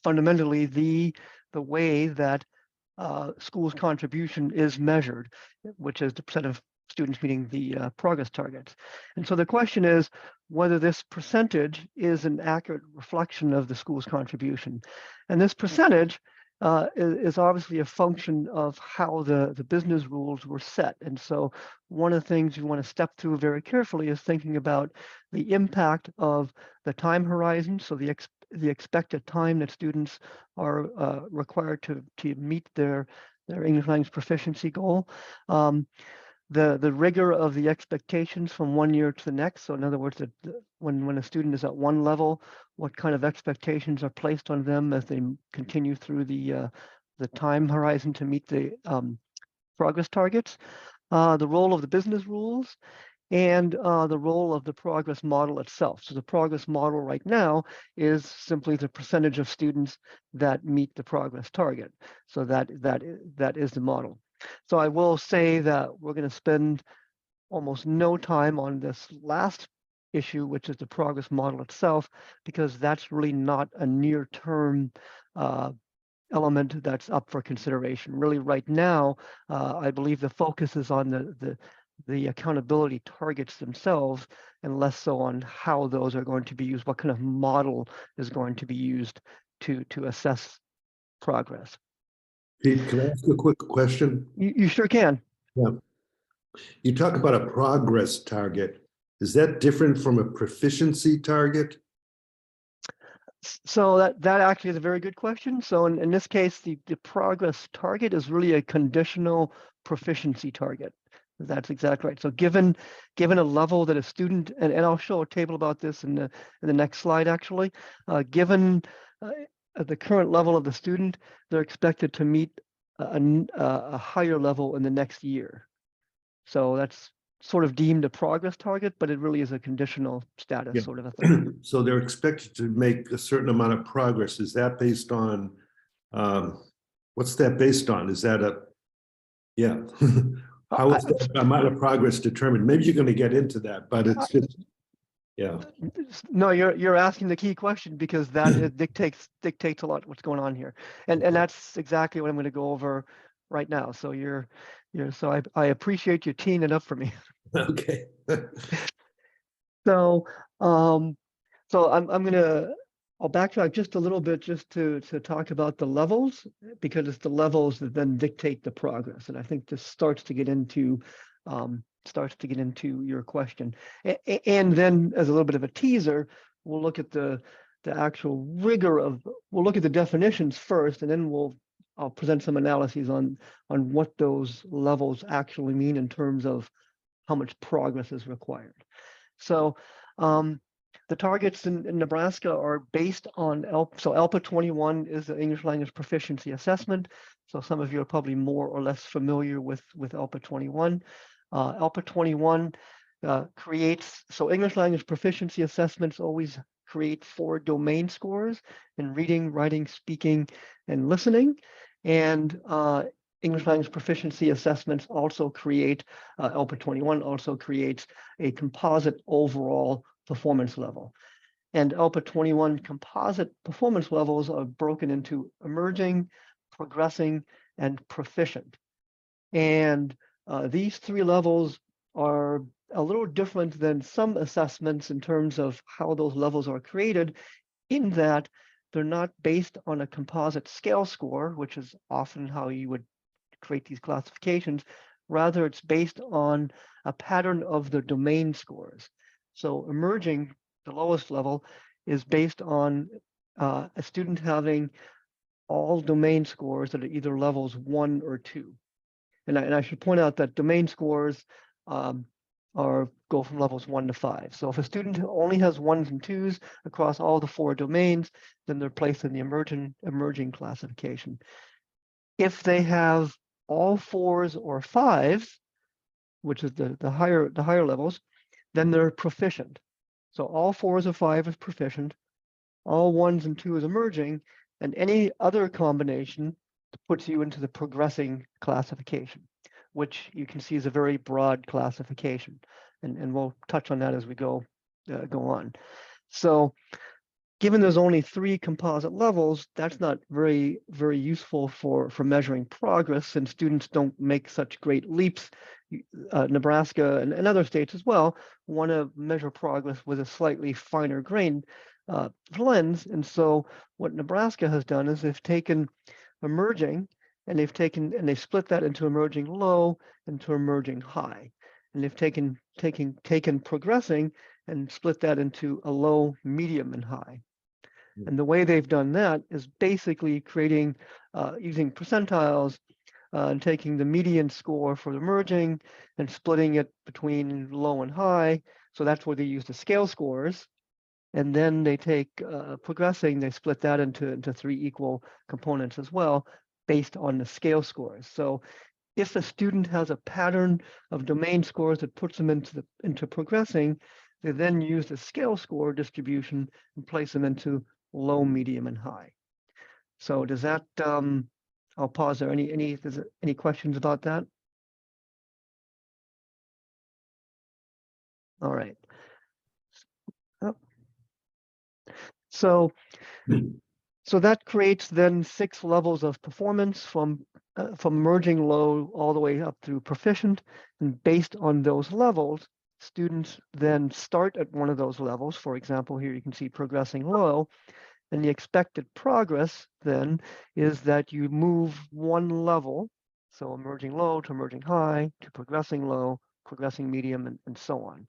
fundamentally the way that schools' contribution is measured, which is the percent of students meeting the progress targets. And so the question is whether this percentage is an accurate reflection of the school's contribution. And this percentage is obviously a function of how the business rules were set. And so one of the things you want to step through very carefully is thinking about the impact of the time horizon, so the expected time that students are required to meet their English language proficiency goal. The rigor of the expectations from one year to the next. So in other words, when a student is at one level, what kind of expectations are placed on them as they continue through the time horizon to meet the progress targets, the role of the business rules, and the role of the progress model itself. So the progress model right now is simply the percentage of students that meet the progress target. So that is the model. So I will say that we're going to spend almost no time on this last issue, which is the progress model itself, because that's really not a near-term element that's up for consideration. Really, right now, I believe the focus is on the accountability targets themselves, and less so on how those are going to be used, what kind of model is going to be used to assess progress. Pete, can I ask you a quick question? You sure can. Yeah. You talk about a progress target. Is that different from a proficiency target? So that actually is a very good question. So in this case, the progress target is really a conditional proficiency target. That's exactly right. So given a level that a student, and I'll show a table about this in the next slide actually, given the current level of the student, they're expected to meet a higher level in the next year. So that's sort of deemed a progress target, but it really is a conditional status sort of a thing. So they're expected to make a certain amount of progress. Is that based on, what's that based on? Is that how is that amount of progress determined? Maybe you're going to get into that, but it's just, No, you're asking the key question because that it dictates a lot what's going on here, and that's exactly what I'm going to go over right now. So so I appreciate you teeing it up for me. Okay. So I'll backtrack just a little bit just to talk about the levels, because it's the levels that then dictate the progress, and I think this starts to get into your question. And then as a little bit of a teaser, we'll look at the actual rigor we'll look at the definitions first, and then I'll present some analyses on what those levels actually mean in terms of how much progress is required. So the targets in Nebraska are based on so ELPA 21 is the English language proficiency assessment. So some of you are probably more or less familiar with ELPA 21. ELPA 21 creates, so English language proficiency assessments always create 4 domain scores in reading, writing, speaking, and listening. And English language proficiency assessments also create, ELPA 21 also creates a composite overall performance level. And ELPA 21 composite performance levels are broken into emerging, progressing, and proficient. And these 3 levels are a little different than some assessments in terms of how those levels are created, in that they're not based on a composite scale score, which is often how you would create these classifications. Rather, it's based on a pattern of the domain scores. So emerging, the lowest level, is based on a student having all domain scores that are either levels 1 or 2. And I should point out that domain scores go from levels 1 to 5. So if a student only has 1s and 2s across all the 4 domains, then they're placed in the emerging classification. If they have all 4s or 5s, which is the higher levels, then they're proficient. So all 4s or 5s is proficient, all 1s and 2s emerging, and any other combination puts you into the progressing classification, which you can see is a very broad classification. And we'll touch on that as we go on. So given there's only 3 composite levels, that's not very, very useful for measuring progress, since students don't make such great leaps. Nebraska and other states as well want to measure progress with a slightly finer grained lens. And so what Nebraska has done is they've taken emerging and they've split that into emerging low and to emerging high. And they've taken progressing and split that into a low, medium, and high. And the way they've done that is basically creating, using percentiles and taking the median score for the emerging and splitting it between low and high. So that's where they use the scale scores. And then they take progressing, they split that into 3 equal components as well, based on the scale scores. So if a student has a pattern of domain scores that puts them into progressing, they then use the scale score distribution and place them into low, medium, and high. So does that, I'll pause there. Any questions about that? All right. Oh. So that creates then 6 levels of performance from emerging low all the way up through proficient. And based on those levels, students then start at one of those levels. For example, here you can see progressing low. And the expected progress then is that you move 1 level, so emerging low to emerging high to progressing low, progressing medium, and so on.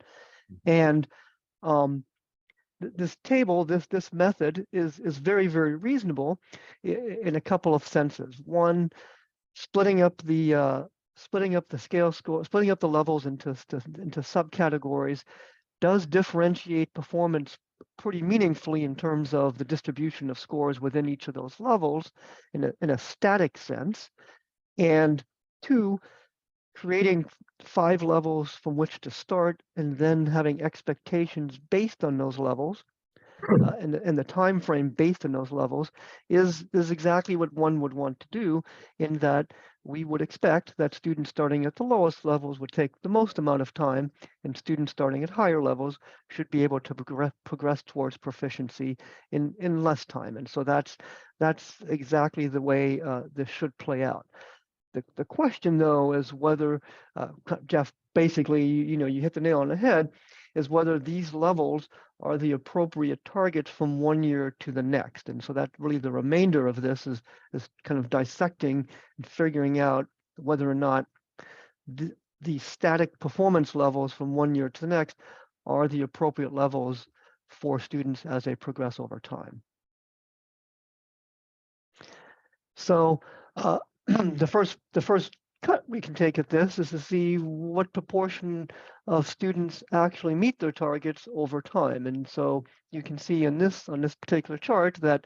And this table, this method is very, very reasonable in a couple of senses. One, splitting up the scale score, splitting up the levels into subcategories does differentiate performance pretty meaningfully in terms of the distribution of scores within each of those levels in a static sense. And two, creating 5 levels from which to start and then having expectations based on those levels and the time frame based on those levels is exactly what one would want to do, in that we would expect that students starting at the lowest levels would take the most amount of time, and students starting at higher levels should be able to progress towards proficiency in less time. And so that's exactly the way this should play out. The question, though, is whether, Jeff, basically, you hit the nail on the head, is whether these levels are the appropriate targets from one year to the next. And so that really the remainder of this is kind of dissecting and figuring out whether or not the static performance levels from one year to the next are the appropriate levels for students as they progress over time. So the first cut we can take at this is to see what proportion of students actually meet their targets over time. And so you can see on this particular chart that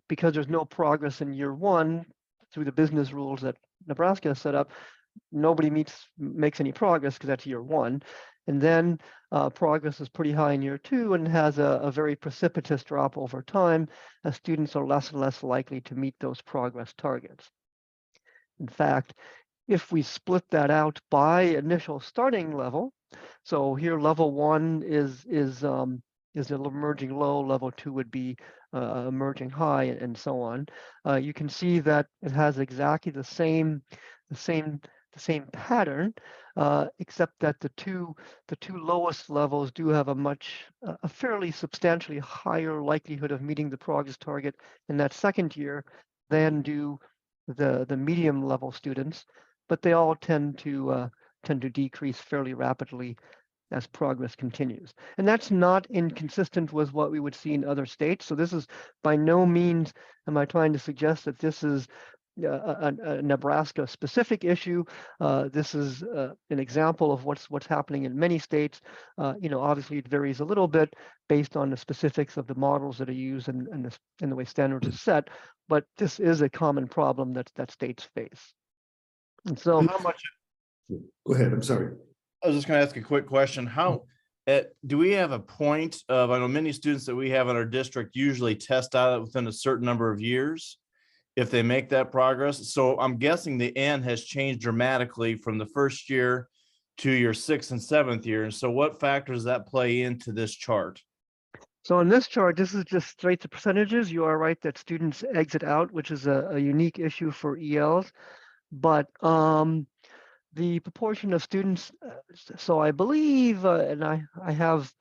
because there's no progress in year one through the business rules that Nebraska has set up, nobody makes any progress because that's year one. And then progress is pretty high in year two and has a very precipitous drop over time as students are less and less likely to meet those progress targets. In fact, if we split that out by initial starting level, so here level 1 is an emerging low, level 2 would be emerging high, and so on. You can see that it has exactly the same pattern, except that the two lowest levels do have a fairly substantially higher likelihood of meeting the progress target in that second year than do the medium level students, but they all tend to decrease fairly rapidly as progress continues. And that's not inconsistent with what we would see in other states. So this is by no means am I trying to suggest that this is a Nebraska specific issue. This is an example of what's happening in many states. Obviously it varies a little bit based on the specifics of the models that are used and the way standards are set, but this is a common problem that states face. And so how much? Go ahead, I'm sorry. I was just going to ask a quick question. Do we have a point of, I know many students that we have in our district usually test out within a certain number of years if they make that progress. So I'm guessing the N has changed dramatically from the first year to your 6th and 7th year. And so what factors does that play into this chart? So in this chart, this is just straight to percentages. You are right that students exit out, which is a unique issue for ELs. But the proportion of students, so I believe, and I have,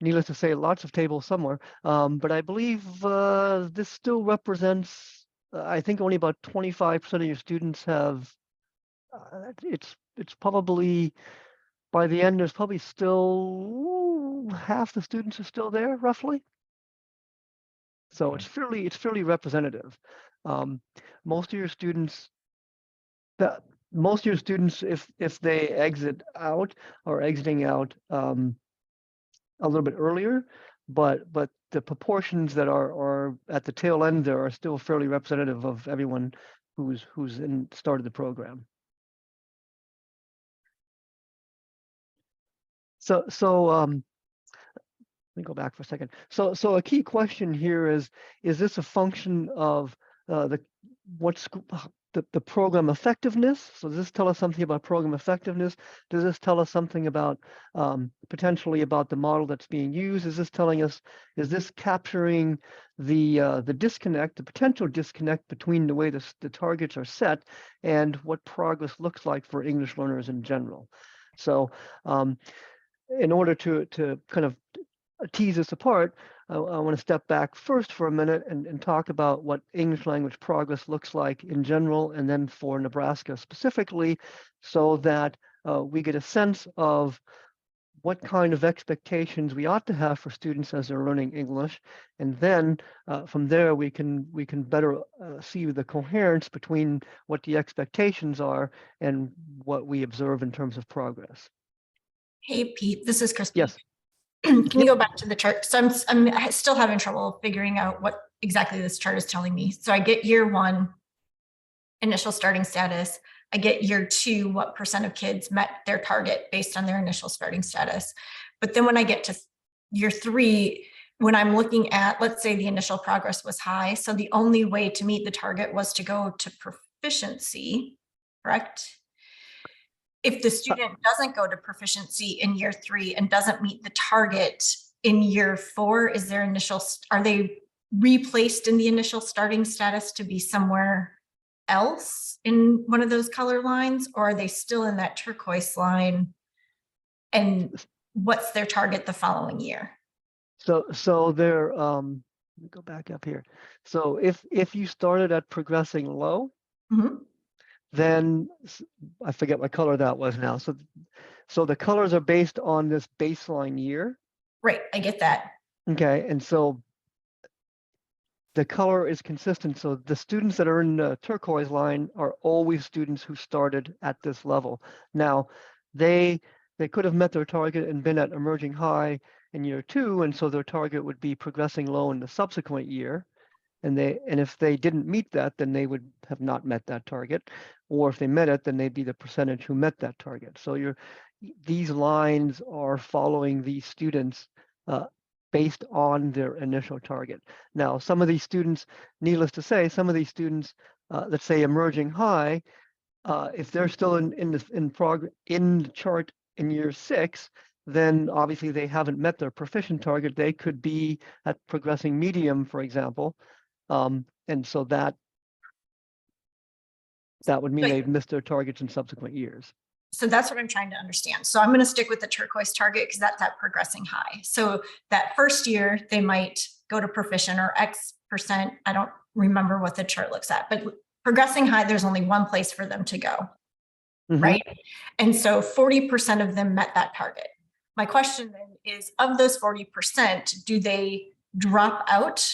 needless to say, lots of tables somewhere, but I believe this still represents, I think only about 25% of your students have, it's probably, by the end, there's probably still half the students are still there, roughly. So it's fairly representative. Most of your students, if they exit out, are exiting out a little bit earlier, but the proportions that are at the tail end there are still fairly representative of everyone who's started the program. So let me go back for a second. So a key question here is this a function of the program effectiveness? So does this tell us something about program effectiveness? Does this tell us something about potentially about the model that's being used? Is this capturing the disconnect, the potential disconnect between the way the targets are set and what progress looks like for English learners in general? So in order to kind of tease this apart, I want to step back first for a minute and talk about what English language progress looks like in general, and then for Nebraska specifically, so that we get a sense of what kind of expectations we ought to have for students as they're learning English. And then from there, we can better see the coherence between what the expectations are and what we observe in terms of progress. Hey, Pete, this is Christy. Yes. Can you go back to the chart? So I'm still having trouble figuring out what exactly this chart is telling me. So I get year one, initial starting status. I get year two, what % of kids met their target based on their initial starting status. But then when I get to year three, when I'm looking at, let's say the initial progress was high, so the only way to meet the target was to go to proficiency, correct? If the student doesn't go to proficiency in year three and doesn't meet the target in year four, is their initial, are they replaced in the initial starting status to be somewhere else in one of those color lines, or are they still in that turquoise line? And what's their target the following year? So they're let me go back up here. So if you started at progressing low, then I forget what color that was now. So the colors are based on this baseline year. Right, I get that. Okay, and so the color is consistent. So the students that are in the turquoise line are always students who started at this level. Now, they could have met their target and been at emerging high in year two, and so their target would be progressing low in the subsequent year. And if they didn't meet that, then they would have not met that target. Or if they met it, then they'd be the percentage who met that target. So these lines are following these students based on their initial target. Now, some of these students, needless to say, some of these students, let's say emerging high, if they're still in the chart in year six, then obviously they haven't met their proficient target. They could be at progressing medium, for example. And so that would mean they've missed their targets in subsequent years. So that's what I'm trying to understand. So I'm going to stick with the turquoise target because that's that progressing high. So that first year, they might go to proficient or X%. I don't remember what the chart looks at, but progressing high, there's only one place for them to go, right? And so 40% of them met that target. My question then is, of those 40%, do they drop out?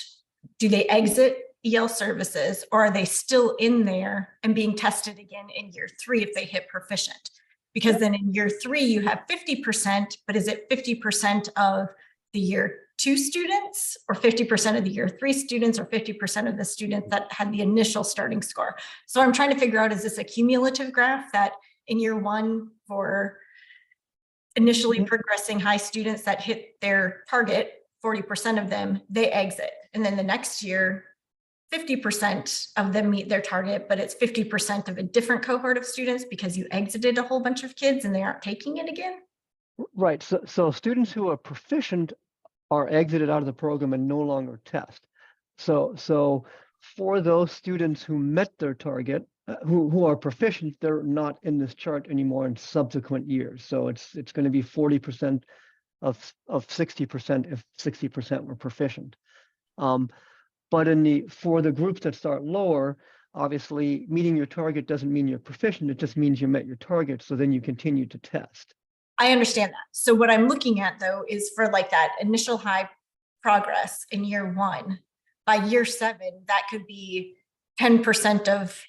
Do they exit EL services, or are they still in there and being tested again in year three if they hit proficient? Because then in year three, you have 50%, but is it 50% of the year two students, or 50% of the year three students, or 50% of the students that had the initial starting score? So I'm trying to figure out, is this a cumulative graph that in year one, for initially progressing high students that hit their target, 40% of them, they exit. And then the next year, 50% of them meet their target, but it's 50% of a different cohort of students because you exited a whole bunch of kids and they aren't taking it again? Right. So students who are proficient are exited out of the program and no longer test. So for those students who met their target, who are proficient, they're not in this chart anymore in subsequent years. So it's going to be 40% of 60% if 60% were proficient. But for the groups that start lower, obviously meeting your target doesn't mean you're proficient. It just means you met your target. So then you continue to test. I understand that. So what I'm looking at though is for like that initial high progress in year one. By year seven, that could be 10% of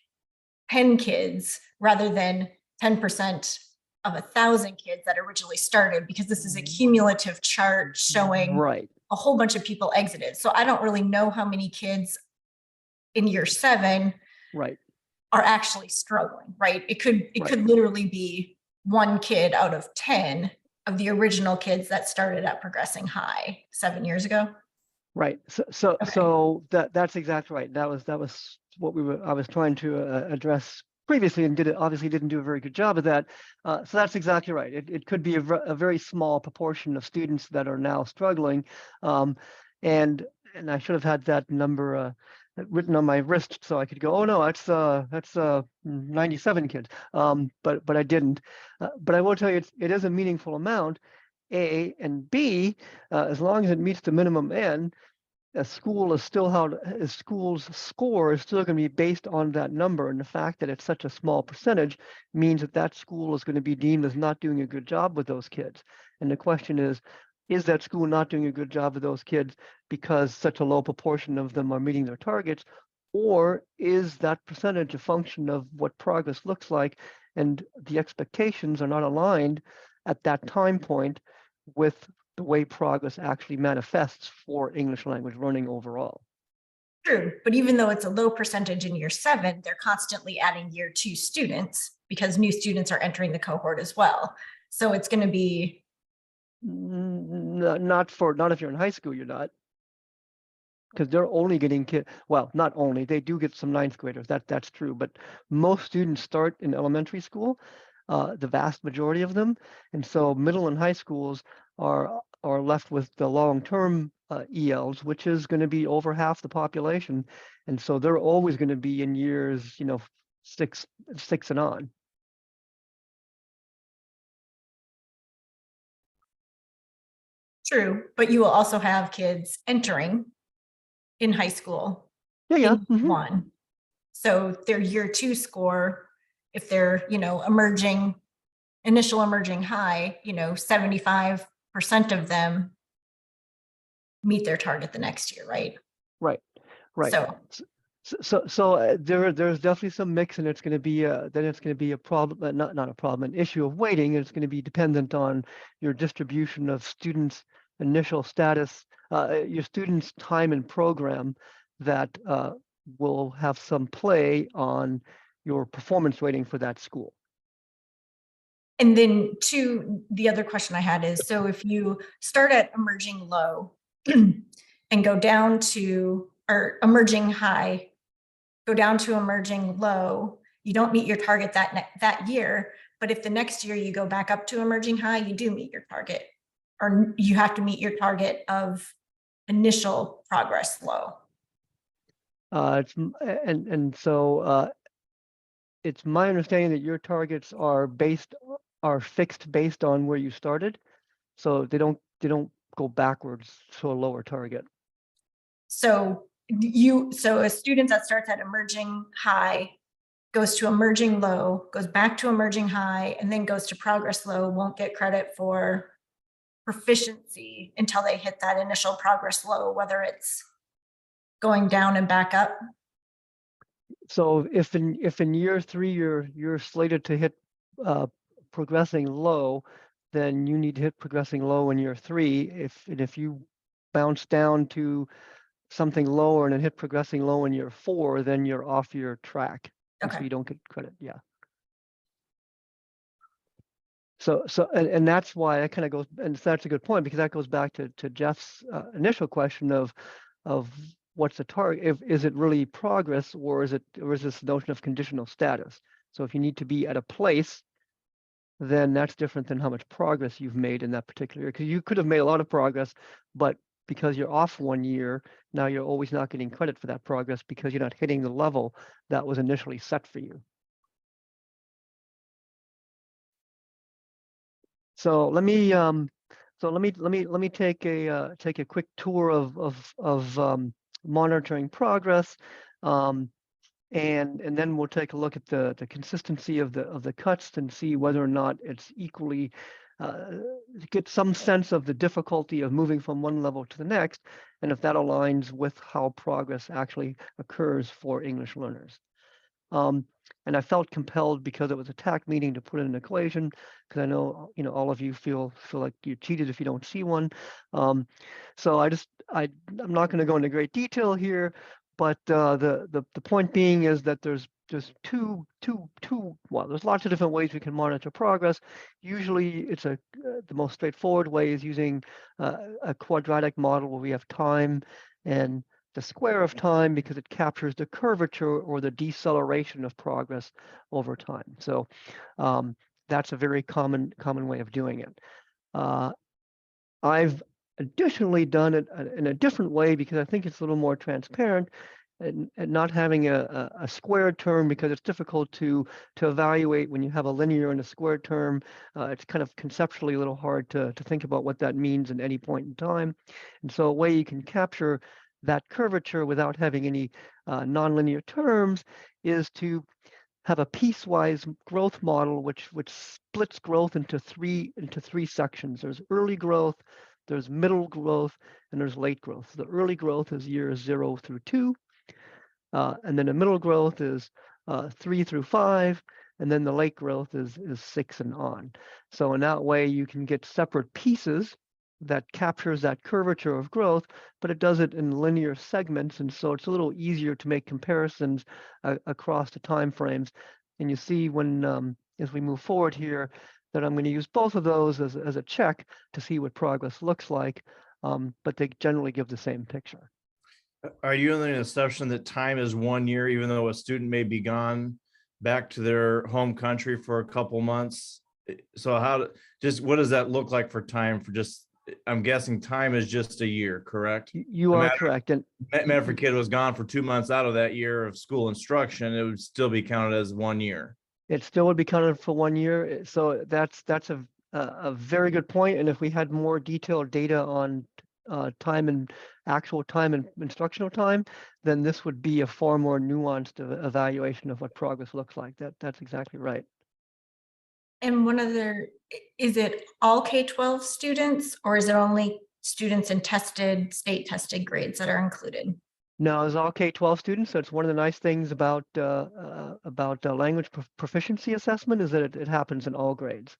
10 kids rather than 10% of 1,000 kids that originally started, because this is a cumulative chart showing a whole bunch of people exited. So I don't really know how many kids in year seven are actually struggling, right? It could literally be one kid out of 10 of the original kids that started at progressing high 7 years ago. Right. So that's exactly right. That was what I was trying to address previously, and obviously didn't do a very good job of that. So that's exactly right. It could be a very small proportion of students that are now struggling, and I should have had that number written on my wrist so I could go, oh no, that's 97 kids, but I didn't. But I will tell you, it is a meaningful amount. A, and B, as long as it meets the minimum N, a school's score is still going to be based on that number, and the fact that it's such a small percentage means that school is going to be deemed as not doing a good job with those kids. And the question is that school not doing a good job of those kids because such a low proportion of them are meeting their targets? Or is that percentage a function of what progress looks like and the expectations are not aligned at that time point with the way progress actually manifests for English language learning overall? True, but even though it's a low percentage in year 7, they're constantly adding year 2 students because new students are entering the cohort as well. So it's going to be not if you're in high school, you're not. Because they're only getting well, not only, they do get some 9th graders, that's true, but most students start in elementary school, the vast majority of them. And so middle and high schools are left with the long-term ELs, which is going to be over half the population. And so they're always going to be in years, 6 and on. true, but you will also have kids entering in high school. Yeah. In 1. So their year 2 score, if they're, initial emerging high, 75% of them meet their target the next year, right? Right. So So there's definitely some mix, and it's going to be a problem, not a problem, an issue of weighting. It's going to be dependent on your distribution of students' initial status, your students' time and program that will have some play on your performance rating for that school. and then the other question I had is, so if you start at emerging low and go down to, or emerging high, go down to emerging low, you don't meet your target that year, but if the next year you go back up to emerging high, you do meet your target, or you have to meet your target of initial progress low. It's my understanding that your targets are fixed based on where you started, so they don't go backwards to a lower target. So a student that starts at emerging high goes to emerging low, goes back to emerging high, and then goes to progress low, won't get credit for proficiency until they hit that initial progress low, whether it's going down and back up. So if in year 3 you're slated to hit progressing low, then you need to hit progressing low in year 3. If you bounce down to something lower and then hit progressing low in year 4, then you're off your track. Okay. So you don't get credit. Yeah. So and that's why it kind of goes, and that's a good point, because that goes back to Jeff's initial question of what's the target? Is it really progress, or is this notion of conditional status? So if you need to be at a place, then that's different than how much progress you've made in that particular year. Because you could have made a lot of progress, but because you're off 1 year, now you're always not getting credit for that progress because you're not hitting the level that was initially set for you. So let me take a quick tour of monitoring progress, and then we'll take a look at the consistency of the cuts and see whether or not it's equally get some sense of the difficulty of moving from one level to the next, and if that aligns with how progress actually occurs for English learners. And I felt compelled, because it was a TAC meeting, to put in an equation, because I know all of you feel like you're cheated if you don't see one. So I'm not going to go into great detail here, but the point being is that there's there's lots of different ways we can monitor progress. Usually it's the most straightforward way is using a quadratic model where we have time and the square of time, because it captures the curvature or the deceleration of progress over time. So that's a very common way of doing it. I've additionally done it in a different way, because I think it's a little more transparent, and not having a squared term, because it's difficult to evaluate when you have a linear and a squared term. It's kind of conceptually a little hard to think about what that means at any point in time. And so a way you can capture that curvature without having any nonlinear terms is to have a piecewise growth model, which splits growth into three sections. There's early growth, there's middle growth, and there's late growth. The early growth is years 0 through 2, and then the middle growth is 3 through 5, and then the late growth is 6 and on. So in that way, you can get separate pieces that captures that curvature of growth, but it does it in linear segments, and so it's a little easier to make comparisons across the time frames. And you see when as we move forward here that I'm going to use both of those as a check to see what progress looks like, but they generally give the same picture. Are you under the assumption that time is 1 year, even though a student may be gone back to their home country for a couple months? So what does that look like for time for just, I'm guessing time is just a year, correct? You are correct. And if a kid was gone for 2 months out of that year of school instruction, it would still be counted as 1 year. It still would be counted for 1 year. So that's a very good point. And if we had more detailed data on time and actual time and instructional time, then this would be a far more nuanced evaluation of what progress looks like. That's exactly right. And is it all K-12 students, or is it only students in state tested grades that are included? No, it's all K-12 students. So it's one of the nice things about language proficiency assessment is that it happens in all grades.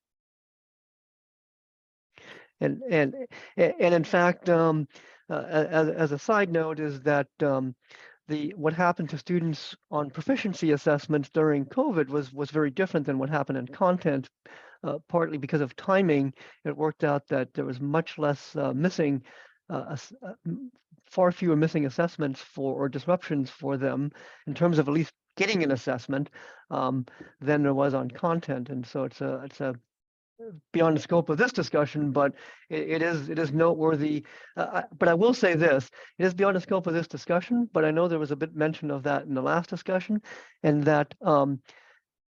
And in fact, as a side note, is that what happened to students on proficiency assessments during COVID was very different than what happened in content, partly because of timing. It worked out that there was much less far fewer missing assessments or disruptions for them in terms of at least getting an assessment than there was on content. And so it's a beyond the scope of this discussion, but it is noteworthy. But I will say this, it is beyond the scope of this discussion, but I know there was a bit mention of that in the last discussion, and that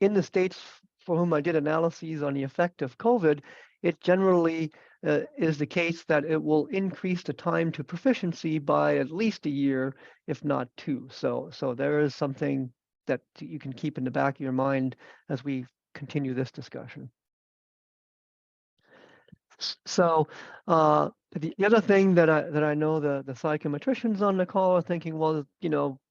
in the states for whom I did analyses on the effect of COVID, it generally is the case that it will increase the time to proficiency by at least a year, if not 2. So there is something that you can keep in the back of your mind as we continue this discussion. So the other thing that I know the psychometricians on the call are thinking, well,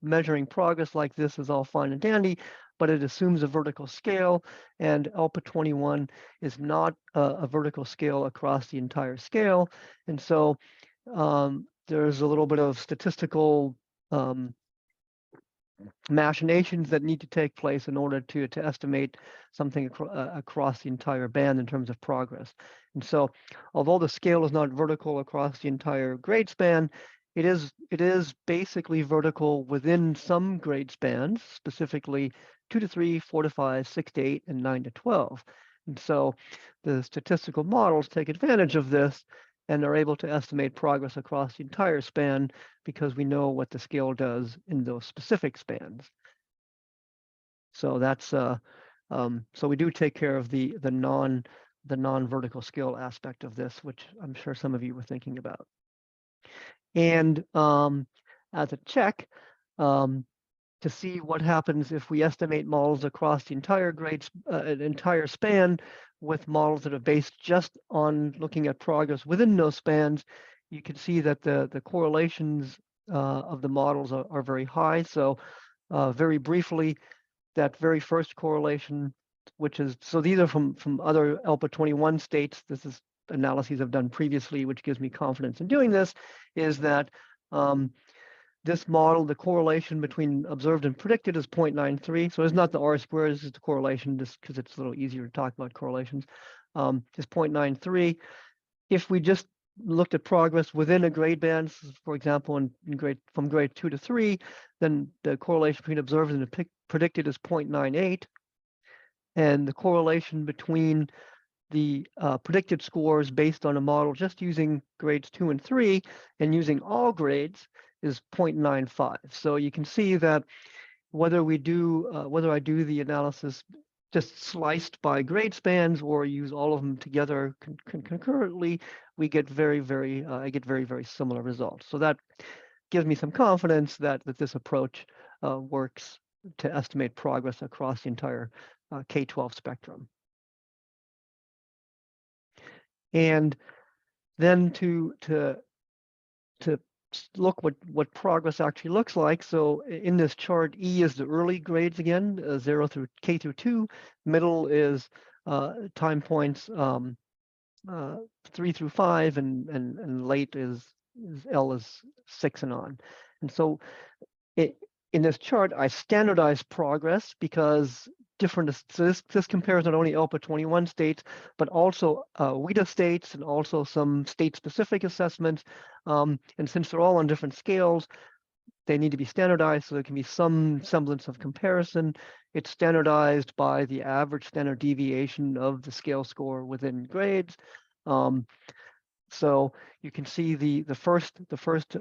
measuring progress like this is all fine and dandy, but it assumes a vertical scale, and ALPA 21 is not a vertical scale across the entire scale. And so there's a little bit of statistical machinations that need to take place in order to estimate something across the entire band in terms of progress. And so, although the scale is not vertical across the entire grade span, it is basically vertical within some grade spans, specifically 2 to 3, 4 to 5, 6 to 8, and 9 to 12. And so the statistical models take advantage of this and are able to estimate progress across the entire span because we know what the scale does in those specific spans. So that's so we do take care of the non-vertical scale aspect of this, which I'm sure some of you were thinking about. And as a check, to see what happens if we estimate models across the entire entire span with models that are based just on looking at progress within those spans, you can see that the correlations of the models are very high. So very briefly, that very first correlation, which is, so these are from other ALPA 21 states, this is analyses I've done previously, which gives me confidence in doing this, is that this model, the correlation between observed and predicted is 0.93. So it's not the R squared, this is the correlation, just because it's a little easier to talk about correlations. It's 0.93. If we just looked at progress within a grade band, for example, from grade 2 to 3, then the correlation between observed and predicted is 0.98. And the correlation between the predicted scores based on a model just using grades 2 and 3 and using all grades is 0.95. So you can see that whether I do the analysis just sliced by grade spans or use all of them together concurrently, we get I get very similar results. So that gives me some confidence that this approach works to estimate progress across the entire K-12 spectrum. And then to look what progress actually looks like. So in this chart, E is the early grades again, 0 through K through 2. Middle is time points 3 through 5, and late is L is 6 and on. And so in this chart, I standardized progress because so this compares not only ELPA 21 states, but also WIDA states and also some state-specific assessments. And since they're all on different scales, they need to be standardized so there can be some semblance of comparison. It's standardized by the average standard deviation of the scale score within grades. So you can see the first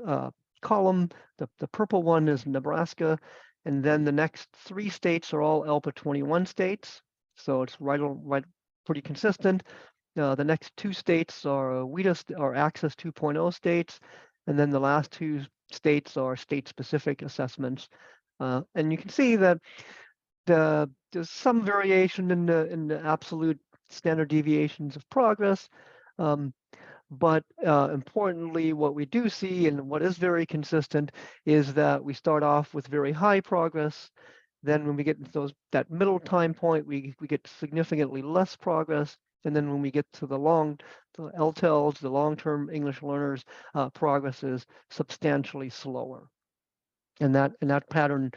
column, the purple one is Nebraska, and then the next 3 states are all ELPA 21 states. So it's right pretty consistent. The next 2 states are WIDA or Access 2.0 states, and then the last 2 states are state-specific assessments. And you can see that there's some variation in the absolute standard deviations of progress. But importantly, what we do see and what is very consistent is that we start off with very high progress. Then when we get into that middle time point, we get significantly less progress. And then when we get to the LTELs, the long-term English learners, progress is substantially slower. And that pattern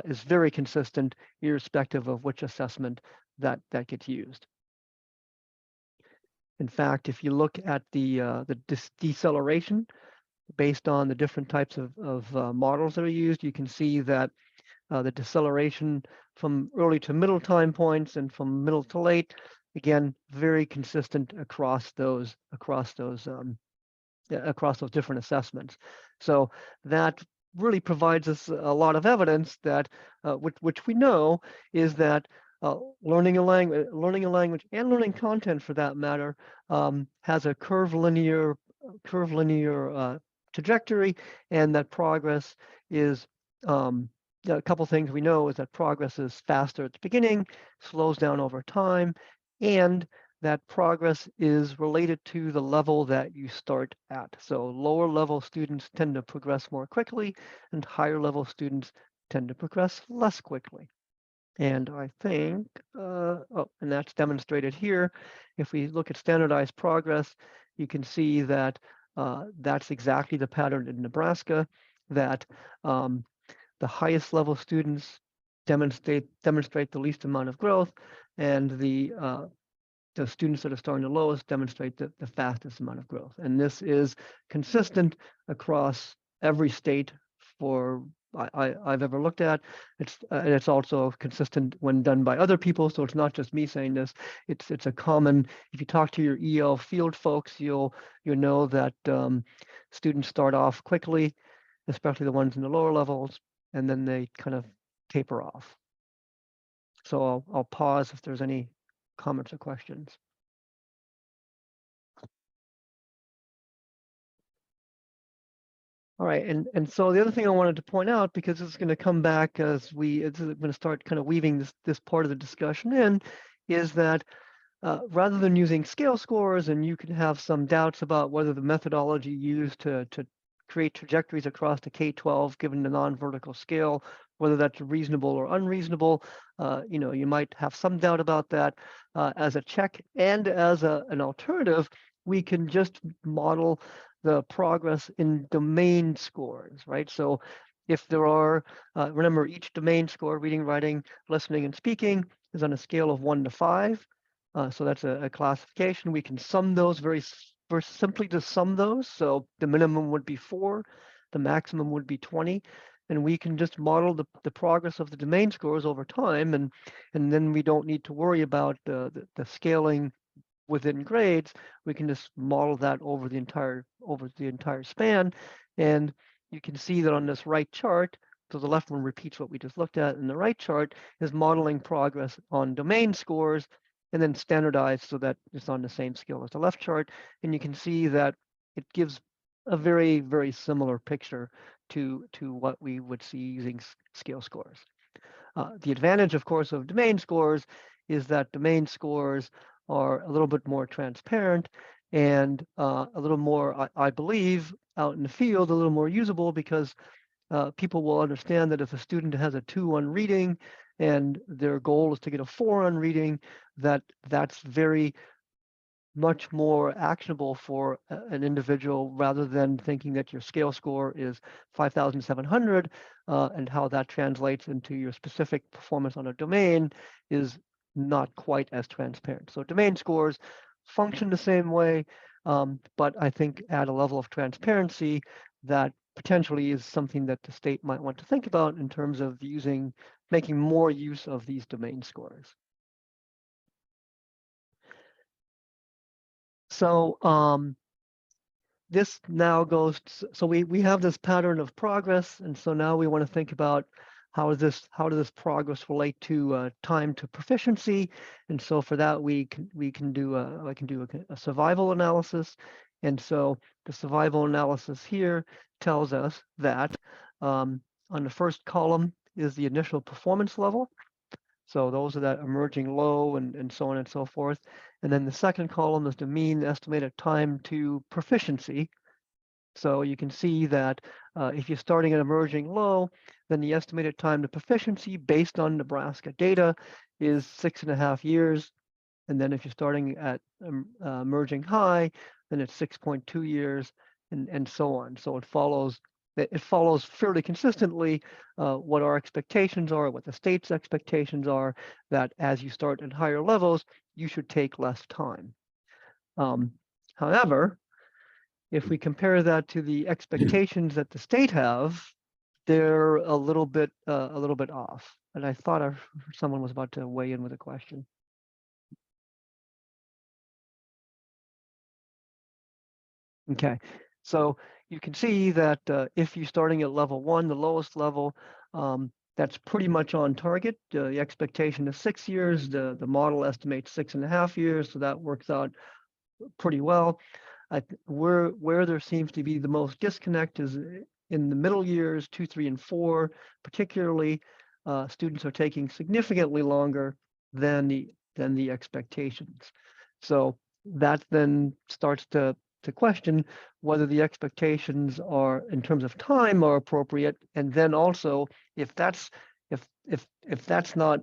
is very consistent, irrespective of which assessment that gets used. In fact, if you look at the deceleration based on the different types of models that are used, you can see that the deceleration from early to middle time points and from middle to late, again, very consistent across those different assessments. So that really provides us a lot of evidence that which we know is that learning a language and learning content, for that matter, has a curvilinear trajectory, and that progress is a couple things we know is that progress is faster at the beginning, slows down over time, and that progress is related to the level that you start at. So lower level students tend to progress more quickly, and higher level students tend to progress less quickly. And I think, and that's demonstrated here. If we look at standardized progress, you can see that that's exactly the pattern in Nebraska, that the highest level students demonstrate the least amount of growth, and the students that are starting the lowest demonstrate the fastest amount of growth. And this is consistent across every state I've ever looked at. And it's also consistent when done by other people. So it's not just me saying this. It's a common. If you talk to your EL field folks, you'll know that students start off quickly, especially the ones in the lower levels, and then they kind of taper off. So I'll pause if there's any comments or questions. All right, and so the other thing I wanted to point out, because it's going to come back as it's going to start kind of weaving this part of the discussion in, is that rather than using scale scores, and you can have some doubts about whether the methodology used to create trajectories across the K-12, given the non-vertical scale, whether that's reasonable or unreasonable, you might have some doubt about that. As a check and as an alternative, we can just model the progress in domain scores, right? So if there are, remember, each domain score, reading, writing, listening, and speaking, is on a scale of 1 to 5. So that's a classification. We can sum those very simply to sum those. So the minimum would be 4, the maximum would be 20. And we can just model the progress of the domain scores over time. And then we don't need to worry about the scaling within grades. We can just model that over the entire span. And you can see that on this right chart, so the left one repeats what we just looked at, and the right chart is modeling progress on domain scores and then standardized so that it's on the same scale as the left chart. And you can see that it gives a very, very similar picture to what we would see using scale scores. The advantage, of course, of domain scores is that domain scores are a little bit more transparent and a little more, I believe, out in the field, a little more usable because people will understand that if a student has a 2 on reading and their goal is to get a 4 on reading, that's very much more actionable for an individual rather than thinking that your scale score is 5,700 and how that translates into your specific performance on a domain is not quite as transparent. So domain scores function the same way, but I think add a level of transparency that potentially is something that the state might want to think about in terms of making more use of these domain scores. So this now goes, so we have this pattern of progress, and so now we want to think about how does this progress relate to time to proficiency, and so for that I can do a survival analysis, and so the survival analysis here tells us that on the first column is the initial performance level. So those are that emerging low and so on and so forth. And then the second column is the mean estimated time to proficiency. So you can see that if you're starting at emerging low, then the estimated time to proficiency based on Nebraska data is 6.5 years. And then if you're starting at emerging high, then it's 6.2 years and so on. So it follows fairly consistently what our expectations are, what the state's expectations are, that as you start at higher levels, you should take less time. However, if we compare that to the expectations that the state have, they're a little bit off. And I thought someone was about to weigh in with a question. Okay, so you can see that if you're starting at level 1, the lowest level, that's pretty much on target. The expectation is 6 years. The model estimates 6.5 years, so that works out pretty well. Where there seems to be the most disconnect is in the middle years, 2, 3, and 4. Particularly, students are taking significantly longer than the expectations. So that then starts to question whether the expectations are, in terms of time, are appropriate, and then also if that's not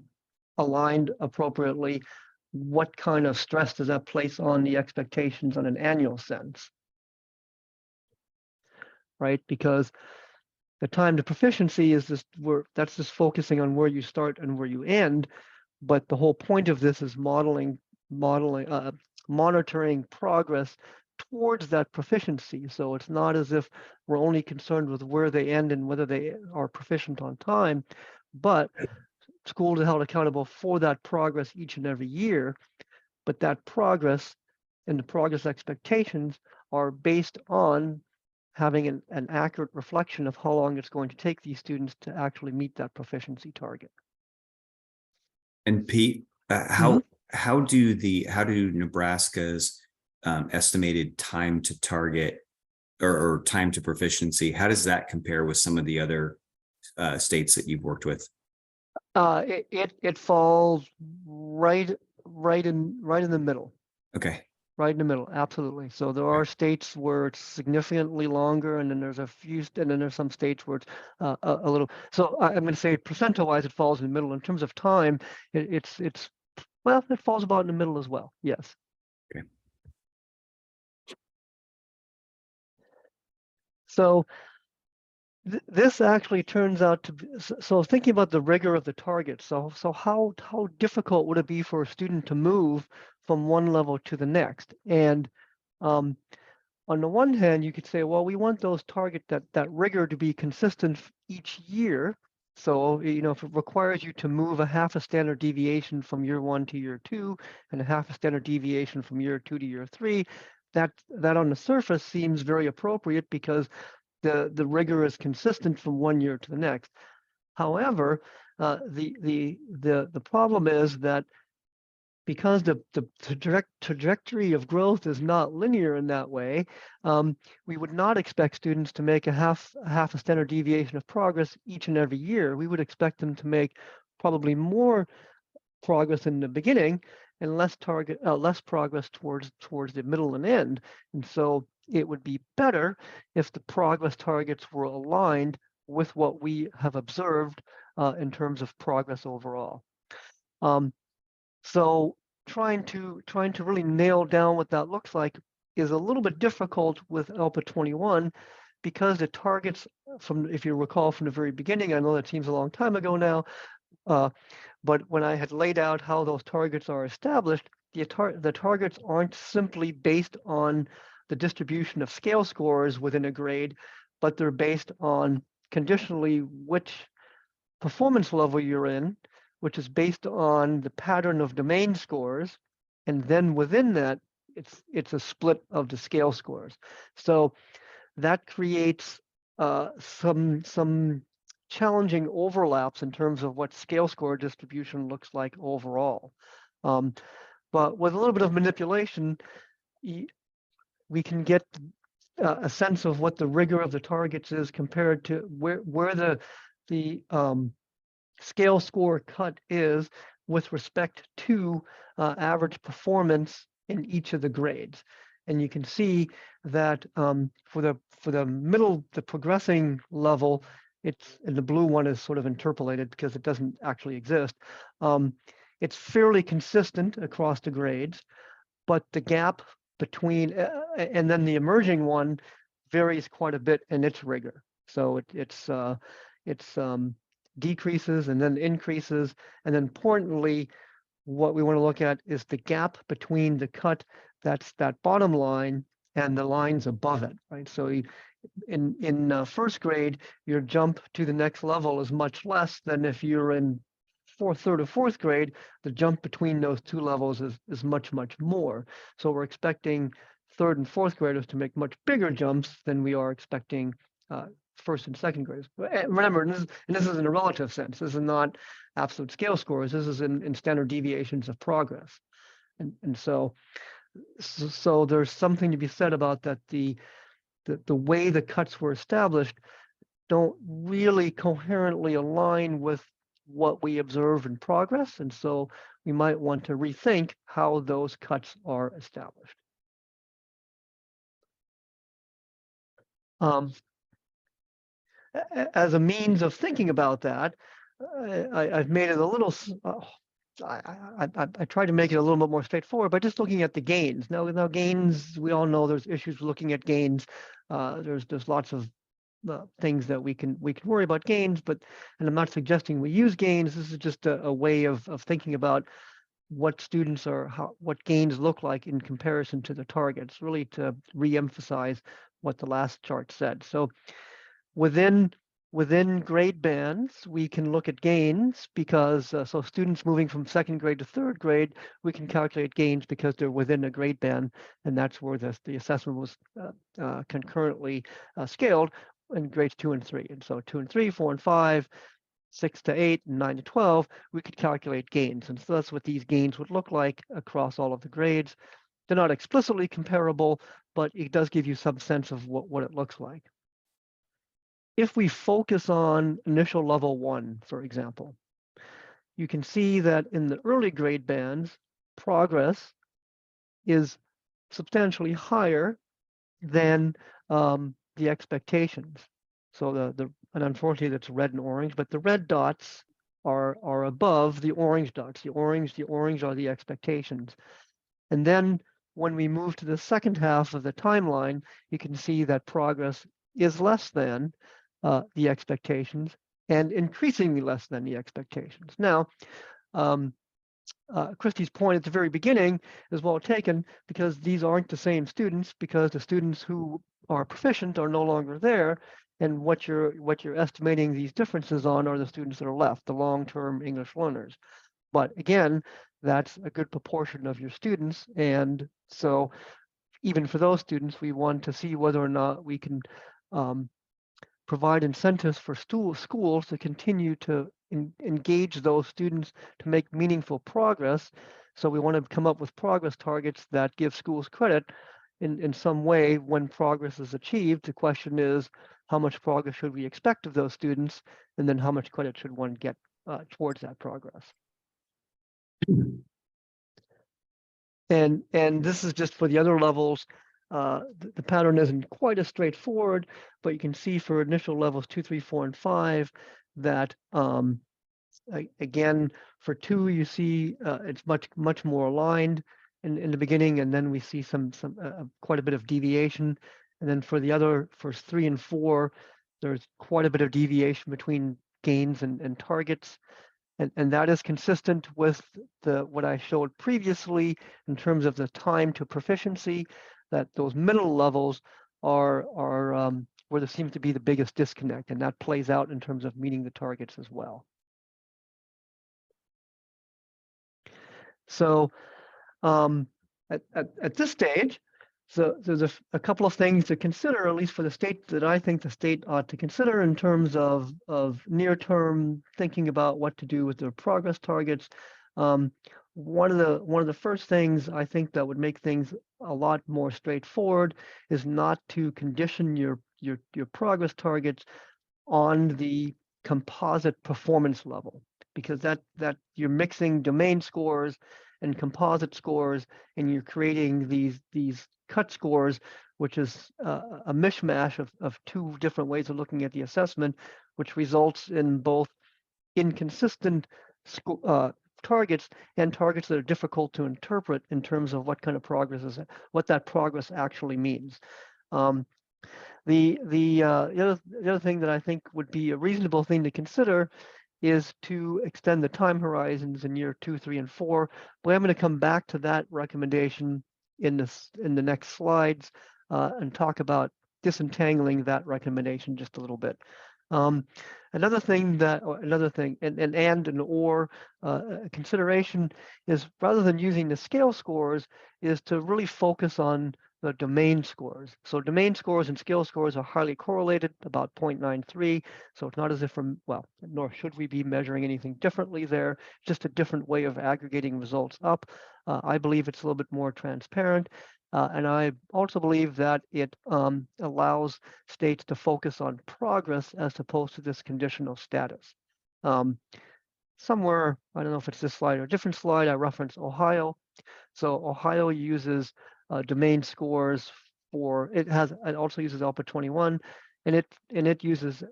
aligned appropriately, what kind of stress does that place on the expectations on an annual sense, right? Because the time to proficiency is that's just focusing on where you start and where you end, but the whole point of this is monitoring progress towards that proficiency. So it's not as if we're only concerned with where they end and whether they are proficient on time, but schools are held accountable for that progress each and every year. But that progress and the progress expectations are based on having an accurate reflection of how long it's going to take these students to actually meet that proficiency target. And Pete, how do Nebraska's estimated time to target or time to proficiency, how does that compare with some of the other states that you've worked with? It falls right in the middle. Okay. Right in the middle, absolutely. So there are states where it's significantly longer, and then there's some states where it's a little. So I'm going to say percentile-wise, it falls in the middle. In terms of time, it falls about in the middle as well. Yes. Okay. So this actually turns out to be, so thinking about the rigor of the target. So how difficult would it be for a student to move from one level to the next? And on the one hand, you could say, well, we want those that rigor to be consistent each year. So, if it requires you to move a half a standard deviation from year 1 to year 2 and a half a standard deviation from year 2 to year 3, that on the surface seems very appropriate because the rigor is consistent from one year to the next. However, the problem is that because the trajectory of growth is not linear in that way, we would not expect students to make a half a standard deviation of progress each and every year. We would expect them to make probably more progress in the beginning and less progress towards the middle and end. And so it would be better if the progress targets were aligned with what we have observed in terms of progress overall. So trying to really nail down what that looks like is a little bit difficult with ALPA 21 because the targets from, if you recall from the very beginning, I know that seems a long time ago now, but when I had laid out how those targets are established, the targets aren't simply based on the distribution of scale scores within a grade, but they're based on conditionally which performance level you're in, which is based on the pattern of domain scores. And then within that, it's a split of the scale scores. So that creates some challenging overlaps in terms of what scale score distribution looks like overall. But with a little bit of manipulation, we can get a sense of what the rigor of the targets is compared to where the scale score cut is with respect to average performance in each of the grades. And you can see that for the middle, the progressing level, and the blue one is sort of interpolated because it doesn't actually exist. It's fairly consistent across the grades, but the gap between, and then the emerging one varies quite a bit in its rigor. So it's decreases and then increases. And then importantly, what we want to look at is the gap between the cut, that's that bottom line, and the lines above it, right? So in first grade, your jump to the next level is much less than if you're in third or fourth grade. The jump between those two levels is much more. So we're expecting third and fourth graders to make much bigger jumps than we are expecting first and second graders. Remember, this is in a relative sense. This is not absolute scale scores. This is in standard deviations of progress. And so there's something to be said about that. The way the cuts were established don't really coherently align with what we observe in progress. And so we might want to rethink how those cuts are established. As a means of thinking about that, I've made it a little, I tried to make it a little bit more straightforward by just looking at the gains. Now gains, we all know there's issues looking at gains. There's lots of things that we can worry about gains, and I'm not suggesting we use gains. This is just a way of thinking about what students what gains look like in comparison to the targets, really to re-emphasize what the last chart said. So within grade bands, we can look at gains because so students moving from second grade to third grade, we can calculate gains because they're within a grade band, and that's where the assessment was concurrently scaled in grades 2 and 3. And so 2 and 3, 4 and 5, 6 to 8, and 9 to 12, we could calculate gains. And so that's what these gains would look like across all of the grades. They're not explicitly comparable, but it does give you some sense of what it looks like. If we focus on initial level 1, for example, you can see that in the early grade bands, progress is substantially higher than the expectations. So and unfortunately that's red and orange, but the red dots are above the orange dots. The orange are the expectations. And then when we move to the second half of the timeline, you can see that progress is less than the expectations and increasingly less than the expectations. Now, Christy's point at the very beginning is well taken because these aren't the same students, because the students who are proficient are no longer there, and what you're estimating these differences on are the students that are left, the long-term English learners. But again, that's a good proportion of your students, and so even for those students, we want to see whether or not we can provide incentives for schools to continue to engage those students to make meaningful progress. So we want to come up with progress targets that give schools credit in some way when progress is achieved. The question is, how much progress should we expect of those students? And then how much credit should one get towards that progress. And this is just for the other levels. The pattern isn't quite as straightforward, but you can see for initial levels 2, 3, 4, and 5 that again for 2 you see it's much more aligned in the beginning, and then we see some quite a bit of deviation, and then for 3 and 4 there's quite a bit of deviation between gains and targets. And that is consistent with what I showed previously in terms of the time to proficiency, that those middle levels are where there seems to be the biggest disconnect, and that plays out in terms of meeting the targets as well. So at this stage, so there's a couple of things to consider, at least for the state, that I think the state ought to consider in terms of near term thinking about what to do with their progress targets. One of the first things I think that would make things a lot more straightforward is not to condition your progress targets on the composite performance level, because that you're mixing domain scores and composite scores, and you're creating these cut scores, which is a mishmash of 2 different ways of looking at the assessment, which results in both inconsistent targets and targets that are difficult to interpret in terms of what kind of progress is, what that progress actually means. The other thing that I think would be a reasonable thing to consider is to extend the time horizons in year 2, 3, and 4. But I'm going to come back to that recommendation in the next slides and talk about disentangling that recommendation just a little bit. Another thing consideration is, rather than using the scale scores, is to really focus on the domain scores. So domain scores and scale scores are highly correlated, about 0.93. So it's not as if nor should we be measuring anything differently there, just a different way of aggregating results up. I believe it's a little bit more transparent. And I also believe that it allows states to focus on progress as opposed to this conditional status. Somewhere, I don't know if it's this slide or a different slide, I reference Ohio. So Ohio uses domain scores it also uses ALPA 21, and it uses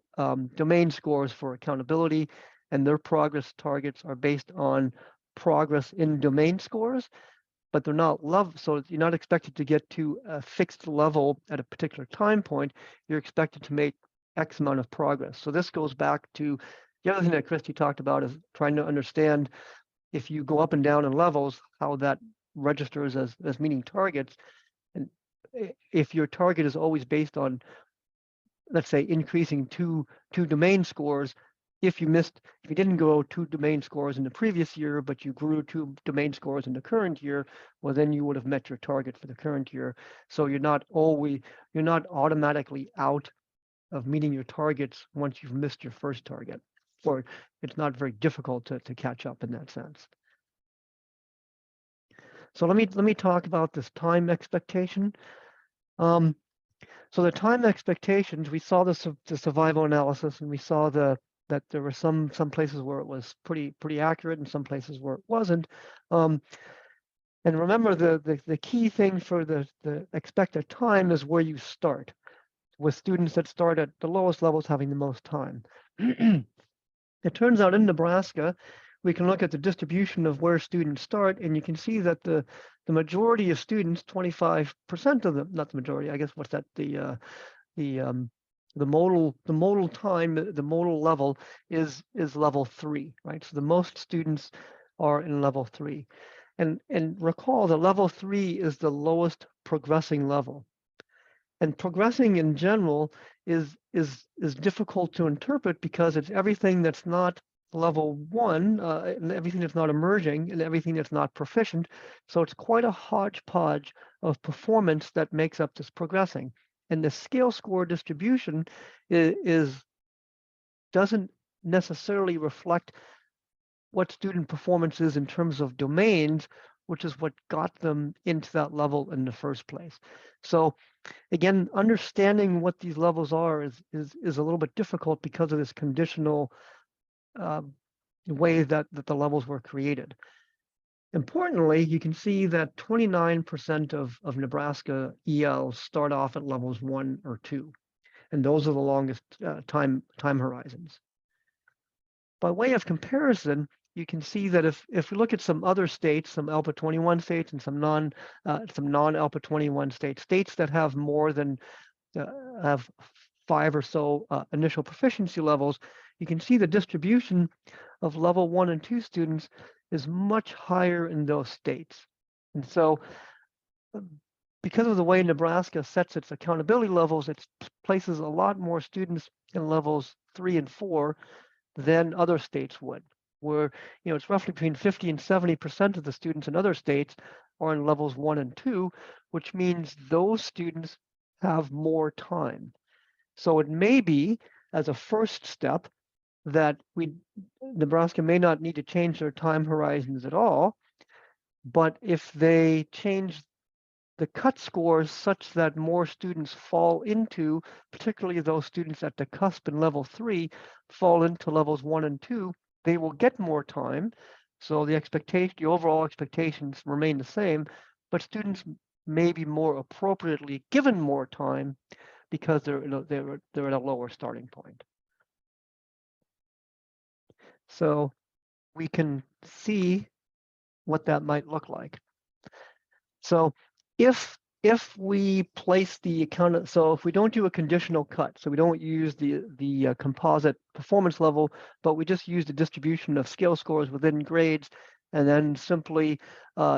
domain scores for accountability, and their progress targets are based on progress in domain scores, but they're not so you're not expected to get to a fixed level at a particular time point. You're expected to make X amount of progress. So this goes back to the other thing that Christy talked about, is trying to understand if you go up and down in levels, how that registers as meeting targets. And if your target is always based on, let's say, increasing two domain scores, if you didn't go 2 domain scores in the previous year, but you grew 2 domain scores in the current year, well, then you would have met your target for the current year. So you're not automatically out of meeting your targets once you've missed your first target, or it's not very difficult to catch up in that sense. So let me talk about this time expectation. So the time expectations, we saw the survival analysis, and we saw that there were some places where it was pretty accurate and some places where it wasn't. And remember, the key thing for the expected time is where you start, with students that start at the lowest levels having the most time. It turns out in Nebraska, we can look at the distribution of where students start, and you can see that the majority of students, 25% of them, not the majority, I guess, what's that, the modal time, the modal level is level 3, right? So the most students are in level 3. And recall that level 3 is the lowest progressing level. And progressing in general is difficult to interpret, because it's everything that's not level 1, and everything that's not emerging, and everything that's not proficient. So it's quite a hodgepodge of performance that makes up this progressing. And the scale score distribution doesn't necessarily reflect what student performance is in terms of domains, which is what got them into that level in the first place. So again, understanding what these levels are is a little bit difficult because of this conditional way that the levels were created. Importantly, you can see that 29% of Nebraska ELs start off at levels 1 or 2, and those are the longest time horizons. By way of comparison, you can see that if we look at some other states, some ALPA 21 states and some non-ALPA 21 states that have more than have 5 or so initial proficiency levels, you can see the distribution of level 1 and 2 students is much higher in those states. And so because of the way Nebraska sets its accountability levels, it places a lot more students in levels 3 and 4 than other states would, where it's roughly between 50 and 70% of the students in other states are in levels 1 and 2, which means those students have more time. So it may be, as a first step, that Nebraska may not need to change their time horizons at all, but if they change the cut scores such that more students fall into, particularly those students at the cusp in level 3, fall into levels 1 and 2, they will get more time. So the overall expectations remain the same, but students may be more appropriately given more time because they're at a lower starting point. So we can see what that might look like. So if we place the so if we don't do a conditional cut, so we don't use the composite performance level, but we just use the distribution of scale scores within grades, and then simply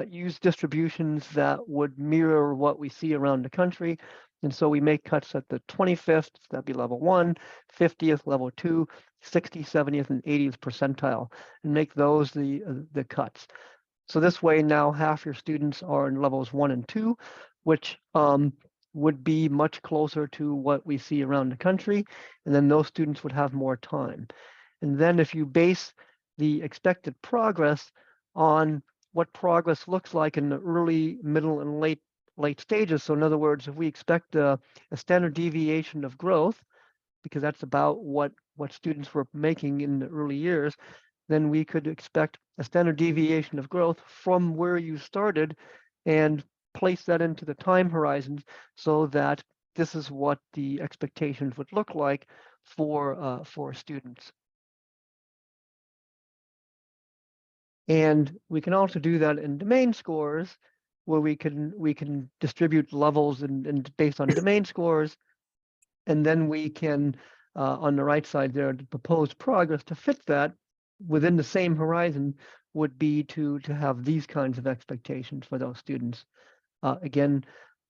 use distributions that would mirror what we see around the country. And so we make cuts at the 25th, so that'd be level 1, 50th, level 2, 60th, 70th, and 80th percentile, and make those the cuts. So this way now half your students are in levels 1 and 2, which would be much closer to what we see around the country. And then those students would have more time. And then if you base the expected progress on what progress looks like in the early, middle, and late stages. So in other words, if we expect a standard deviation of growth, because that's about what students were making in the early years, then we could expect a standard deviation of growth from where you started and place that into the time horizons so that this is what the expectations would look like for students. And we can also do that in domain scores, where we can distribute levels and based on domain scores, and then we can on the right side there, the proposed progress to fit that within the same horizon would be to have these kinds of expectations for those students. Again,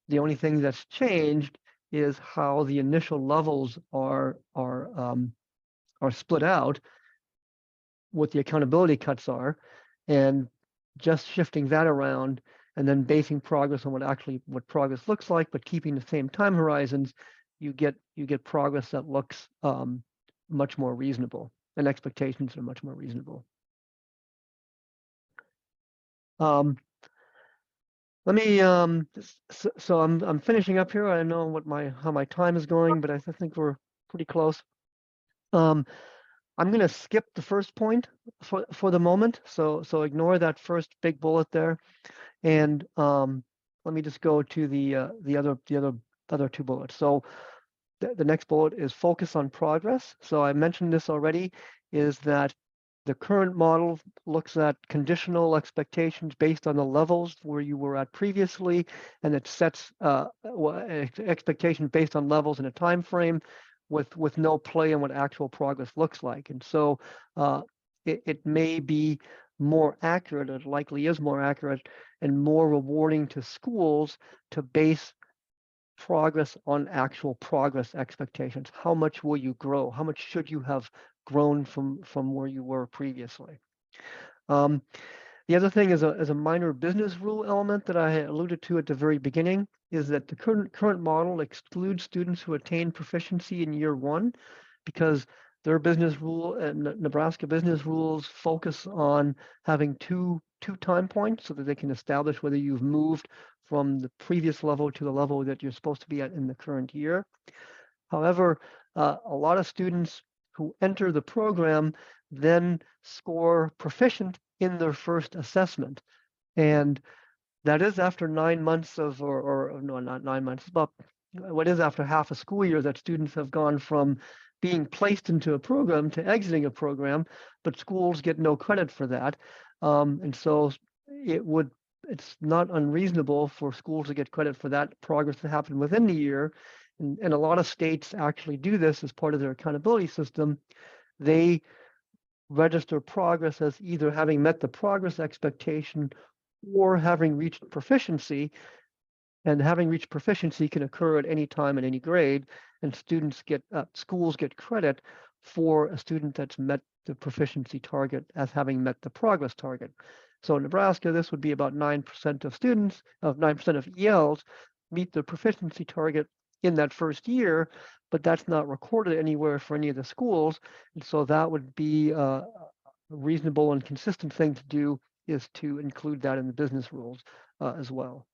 the only thing that's changed is how the initial levels are split out, what the accountability cuts are, and just shifting that around and then basing progress on what progress looks like, but keeping the same time horizons, you get progress that looks much more reasonable, and expectations are much more reasonable. Let me so I'm finishing up here. I don't know how my time is going, but I think we're pretty close. I'm going to skip the first point for the moment, so ignore that first big bullet there, and let me just go to the other two bullets. So the next bullet is focus on progress. So I mentioned this already, is that the current model looks at conditional expectations based on the levels where you were at previously, and it sets expectations based on levels in a time frame with no play on what actual progress looks like. And so it may be more accurate, it likely is more accurate and more rewarding to schools to base progress on actual progress expectations. How much will you grow? How much should you have grown from where you were previously? The other thing is a minor business rule element that I alluded to at the very beginning is that the current model excludes students who attain proficiency in year 1 because their business rule and Nebraska business rules focus on having two time points so that they can establish whether you've moved from the previous level to the level that you're supposed to be at in the current year. However, a lot of students who enter the program then score proficient in their first assessment. And that is after 9 months of, or no, not 9 months, but what is after half a school year that students have gone from being placed into a program to exiting a program, but schools get no credit for that. And so it's not unreasonable for schools to get credit for that progress that happened within the year. And a lot of states actually do this as part of their accountability system. They register progress as either having met the progress expectation or having reached proficiency. And having reached proficiency can occur at any time in any grade, and schools get credit for a student that's met the proficiency target as having met the progress target. So in Nebraska, this would be about 9% of students, of 9% of ELs meet the proficiency target in that first year, but that's not recorded anywhere for any of the schools. And so that would be a reasonable and consistent thing to do, is to include that in the business rules as well.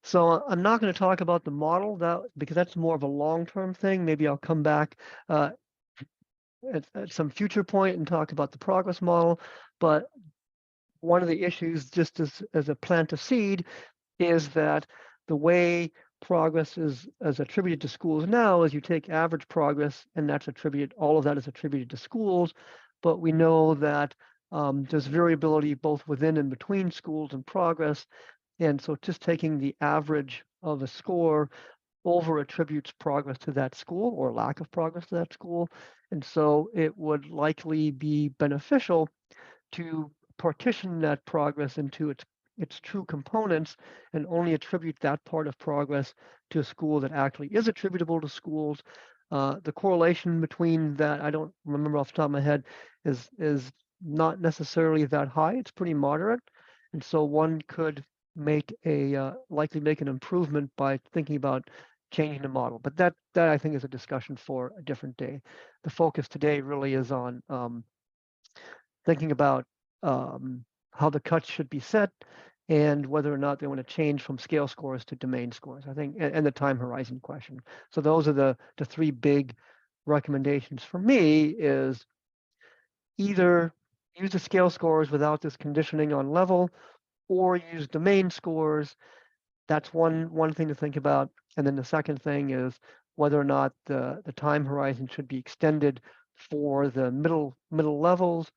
So I'm not going to talk about the model because that's more of a long-term thing. Maybe I'll come back at some future point and talk about the progress model. But one of the issues, just as a plant a seed, is that the way progress is attributed to schools now is you take average progress, and all of that is attributed to schools. But we know that there's variability both within and between schools and progress. And so just taking the average of a score over attributes progress to that school or lack of progress to that school. And so it would likely be beneficial to partition that progress into its true components and only attribute that part of progress to a school that actually is attributable to schools. The correlation between that, I don't remember off the top of my head, is not necessarily that high. It's pretty moderate. And so one could likely make an improvement by thinking about changing the model. But that I think is a discussion for a different day. The focus today really is on thinking about how the cuts should be set and whether or not they want to change from scale scores to domain scores, I think, and the time horizon question. So those are the three big recommendations for me: is either use the scale scores without this conditioning on level, or use domain scores. That's one thing to think about. And then the second thing is whether or not the time horizon should be extended for the middle levels,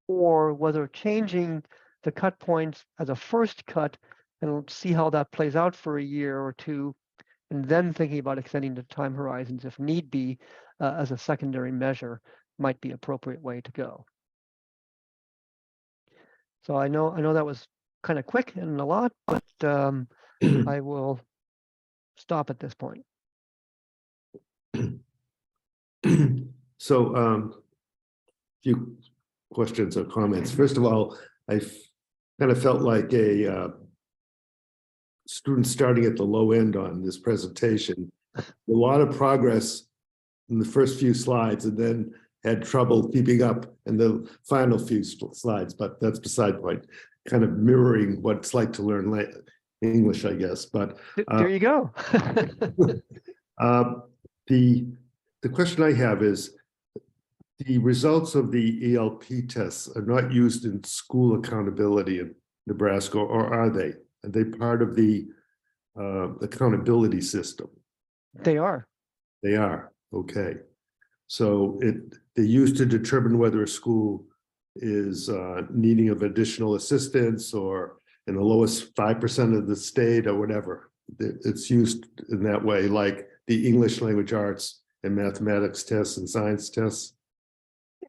or whether changing the cut points as a first cut and see how that plays out for a year or two, and then thinking about extending the time horizons if need be as a secondary measure might be an appropriate way to go. So I know that was kind of quick and a lot, but I will stop at this point. So few questions or comments. First of all, I kind of felt like a student starting at the low end on this presentation. A lot of progress in the first few slides, and then had trouble keeping up in the final few slides, but that's beside the point. Kind of mirroring what it's like to learn English, I guess. But there you go. The question I have is, the results of the ELP tests are not used in school accountability in Nebraska, or are they? Are they part of the accountability system? They are. They are. Okay. So they're used to determine whether a school is needing of additional assistance, or in the lowest 5% of the state, or whatever. It's used in that way, like the English language arts and mathematics tests and science tests.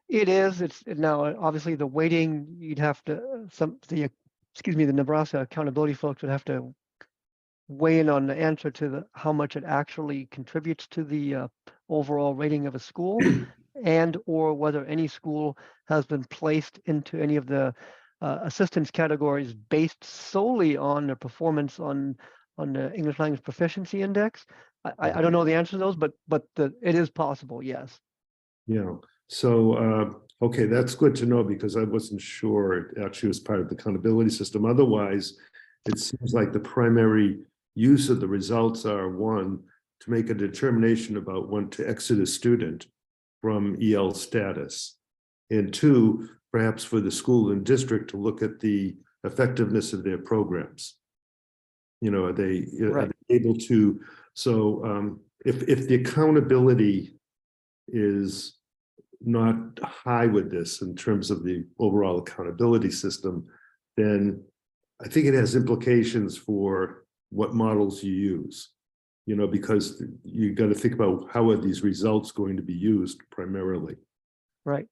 It is. It's now obviously the weighting. You'd have to the Nebraska accountability folks would have to weigh in on the answer to how much it actually contributes to the overall rating of a school, and or whether any school has been placed into any of the assistance categories based solely on their performance on the English language proficiency index. I don't know the answer to those, but it is possible, yes. Yeah. So okay, that's good to know, because I wasn't sure it actually was part of the accountability system. Otherwise, it seems like the primary use of the results are, one, to make a determination about when to exit a student, from EL status. And two, perhaps for the school and district to look at the effectiveness of their programs. You know, are they able to, so if the accountability is not high with this in terms of the overall accountability system, then I think it has implications for what models you use, you know, because you got to think about how are these results going to be used primarily. Right.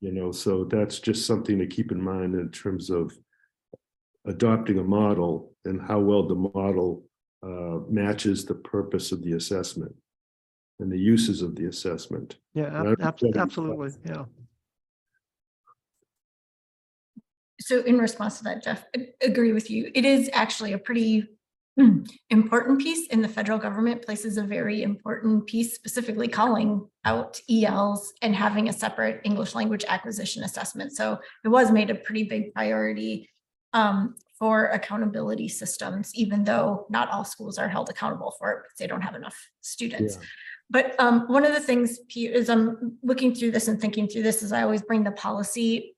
You know, so that's just something to keep in mind in terms of adopting a model and how well the model matches the purpose of the assessment and the uses of the assessment. Yeah, absolutely. Yeah. So in response to that, Jeff, I agree with you. It is actually a pretty important piece, and the federal government places a very important piece, specifically calling out ELs and having a separate English language acquisition assessment. So it was made a pretty big priority for accountability systems, even though not all schools are held accountable for it because they don't have enough students. Yeah. But one of the things, Pete, is I'm looking through this and thinking through this, is I always bring the policy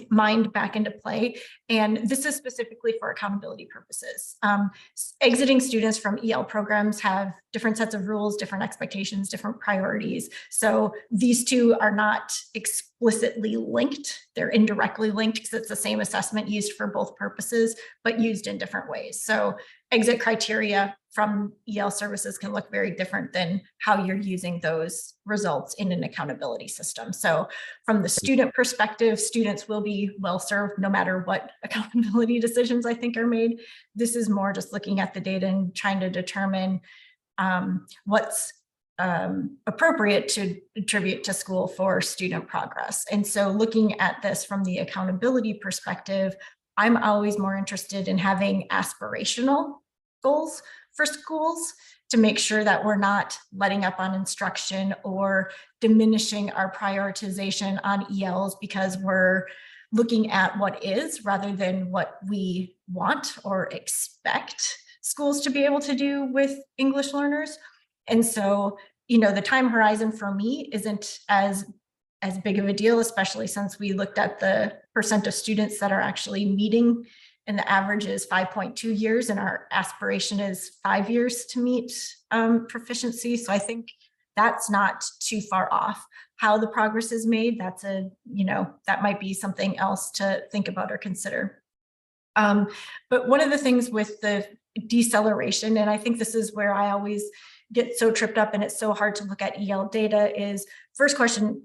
mind back into play. And this is specifically for accountability purposes. Exiting students from EL programs have different sets of rules, different expectations, different priorities. So these two are not explicitly linked. They're indirectly linked because it's the same assessment used for both purposes, but used in different ways. So exit criteria from EL services can look very different than how you're using those results in an accountability system. So from the student perspective, students will be well served no matter what accountability decisions I think are made. This is more just looking at the data and trying to determine what's appropriate to attribute to school for student progress. And so looking at this from the accountability perspective, I'm always more interested in having aspirational goals for schools to make sure that we're not letting up on instruction or diminishing our prioritization on ELs because we're looking at what is rather than what we want or expect schools to be able to do with English learners. And so, you know, the time horizon for me isn't as big of a deal, especially since we looked at the percent of students that are actually meeting, and the average is 5.2 years, and our aspiration is 5 years to meet proficiency. So I think that's not too far off. How the progress is made, that's that might be something else to think about or consider. But one of the things with the deceleration, and I think this is where I always get so tripped up and it's so hard to look at EL data, is first question,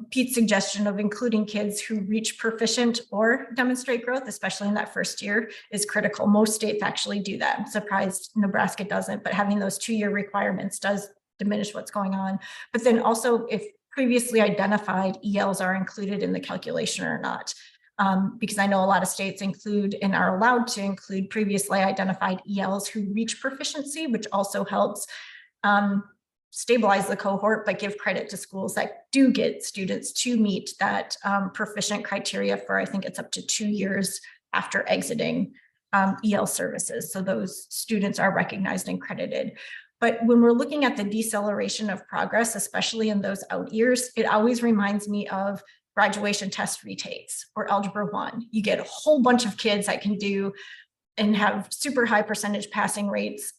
Pete's suggestion of including kids who reach proficient or demonstrate growth, especially in that first year, is critical. Most states actually do that. I'm surprised Nebraska doesn't, but having those 2-year requirements does diminish what's going on. But then also if previously identified ELs are included in the calculation or not. Because I know a lot of states include and are allowed to include previously identified ELs who reach proficiency, which also helps stabilize the cohort, but give credit to schools that do get students to meet that proficient criteria for, I think it's up to 2 years after exiting EL services. So those students are recognized and credited. But when we're looking at the deceleration of progress, especially in those out years, it always reminds me of graduation test retakes or Algebra 1. You get a whole bunch of kids that can do and have super high percentage passing rates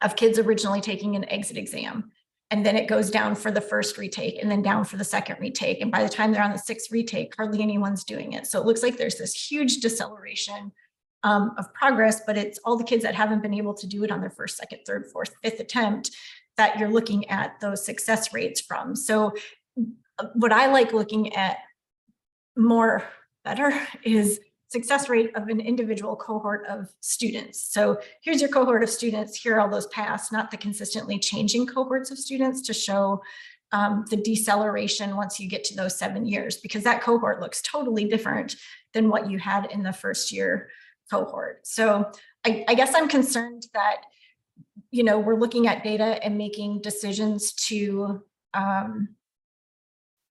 of kids originally taking an exit exam. And then it goes down for the first retake and then down for the second retake. And by the time they're on the 6th retake, hardly anyone's doing it. So it looks like there's this huge deceleration of progress, but it's all the kids that haven't been able to do it on their 1st, 2nd, 3rd, 4th, 5th attempt that you're looking at those success rates from. So what I like looking at better is success rate of an individual cohort of students. So here's your cohort of students, here are all those passed, not the consistently changing cohorts of students to show the deceleration once you get to those 7 years, because that cohort looks totally different than what you had in the first year cohort. So I guess I'm concerned that, we're looking at data and making decisions to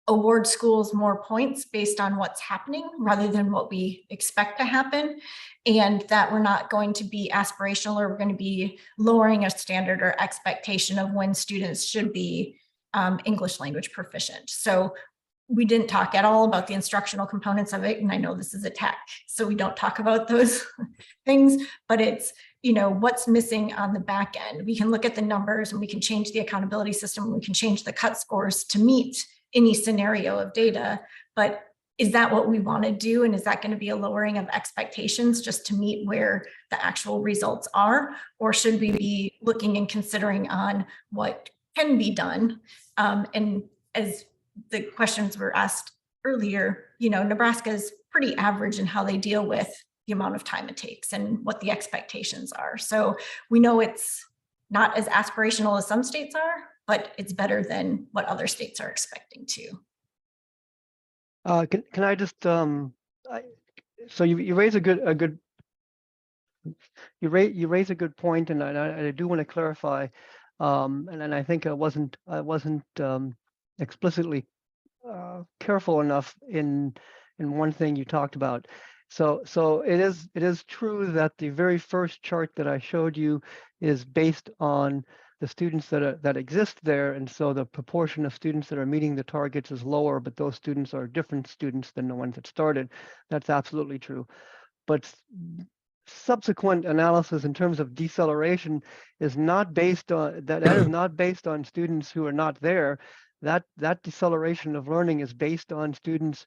award schools more points based on what's happening rather than what we expect to happen, and that we're not going to be aspirational, or we're going to be lowering a standard or expectation of when students should be English language proficient. So we didn't talk at all about the instructional components of it. And I know this is a TAC, so we don't talk about those things, but it's, what's missing on the back end. We can look at the numbers and we can change the accountability system. We can change the cut scores to meet any scenario of data, but is that what we want to do? And is that going to be a lowering of expectations just to meet where the actual results are? Or should we be looking and considering on what can be done? And as the questions were asked earlier, Nebraska is pretty average in how they deal with the amount of time it takes and what the expectations are. So we know it's not as aspirational as some states are, but it's better than what other states are expecting too. Can I just so you raise a good you raise a good point, and I do want to clarify, and I think I wasn't explicitly careful enough in one thing you talked about. So it is true that the very first chart that I showed you is based on the students that exist there, and so the proportion of students that are meeting the targets is lower, but those students are different students than the ones that started. That's absolutely true. But subsequent analysis in terms of deceleration is not based on that is not based on students who are not there. That deceleration of learning is based on students'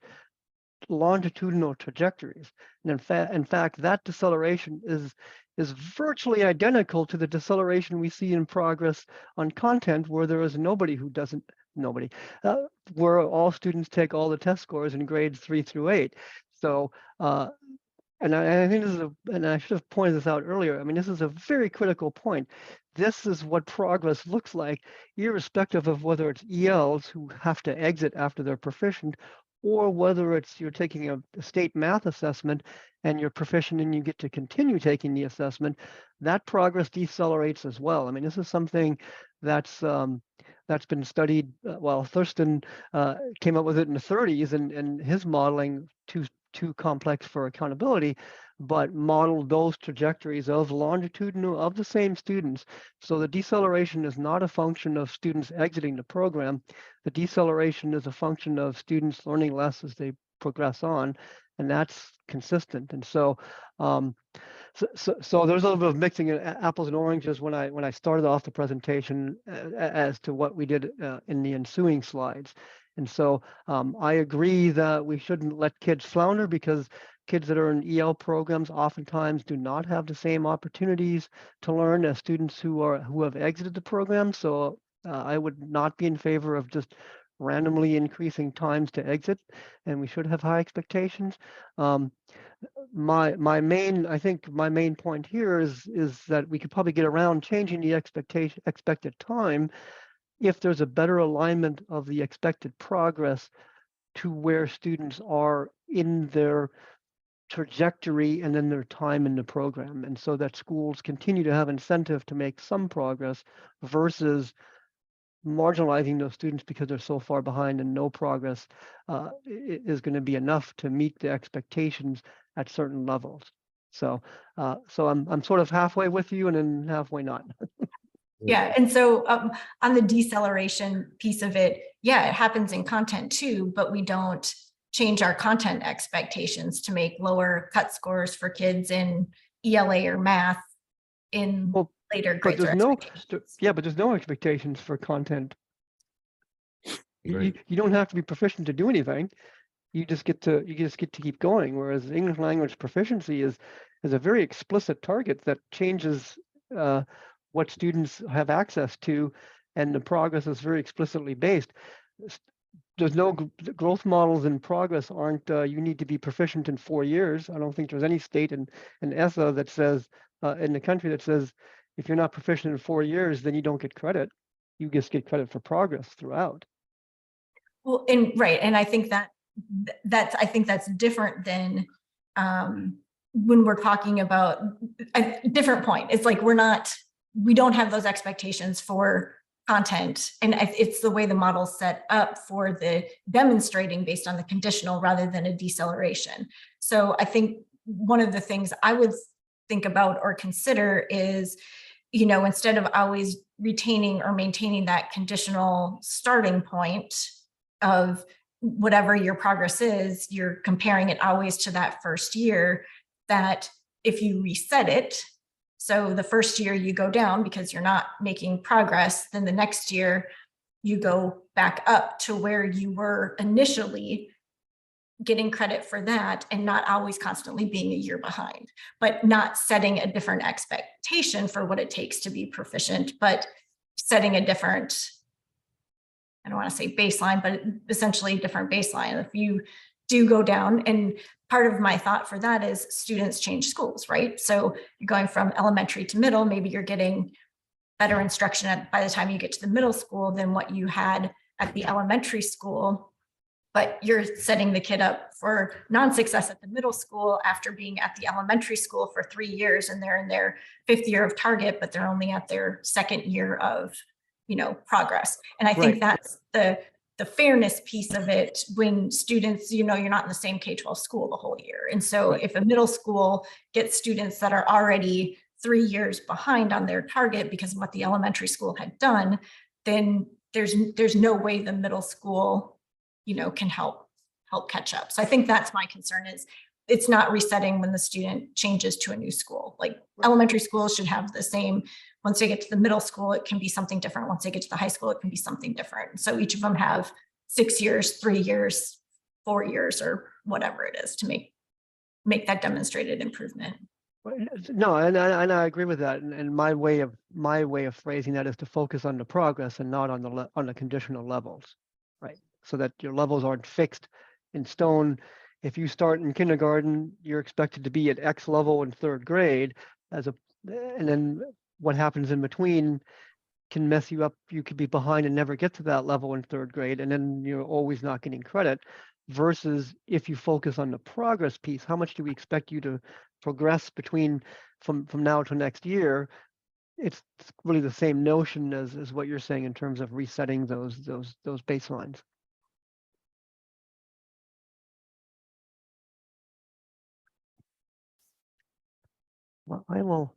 longitudinal trajectories. And in fact, that deceleration is virtually identical to the deceleration we see in progress on content, where there is where all students take all the test scores in grades 3 through 8. So, and I think this is and I should have pointed this out earlier. I mean, this is a very critical point. This is what progress looks like, irrespective of whether it's ELs who have to exit after they're proficient, or whether it's you're taking a state math assessment and you're proficient and you get to continue taking the assessment. That progress decelerates as well. I mean, this is something that's been studied. Well, Thurston came up with it in the 30s, and his modeling too complex for accountability, but modeled those trajectories of longitudinal of the same students. So the deceleration is not a function of students exiting the program. The deceleration is a function of students learning less as they progress on, and that's consistent. And so so there's a little bit of mixing apples and oranges when I started off the presentation as to what we did in the ensuing slides. And so I agree that we shouldn't let kids flounder, because kids that are in EL programs oftentimes do not have the same opportunities to learn as students who have exited the program. So I would not be in favor of just randomly increasing times to exit, and we should have high expectations. My main point here is that we could probably get around changing the expected time if there's a better alignment of the expected progress to where students are in their trajectory and then their time in the program, and so that schools continue to have incentive to make some progress versus marginalizing those students because they're so far behind, and no progress is going to be enough to meet the expectations at certain levels. So I'm sort of halfway with you and then halfway not. Yeah, and so on the deceleration piece of it, yeah, it happens in content too, but we don't change our content expectations to make lower cut scores for kids in ELA or math in later grades. But there's no expectations for content. Right. You don't have to be proficient to do anything. You just get to keep going. Whereas English language proficiency is a very explicit target that changes what students have access to, and the progress is very explicitly based. There's no growth models in progress aren't you need to be proficient in 4 years. I don't think there's any state in ESSA that says in the country that says if you're not proficient in 4 years, then you don't get credit. You just get credit for progress throughout. Well, and I think that's different than when we're talking about a different point. It's like we don't have those expectations for content, and it's the way the model's set up for the demonstrating based on the conditional rather than a deceleration. So I think one of the things I would think about or consider is instead of always retaining or maintaining that conditional starting point of whatever your progress is, you're comparing it always to that first year, that if you reset it, so the first year you go down because you're not making progress, then the next year you go back up to where you were initially, getting credit for that and not always constantly being a year behind, but not setting a different expectation for what it takes to be proficient, but setting a different, I don't want to say baseline, but essentially a different baseline. If you do go down, and part of my thought for that is students change schools, right? So you're going from elementary to middle, maybe you're getting better instruction by the time you get to the middle school than what you had at the elementary school, but you're setting the kid up for non-success at the middle school after being at the elementary school for 3 years, and they're in their 5th year of target, but they're only at their 2nd year of, progress. And I think that's the fairness piece of it when students, you're not in the same K-12 school the whole year. And so if a middle school gets students that are already 3 years behind on their target because of what the elementary school had done, then there's no way the middle school can help catch up. So I think that's my concern, is it's not resetting when the student changes to a new school. Like elementary schools should have the same. Once they get to the middle school, it can be something different. Once they get to the high school, it can be something different. So each of them have 6 years, 3 years, 4 years, or whatever it is to make that demonstrated improvement. No, and I agree with that. And my way of phrasing that is to focus on the progress and not on the conditional levels, right? So that your levels aren't fixed in stone. If you start in kindergarten, you're expected to be at X level in 3rd grade, and then what happens in between can mess you up. You could be behind and never get to that level in 3rd grade, and then you're always not getting credit. Versus if you focus on the progress piece, how much do we expect you to progress from now to next year? It's really the same notion as what you're saying in terms of resetting those baselines. Well, I will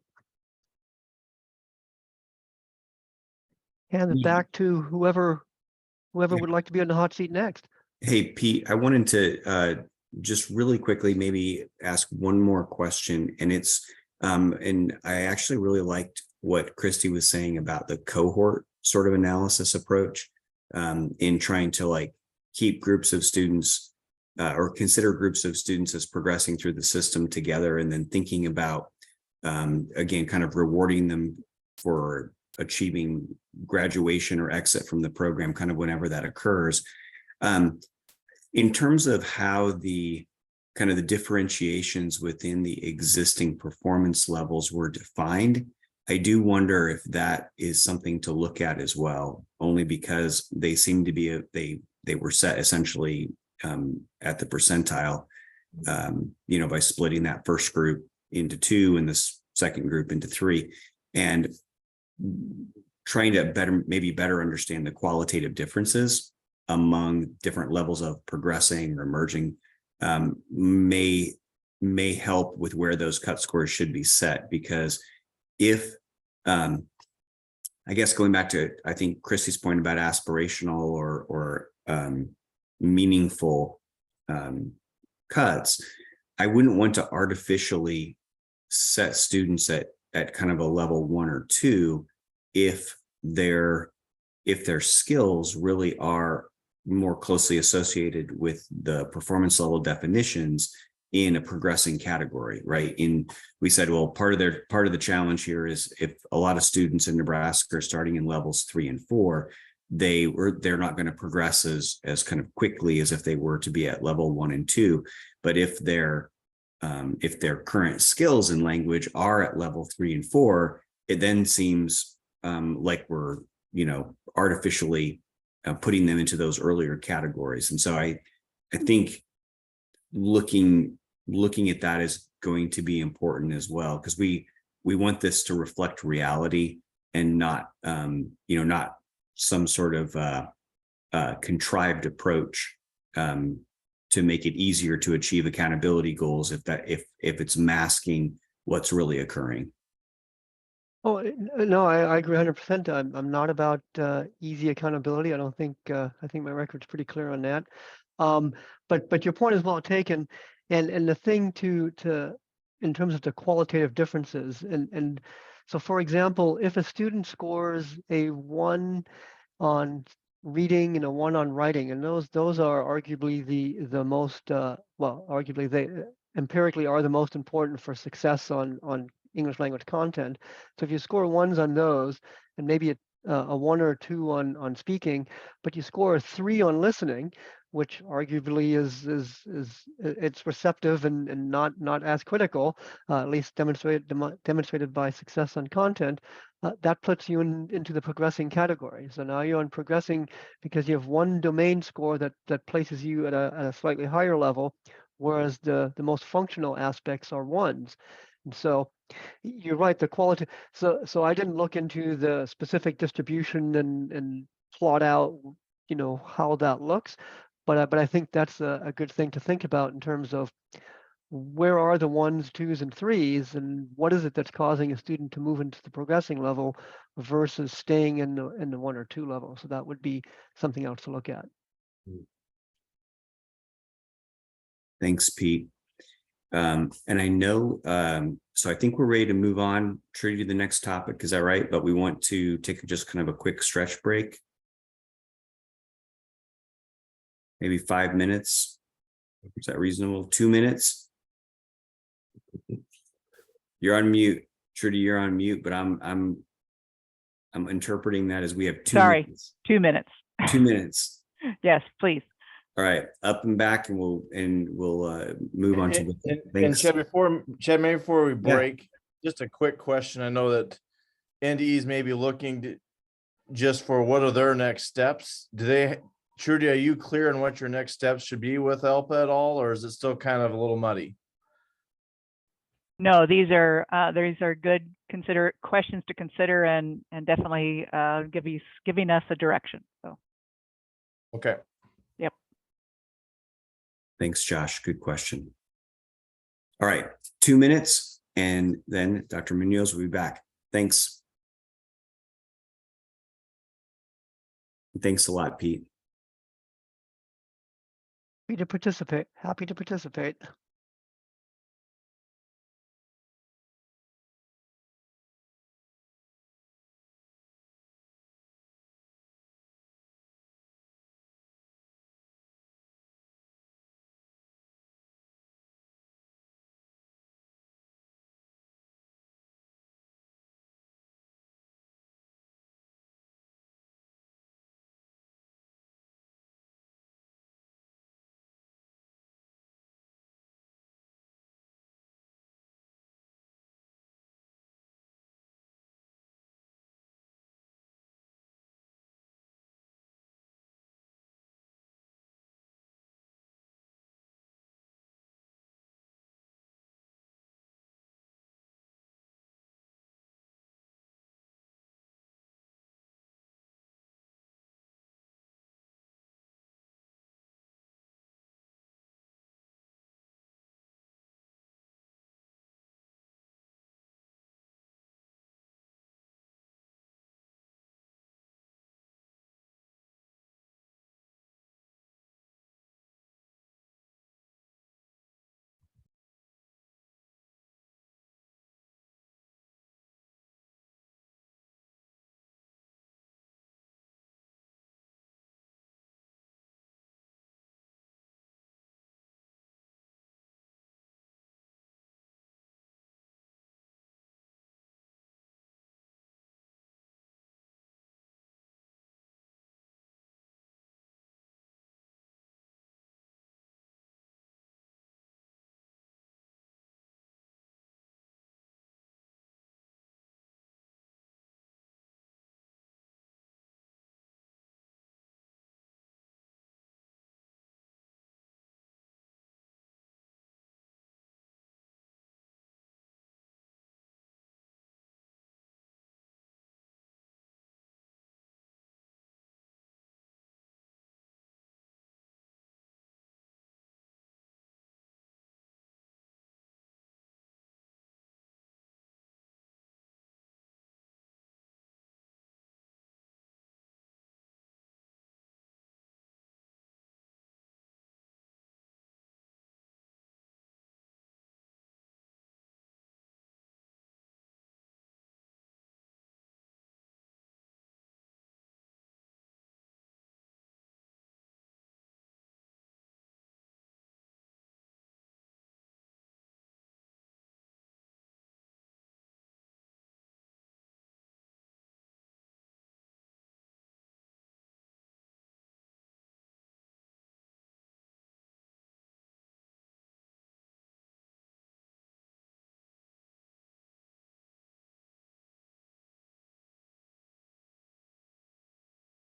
hand it back to whoever would like to be on the hot seat next. Hey, Pete, I wanted to just really quickly maybe ask one more question. And and I actually really liked what Christy was saying about the cohort sort of analysis approach in trying to keep groups of students or consider groups of students as progressing through the system together, and then thinking about, again, kind of rewarding them for achieving graduation or exit from the program, kind of whenever that occurs. In terms of how the kind of the differentiations within the existing performance levels were defined, I do wonder if that is something to look at as well, only because they seem to be they were set essentially at the percentile, by splitting that first group into 2 and this second group into 3, and trying to better understand the qualitative differences among different levels of progressing or emerging may help with where those cut scores should be set. Because if I guess going back to, I think, Christy's point about aspirational or meaningful cuts, I wouldn't want to artificially set students at kind of a level 1 or 2 if their skills really are more closely associated with the performance level definitions in a progressing category, right? We said, well, part of the challenge here is if a lot of students in Nebraska are starting in levels 3 and 4, they're not going to progress as kind of quickly as if they were to be at level 1 and 2. But if their current skills in language are at level 3 and 4, it then seems like we're artificially putting them into those earlier categories. And so I think looking at that is going to be important as well, because we want this to reflect reality and not not some sort of contrived approach to make it easier to achieve accountability goals if it's masking what's really occurring. Oh, no, I agree 100%. I'm not about easy accountability. I think my record's pretty clear on that. Um, but your point is well taken. And the thing to in terms of the qualitative differences, and so for example, if a student scores a 1 on reading and a 1 on writing, and those are arguably the most well, arguably they empirically are the most important for success on English language content. So if you score 1s on those, and maybe a 1 or 2 on speaking, but you score a 3 on listening, which arguably is it's receptive and not as critical, at least demonstrated by success on content. That puts you into the progressing category. So now you're on progressing because you have 1 domain score that places you at a slightly higher level, whereas the most functional aspects are 1s. And so you're right, the quality. So I didn't look into the specific distribution and plot out, how that looks. But I think that's a good thing to think about in terms of where are the 1s, 2s, and 3s, and what is it that's causing a student to move into the progressing level versus staying in the 1 or 2 level. So that would be something else to look at. Thanks, Pete. And I know, so I think we're ready to move on, Trudy, to the next topic. Is that right? But we want to take just kind of a quick stretch break. Maybe 5 minutes. Is that reasonable? 2 minutes? You're on mute. Trudy, you're on mute, but I'm interpreting that as we have 2 Sorry, minutes. 2 minutes. 2 minutes. Yes, please. All right, up and back, and we'll move on to And thanks. Chad, maybe before we Yeah. break, just a quick question. I know that NDEs may be looking just for what are their next steps. Trudy, are you clear on what your next steps should be with ELPA at all, or is it still kind of a little muddy? No, these are good questions to consider and definitely giving us a direction. So Okay. yep. Thanks, Josh. Good question. All right, 2 minutes, and then Dr. Munoz will be back. Thanks. Thanks a lot, Pete. Happy to participate.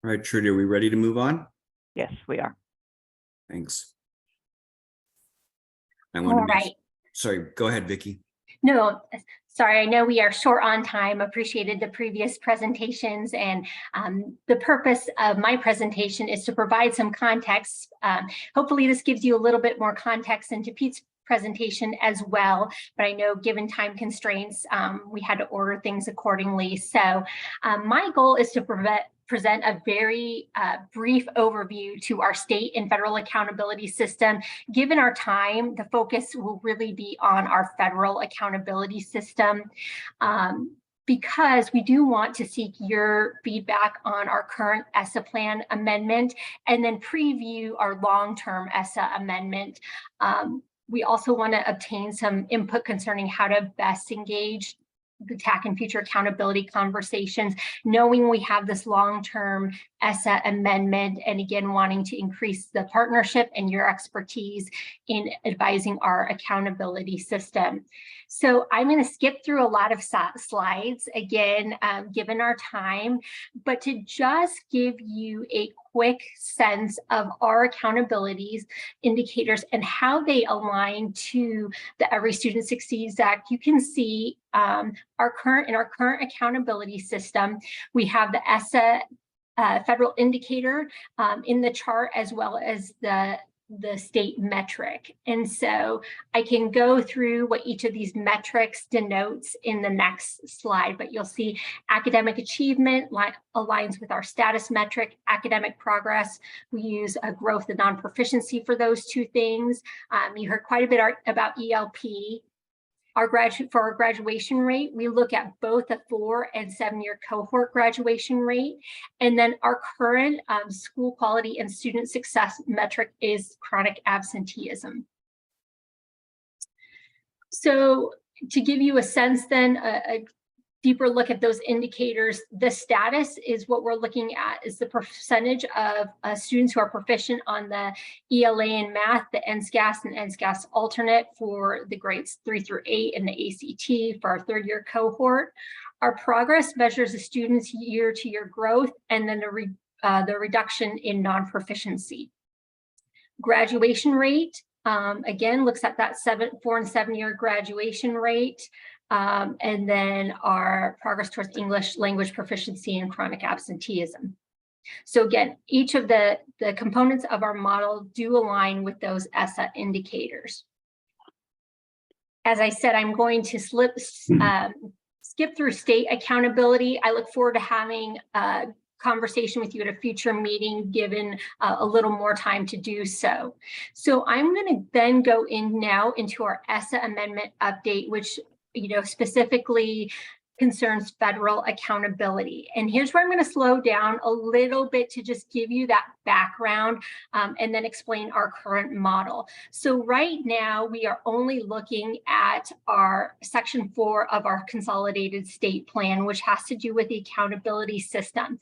All right, Trudy, are we ready to move on? Yes, we are. Thanks. All right. Sorry, go ahead, Vicki. No, sorry, I know we are short on time. Appreciated the previous presentations, and the purpose of my presentation is to provide some context. Hopefully this gives you a little bit more context into Pete's presentation as well, but I know given time constraints, we had to order things accordingly. So my goal is to present a very brief overview to our state and federal accountability system. Given our time, the focus will really be on our federal accountability system. Because we do want to seek your feedback on our current ESSA plan amendment and then preview our long-term ESSA amendment. We also want to obtain some input concerning how to best engage the TAC and future accountability conversations, knowing we have this long-term ESSA amendment, and again, wanting to increase the partnership and your expertise in advising our accountability system. So I'm going to skip through a lot of slides, again, given our time, but to just give you a quick sense of our accountabilities indicators and how they align to the Every Student Succeeds Act. You can see our current accountability system, we have the ESSA federal indicator in the chart, as well as the state metric. And so I can go through what each of these metrics denotes in the next slide, but you'll see academic achievement aligns with our status metric, academic progress. We use a growth and non-proficiency for those two things. You heard quite a bit about ELP. For our graduation rate, we look at both a 4- and 7-year cohort graduation rate. And then our current school quality and student success metric is chronic absenteeism. So to give you a sense then, a deeper look at those indicators, the status is what we're looking at, is the percentage of students who are proficient on the ELA and math, the NSCAS and NSCAS alternate for the grades 3 through 8 and the ACT for our 3rd year cohort. Our progress measures the students' year-to-year growth and then the reduction in non-proficiency. Graduation rate, again, looks at that 4- and 7-year graduation rate. And then our progress towards English language proficiency and chronic absenteeism. So again, each of the components of our model do align with those ESSA indicators. As I said, I'm going to skip through state accountability. I look forward to having a conversation with you at a future meeting, given a little more time to do so. So I'm going to then go now into our ESSA amendment update, which specifically concerns federal accountability. And here's where I'm going to slow down a little bit to just give you that background and then explain our current model. So right now we are only looking at our section 4 of our consolidated state plan, which has to do with the accountability system.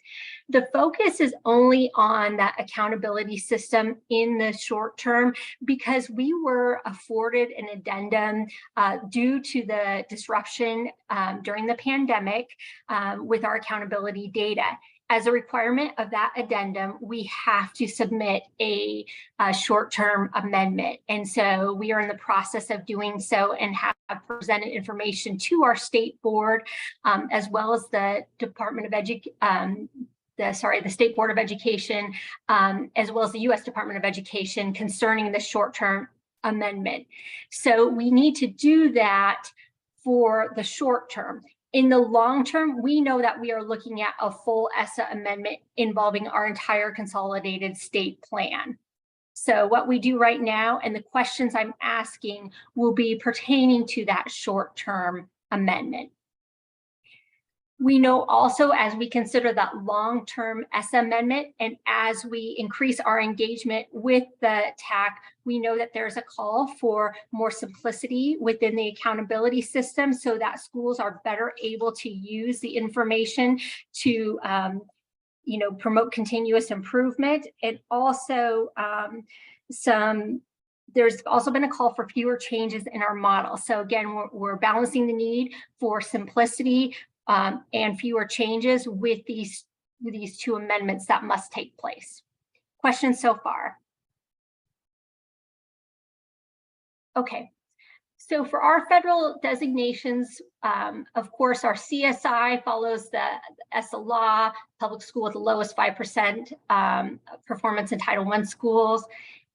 The focus is only on that accountability system in the short term because we were afforded an addendum due to the disruption during the pandemic with our accountability data. As a requirement of that addendum, we have to submit a short-term amendment. And so we are in the process of doing so and have presented information to our state board, as well as the Department of the State Board of Education, as well as the U.S. Department of Education concerning the short-term amendment. So we need to do that for the short term. In the long term, we know that we are looking at a full ESSA amendment involving our entire consolidated state plan. So what we do right now and the questions I'm asking will be pertaining to that short-term amendment. We know also, as we consider that long-term ESSA amendment and as we increase our engagement with the TAC, we know that there's a call for more simplicity within the accountability system so that schools are better able to use the information to promote continuous improvement. And also there's also been a call for fewer changes in our model. So again, we're balancing the need for simplicity and fewer changes with these these two amendments that must take place. Questions so far? Okay. So for our federal designations, of course, our CSI follows the ESSA law, public school with the lowest 5% performance in Title I schools,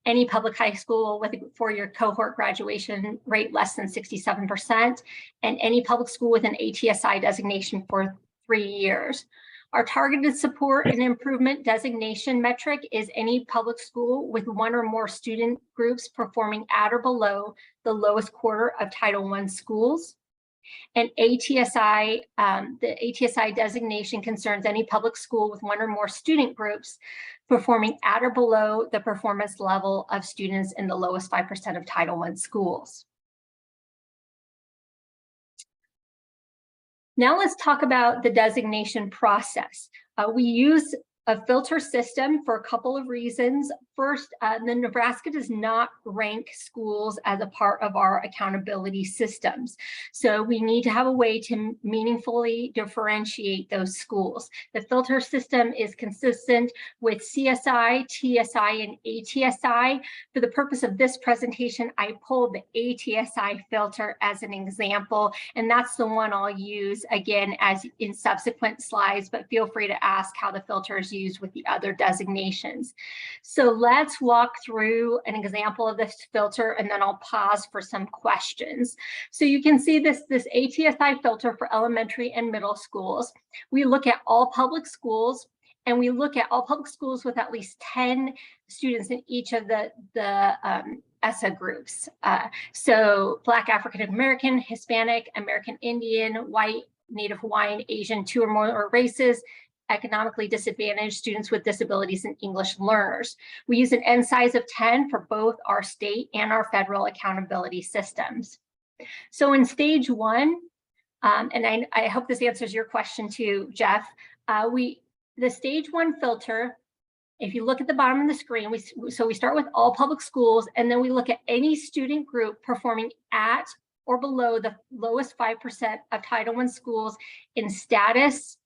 any public high school with a four-year cohort graduation rate less than 67%, and any public school with an ATSI designation for 3 years. Our targeted support and improvement designation metric is any public school with one or more student groups performing at or below the lowest quarter of Title I schools. And ATSI, the ATSI designation concerns any public school with one or more student groups performing at or below the performance level of students in the lowest 5% of Title I schools. Now let's talk about the designation process. We use a filter system for a couple of reasons. First, Nebraska does not rank schools as a part of our accountability systems. So we need to have a way to meaningfully differentiate those schools. The filter system is consistent with CSI, TSI, and ATSI. For the purpose of this presentation, I pulled the ATSI filter as an example, and that's the one I'll use again as in subsequent slides, but feel free to ask how the filter is used with the other designations. So let's walk through an example of this filter, and then I'll pause for some questions. So you can see this ATSI filter for elementary and middle schools. We look at all public schools, and we look at all public schools with at least 10 students in each of the ESSA groups. So Black, African American, Hispanic, American Indian, white, Native Hawaiian, Asian, 2 or more races, economically disadvantaged, students with disabilities, and English learners. We use an N size of 10 for both our state and our federal accountability systems. So in stage 1, and I hope this answers your question too, Jeff, the stage 1 filter, if you look at the bottom of the screen, we start with all public schools, and then we look at any student group performing at or below the lowest 5% of Title I schools in status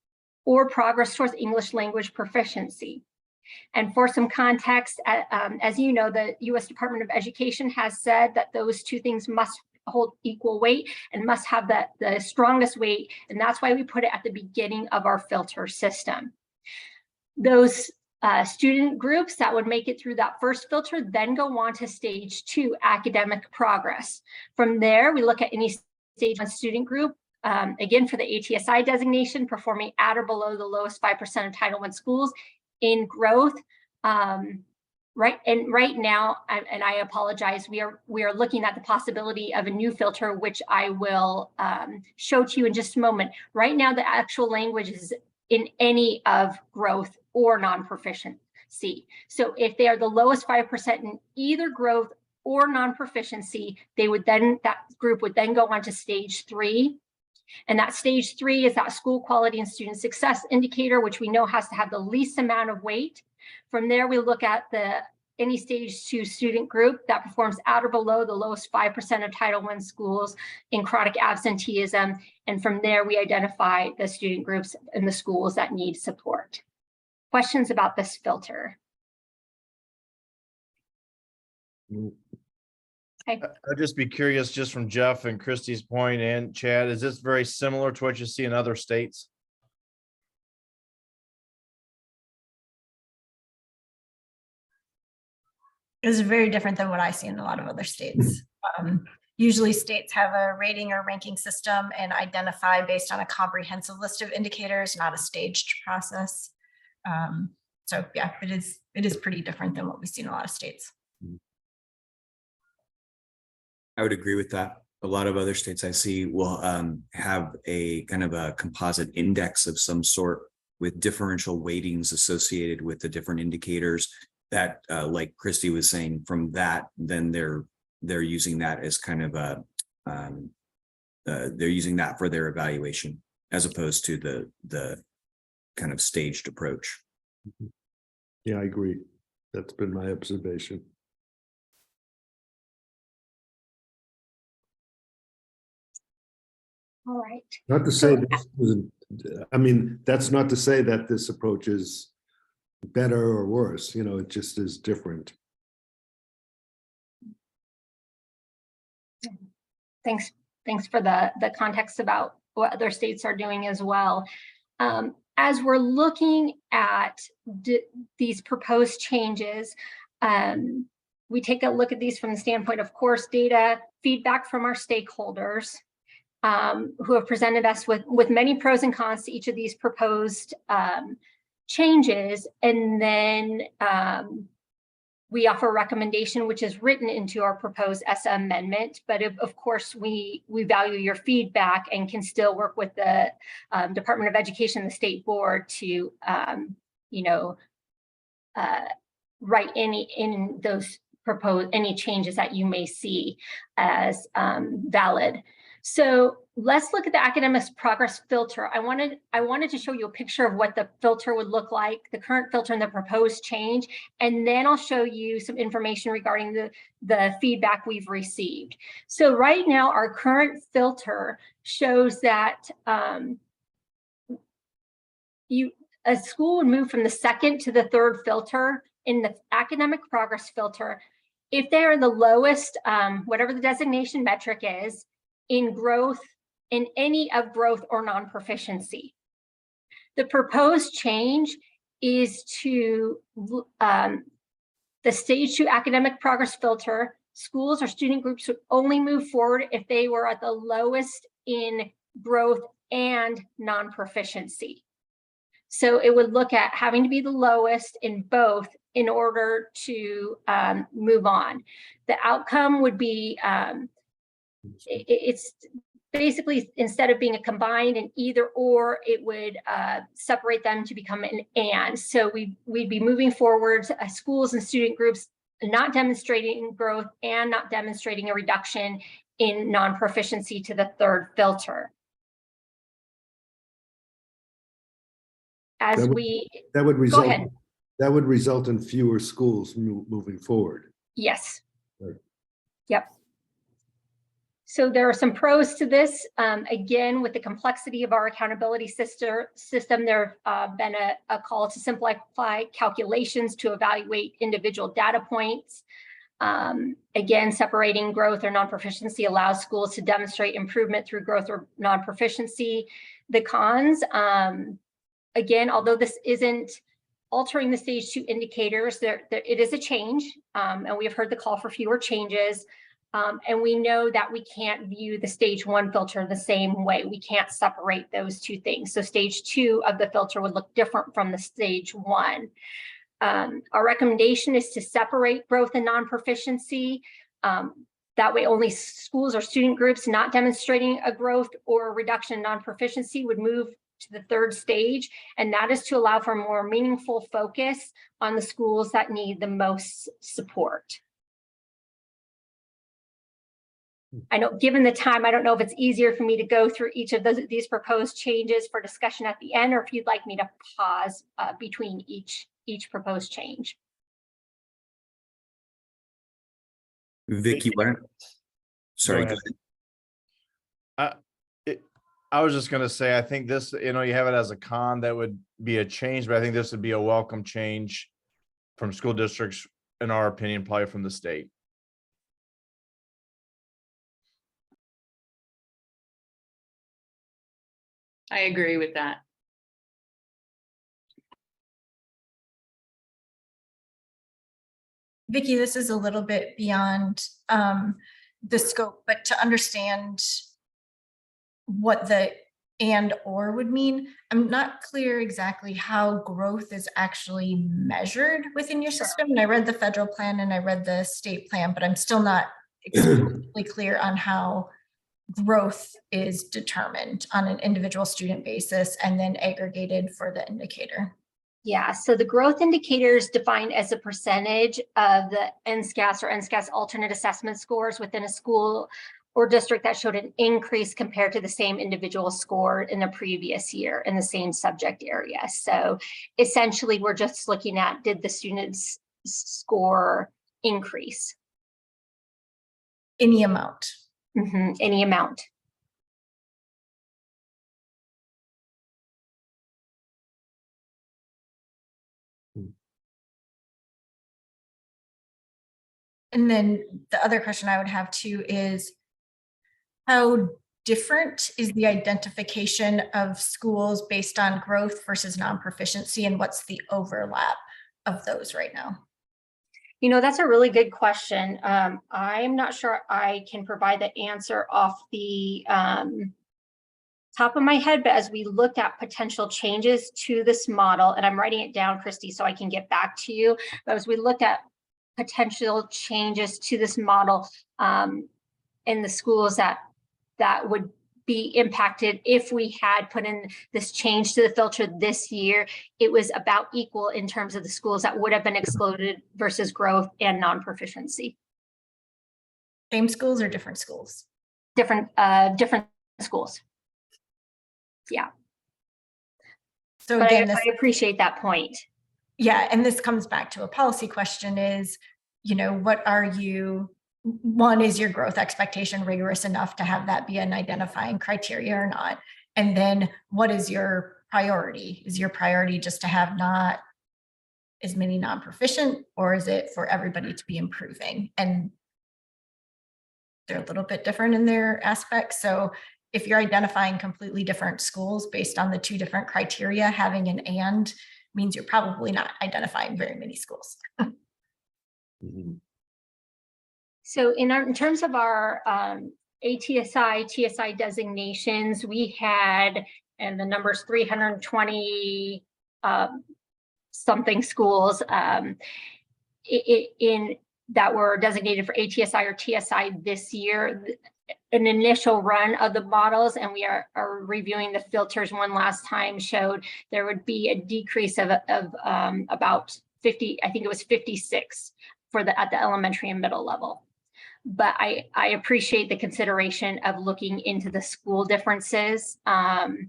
or progress towards English language proficiency. And for some context, as you know, the U.S. Department of Education has said that those two things must hold equal weight and must have the strongest weight, and that's why we put it at the beginning of our filter system. Those student groups that would make it through that first filter then go on to stage 2, academic progress. From there, we look at any stage 1 student group, again, for the ATSI designation, performing at or below the lowest 5% of Title I schools in growth. Right now, and I apologize, we are looking at the possibility of a new filter, which I will show to you in just a moment. Right now, the actual language is in any of growth or non-proficiency. So if they are the lowest 5% in either growth or non-proficiency, that group would then go on to stage 3. And that stage 3 is that school quality and student success indicator, which we know has to have the least amount of weight. From there, we look at any stage 2 student group that performs at or below the lowest 5% of Title I schools in chronic absenteeism. And from there, we identify the student groups and the schools that need support. Questions about this filter? Okay. I'd just be curious, just from Jeff and Christy's point and Chad, is this very similar to what you see in other states? Is very different than what I see in a lot of other states. Usually states have a rating or ranking system and identify based on a comprehensive list of indicators, not a staged process. So yeah, it is pretty different than what we see in a lot of states. I would agree with that. A lot of other states I see will have a kind of a composite index of some sort with differential weightings associated with the different indicators that, like Christy was saying, from that, then they're using that as kind of a, they're using that for their evaluation as opposed to the kind of staged approach. Yeah, I agree. That's been my observation. All right. Not to say this isn't I mean, that's not to say that this approach is better or worse, you know, it just is different. Thanks for the context about what other states are doing as well. As we're looking at these proposed changes, we take a look at these from the standpoint of course data, feedback from our stakeholders, who have presented us with many pros and cons to each of these proposed changes, and then we offer a recommendation which is written into our proposed ESSA amendment. But of course, we value your feedback and can still work with the Department of Education, the state board, to you know, write any changes that you may see as valid. So let's look at the academic progress filter. I wanted to show you a picture of what the filter would look like, the current filter and the proposed change, and then I'll show you some information regarding the feedback we've received. So right now, our current filter shows that a school would move from the second to the third filter in the academic progress filter if they are the lowest, whatever the designation metric is, in growth, in any of growth or non-proficiency. The proposed change is to the stage 2 academic progress filter. Schools or student groups would only move forward if they were at the lowest in growth and non-proficiency. So it would look at having to be the lowest in both in order to move on. The outcome would be, it's basically, instead of being a combined and either or, it would separate them to become an and. So we'd be moving forward schools and student groups not demonstrating growth and not demonstrating a reduction in non-proficiency to the third filter. As that would result in fewer schools moving forward. Yes. Right. Yep. So there are some pros to this. Again, with the complexity of our accountability system, there have been a call to simplify calculations to evaluate individual data points. Again, separating growth or non-proficiency allows schools to demonstrate improvement through growth or non-proficiency. The cons, again, although this isn't altering the stage 2 indicators, it is a change, and we have heard the call for fewer changes. And we know that we can't view the stage 1 filter the same way. We can't separate those two things. So stage 2 of the filter would look different from the stage 1. Our recommendation is to separate growth and non-proficiency. That way only schools or student groups not demonstrating a growth or a reduction in non-proficiency would move to the third stage. And that is to allow for more meaningful focus on the schools that need the most support. I know, given the time, I don't know if it's easier for me to go through each of these proposed changes for discussion at the end, or if you'd like me to pause between each proposed change. Vicky, what? Sorry. Go ahead. I was just going to say, I think this, you know, you have it as a con, that would be a change, but I think this would be a welcome change from school districts, in our opinion, probably from the state. I agree with that. Vicki, this is a little bit beyond the scope, but to understand what the and or would mean, I'm not clear exactly how growth is actually measured within your system. And I read the federal plan and I read the state plan, but I'm still not explicitly clear on how growth is determined on an individual student basis and then aggregated for the indicator. Yeah, so the growth indicator is defined as a percentage of the NSCAS or NSCAS alternate assessment scores within a school or district that showed an increase compared to the same individual score in the previous year in the same subject area. So essentially, we're just looking at, did the students' score increase? Any amount. Any amount. And then the other question I would have too is, how different is the identification of schools based on growth versus non-proficiency, and what's the overlap of those right now? You know, that's a really good question. I'm not sure I can provide the answer off the top of my head, but as we looked at potential changes to this model, and I'm writing it down, Christy, so I can get back to you, but as we looked at potential changes to this model in the schools that would be impacted if we had put in this change to the filter this year, it was about equal in terms of the schools that would have been excluded versus growth and non-proficiency. Same schools or different schools? Different schools. Yeah. So but again, I appreciate that point. Yeah, and this comes back to a policy question is, you know, what are you, one, is your growth expectation rigorous enough to have that be an identifying criteria or not? And then what is your priority? Is your priority just to have not as many non-proficient, or is it for everybody to be improving? And they're a little bit different in their aspects. So if you're identifying completely different schools based on the two different criteria, having an and means you're probably not identifying very many schools. So in terms of our ATSI, TSI designations, we had, and the number's 320 something schools in that were designated for ATSI or TSI this year. An initial run of the models, and we are reviewing the filters one last time, showed there would be a decrease of about 50, I think it was 56 for at the elementary and middle level. But I appreciate the consideration of looking into the school differences and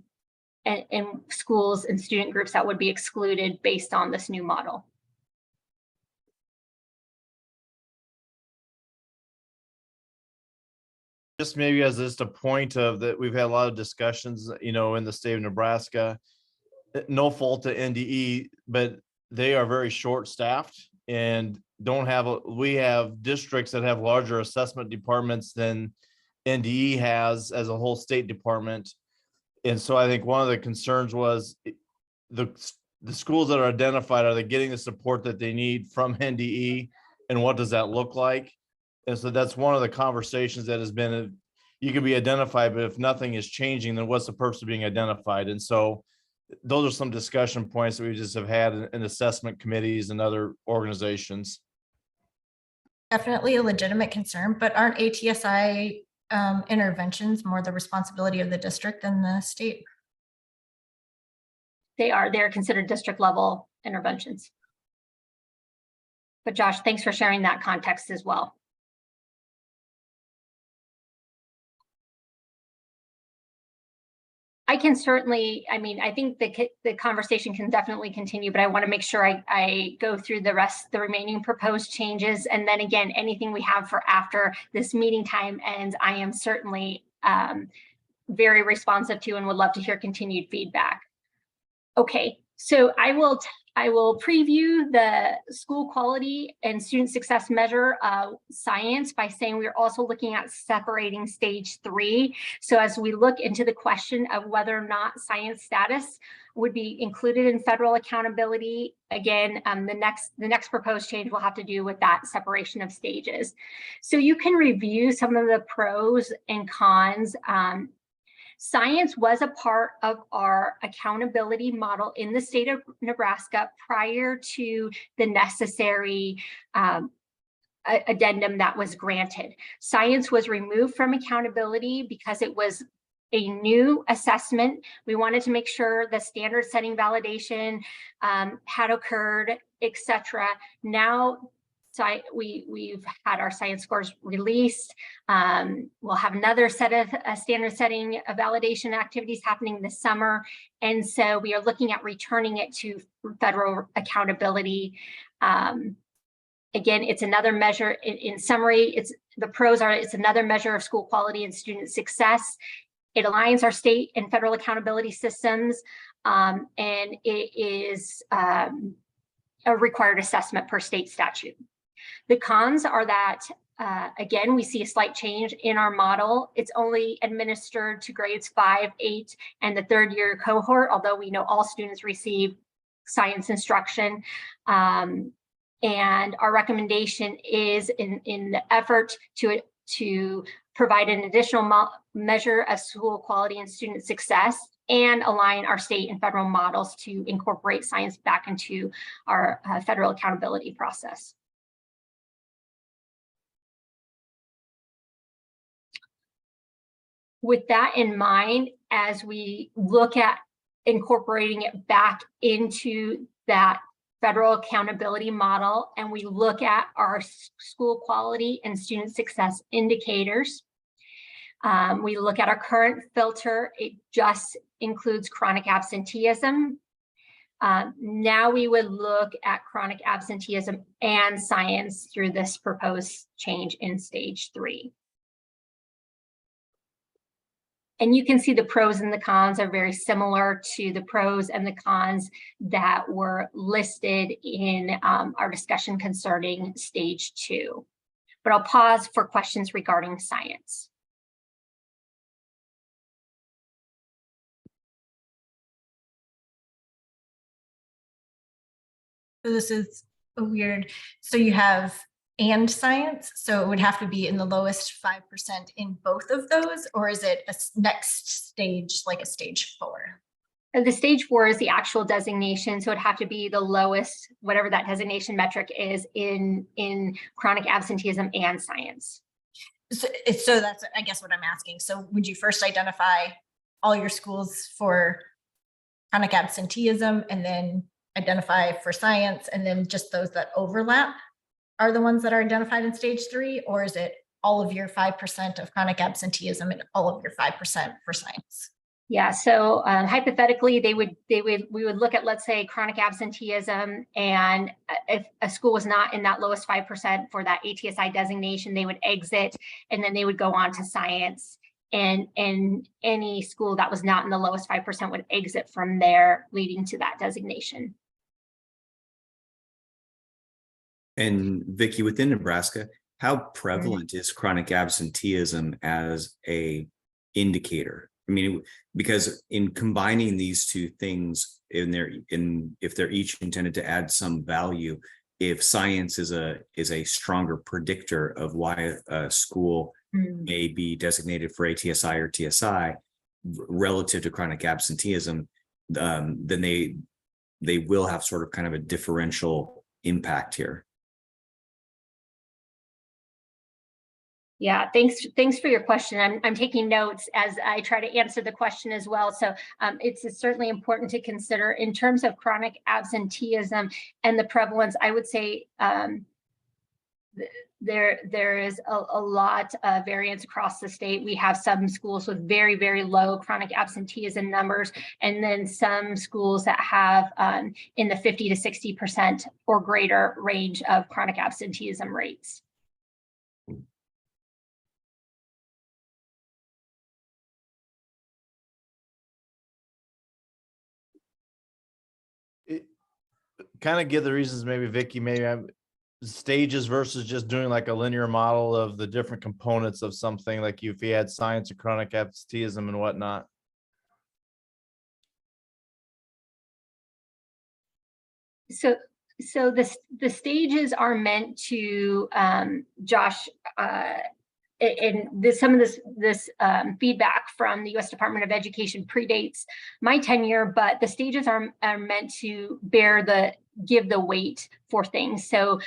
schools and student groups that would be excluded based on this new model. Just maybe as just a point of that, we've had a lot of discussions, you know, in the state of Nebraska, no fault to NDE, but they are very short-staffed and don't have, we have districts that have larger assessment departments than NDE has as a whole state department. And so I think one of the concerns was the schools that are identified, are they getting the support that they need from NDE, and what does that look like? And so that's one of the conversations that has been, you can be identified, but if nothing is changing, then what's the purpose of being identified? And so those are some discussion points that we just have had in assessment committees and other organizations. Definitely a legitimate concern, but aren't ATSI interventions more the responsibility of the district than the state? They're considered district level interventions. But Josh, thanks for sharing that context as well. I can certainly, I mean, I think the conversation can definitely continue, but I want to make sure I go through the remaining proposed changes. And then again, anything we have for after this meeting time ends, I am certainly very responsive to and would love to hear continued feedback. Okay, so I will preview the school quality and student success measure science by saying we're also looking at separating stage 3. So as we look into the question of whether or not science status would be included in federal accountability, again, the next proposed change will have to do with that separation of stages. So you can review some of the pros and cons. Science was a part of our accountability model in the state of Nebraska prior to the necessary addendum that was granted. Science was removed from accountability because it was a new assessment. We wanted to make sure the standard setting validation had occurred, etc. Now, we've had our science scores released. We'll have another set of standard setting validation activities happening this summer. And so we are looking at returning it to federal accountability. Again, it's another measure. In summary, the pros are it's another measure of school quality and student success. It aligns our state and federal accountability systems, and it is a required assessment per state statute. The cons are that, again, we see a slight change in our model. It's only administered to grades 5, 8, and the third year cohort, although we know all students receive science instruction. And our recommendation is in the effort to provide an additional measure of school quality and student success, and align our state and federal models to incorporate science back into our federal accountability process. With that in mind, as we look at incorporating it back into that federal accountability model, and we look at our school quality and student success indicators, we look at our current filter. It just includes chronic absenteeism. Now we would look at chronic absenteeism and science through this proposed change in stage 3. And you can see the pros and the cons are very similar to the pros and the cons that were listed in our discussion concerning stage 2. But I'll pause for questions regarding science. So this is a weird, so you have and science, so it would have to be in the lowest 5% in both of those, or is it a next stage, like a stage 4? The stage 4 is the actual designation, so it'd have to be the lowest, whatever that designation metric is in chronic absenteeism and science. So that's, I guess, what I'm asking. So would you first identify all your schools for chronic absenteeism, and then identify for science, and then just those that overlap are the ones that are identified in stage 3, or is it all of your 5% of chronic absenteeism and all of your 5% for science? Yeah, so hypothetically, we would look at, let's say, chronic absenteeism, and if a school was not in that lowest 5% for that ATSI designation, they would exit, and then they would go on to science. And any school that was not in the lowest 5% would exit from there, leading to that designation. And Vicki, within Nebraska, how prevalent is chronic absenteeism as a indicator? I mean, because in combining these two things if they're each intended to add some value, if science is a stronger predictor of why a school may be designated for ATSI or TSI relative to chronic absenteeism, then they will have sort of kind of a differential impact here. Yeah, thanks for your question. I'm taking notes as I try to answer the question as well. So it's certainly important to consider in terms of chronic absenteeism and the prevalence. I would say there is a lot of variance across the state. We have some schools with very, very low chronic absenteeism numbers, and then some schools that have in the 50 to 60% or greater range of chronic absenteeism rates. Kind of give the reasons, maybe Vicki, maybe I'm stages versus just doing like a linear model of the different components of something, like if you had science or chronic absenteeism and whatnot. So the stages are meant to, Josh, and some of this feedback from the U.S. Department of Education predates my tenure, but the stages are meant to give the weight for things. So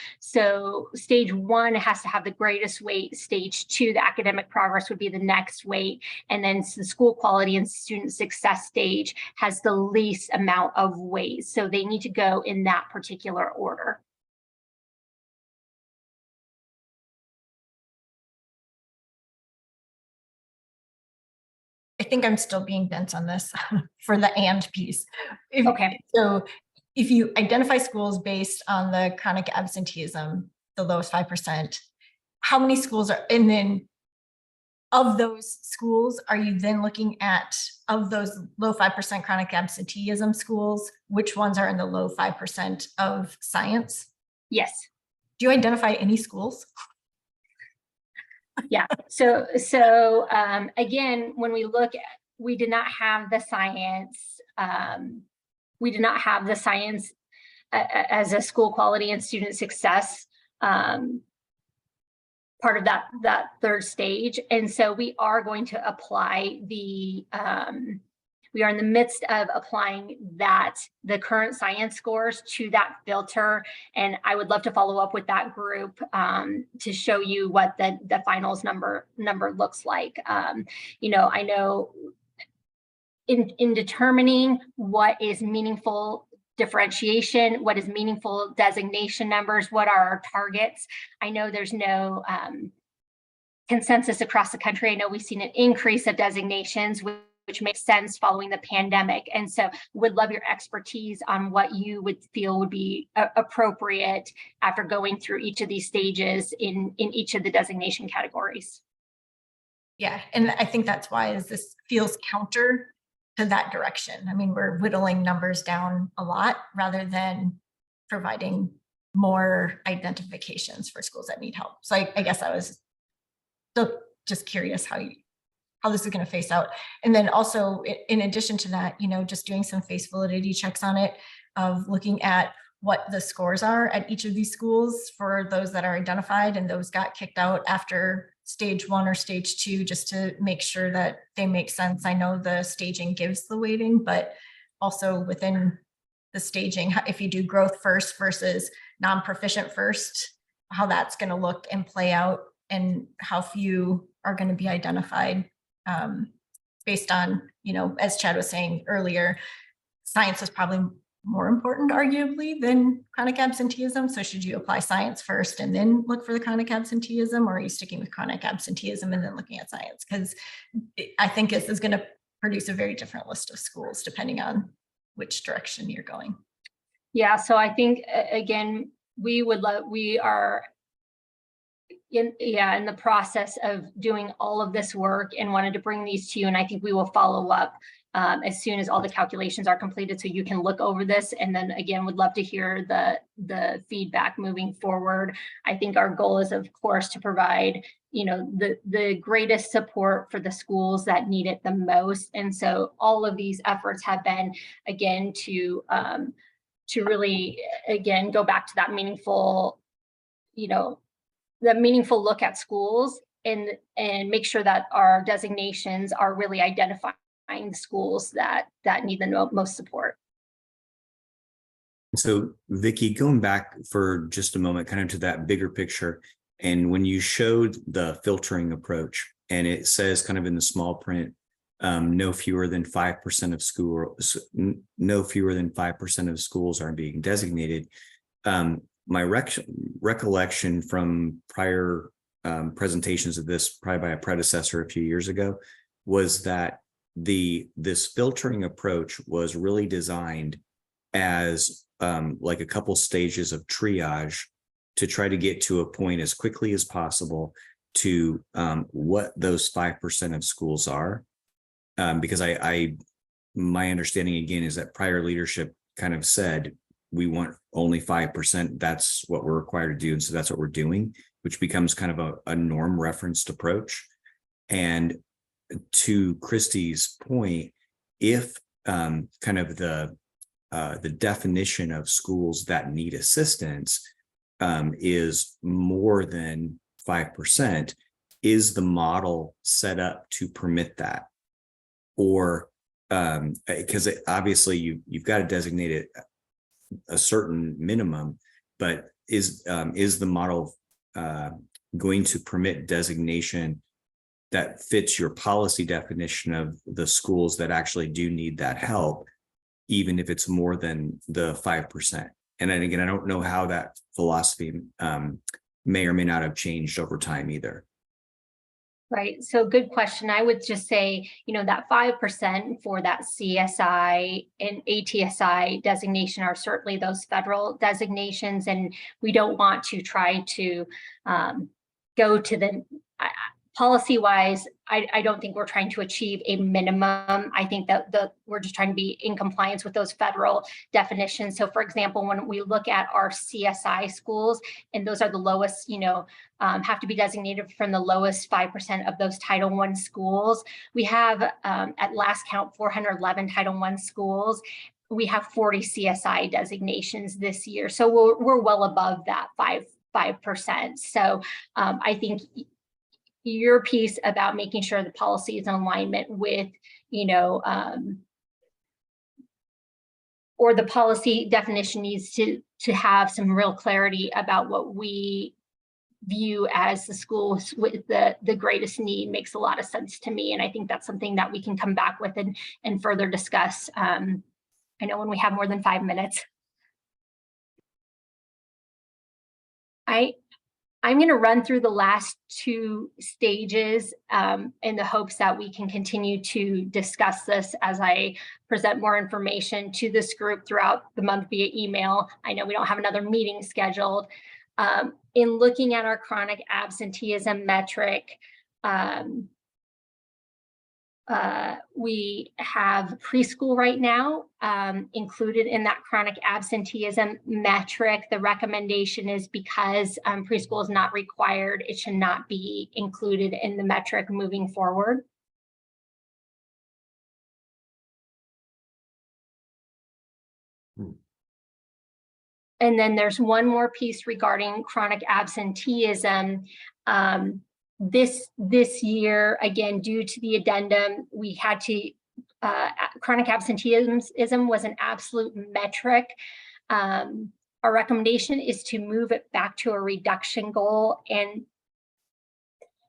stage 1 has to have the greatest weight. Stage 2, the academic progress, would be the next weight. And then the school quality and student success stage has the least amount of weight. So they need to go in that particular order. I think I'm still being bent on this for the and piece. Okay. So if you identify schools based on the chronic absenteeism, the lowest 5%, how many schools are, and then of those schools, are you then looking at, of those low 5% chronic absenteeism schools, which ones are in the low 5% of science? Yes. Do you identify any schools? Yeah, so again, when we look at, we did not have the science, as a school quality and student success part of that third stage. And so we are going to apply we are in the midst of applying the current science scores to that filter. And I would love to follow up with that group to show you what the finals number looks like. You know, I know in determining what is meaningful differentiation, what is meaningful designation numbers, what are our targets, I know there's no consensus across the country. I know we've seen an increase of designations, which makes sense following the pandemic. And so would love your expertise on what you would feel would be appropriate after going through each of these stages in each of the designation categories. Yeah, and I think that's why this feels counter to that direction. I mean, we're whittling numbers down a lot rather than providing more identifications for schools that need help. So I guess I was still just curious how this is going to face out. And then also, in addition to that, you know, just doing some face validity checks on it, of looking at what the scores are at each of these schools for those that are identified and those got kicked out after stage 1 or stage 2, just to make sure that they make sense. I know the staging gives the weighting, but also within the staging, if you do growth first versus non-proficient first, how that's going to look and play out, and how few are going to be identified based on, you know, as Chad was saying earlier, science is probably more important arguably than chronic absenteeism. So should you apply science first and then look for the chronic absenteeism, or are you sticking with chronic absenteeism and then looking at science? Because I think this is going to produce a very different list of schools depending on which direction you're going. Yeah, so I think again, we are in the process of doing all of this work and wanted to bring these to you. And I think we will follow up as soon as all the calculations are completed, so you can look over this. And then again, would love to hear the feedback moving forward. I think our goal is, of course, to provide, you know, the greatest support for the schools that need it the most. And so all of these efforts have been, again, to really, again, go back to that meaningful, you know, the meaningful look at schools and make sure that our designations are really identifying the schools that need the most support. So Vicki, going back for just a moment, kind of to that bigger picture, and when you showed the filtering approach, and it says kind of in the small print, no fewer than 5% of schools are being designated. My recollection from prior presentations of this, probably by a predecessor a few years ago, was that this filtering approach was really designed as like a couple stages of triage to try to get to a point as quickly as possible to what those 5% of schools are. Because my understanding again is that prior leadership kind of said, we want only 5%. That's what we're required to do. And so that's what we're doing, which becomes kind of a norm referenced approach. And to Christy's point, if kind of the definition of schools that need assistance is more than 5%, is the model set up to permit that? Or because obviously you've got to designate it a certain minimum, but is the model going to permit designation that fits your policy definition of the schools that actually do need that help, even if it's more than the 5%? And then again, I don't know how that philosophy may or may not have changed over time either. Right. So good question. I would just say, you know, that 5% for that CSI and ATSI designation are certainly those federal designations. And we don't want to try to go to policy wise, I don't think we're trying to achieve a minimum. I think that we're just trying to be in compliance with those federal definitions. So for example, when we look at our CSI schools, and those are the lowest, have to be designated from the lowest 5% of those Title I schools. We have at last count 411 Title I schools. We have 40 CSI designations this year. So we're well above that 5%. So I think your piece about making sure the policy is in alignment with, or the policy definition needs to have some real clarity about what we view as the schools with the greatest need makes a lot of sense to me. And I think that's something that we can come back with and further discuss. I know when we have more than 5 minutes. I'm going to run through the last 2 stages in the hopes that we can continue to discuss this as I present more information to this group throughout the month via email. I know we don't have another meeting scheduled. In looking at our chronic absenteeism metric, we have preschool right now included in that chronic absenteeism metric. The recommendation is because preschool is not required, it should not be included in the metric moving forward. And then there's one more piece regarding chronic absenteeism. This year, again, due to the addendum, we had to, chronic absenteeism was an absolute metric. Our recommendation is to move it back to a reduction goal, and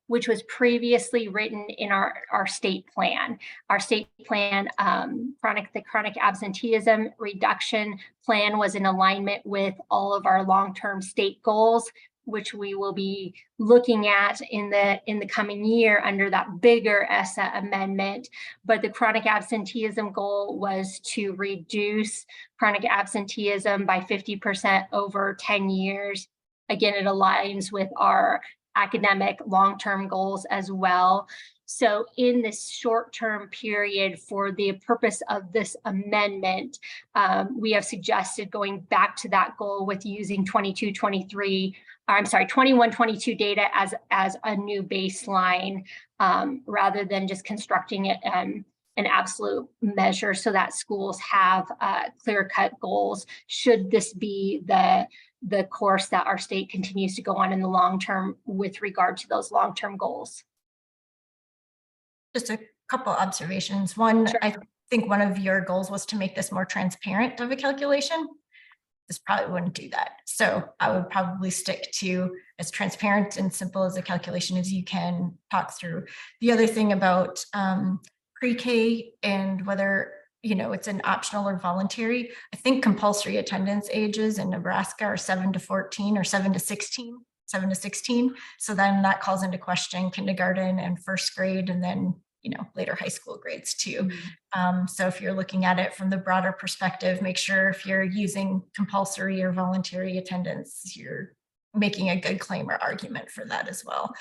which was previously written in our state plan. Our state plan, the chronic absenteeism reduction plan was in alignment with all of our long-term state goals, which we will be looking at in the coming year under that bigger ESSA amendment. But the chronic absenteeism goal was to reduce chronic absenteeism by 50% over 10 years. Again, it aligns with our academic long-term goals as well. So in this short-term period, for the purpose of this amendment, we have suggested going back to that goal with using 21-22 data as a new baseline, rather than just constructing it an absolute measure, so that schools have clear-cut goals should this be the course that our state continues to go on in the long term with regard to those long-term goals. Just a couple observations. One, Sure. I think one of your goals was to make this more transparent of a calculation. This probably wouldn't do that. So I would probably stick to as transparent and simple as a calculation as you can talk through. The other thing about pre-K and whether it's an optional or voluntary, I think compulsory attendance ages in Nebraska are 7 to 14 or 7 to 16. 7 to 16. So then that calls into question kindergarten and first grade, and then later high school grades too. So if you're looking at it from the broader perspective, make sure if you're using compulsory or voluntary attendance, you're making a good claim or argument for that as well.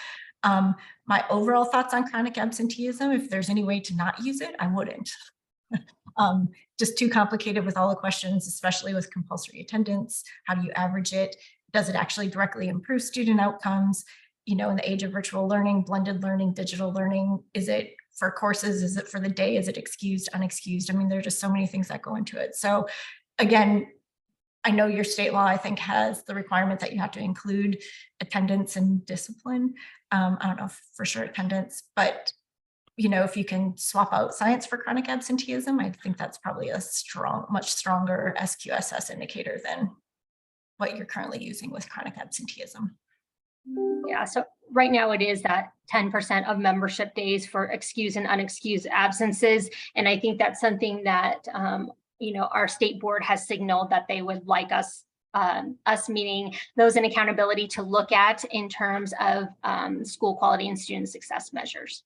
My overall thoughts on chronic absenteeism, if there's any way to not use it, I wouldn't. Just too complicated with all the questions, especially with compulsory attendance. How do you average it? Does it actually directly improve student outcomes? In the age of virtual learning, blended learning, digital learning, is it for courses? Is it for the day? Is it excused, unexcused? I mean, there are just so many things that go into it. So again, I know your state law, I think, has the requirement that you have to include attendance and discipline. I don't know for sure attendance, but if you can swap out science for chronic absenteeism, I think that's probably a much stronger SQSS indicator than what you're currently using with chronic absenteeism. Yeah, so right now it is that 10% of membership days for excused and unexcused absences. And I think that's something that, our state board has signaled that they would like us meaning those in accountability, to look at in terms of school quality and student success measures.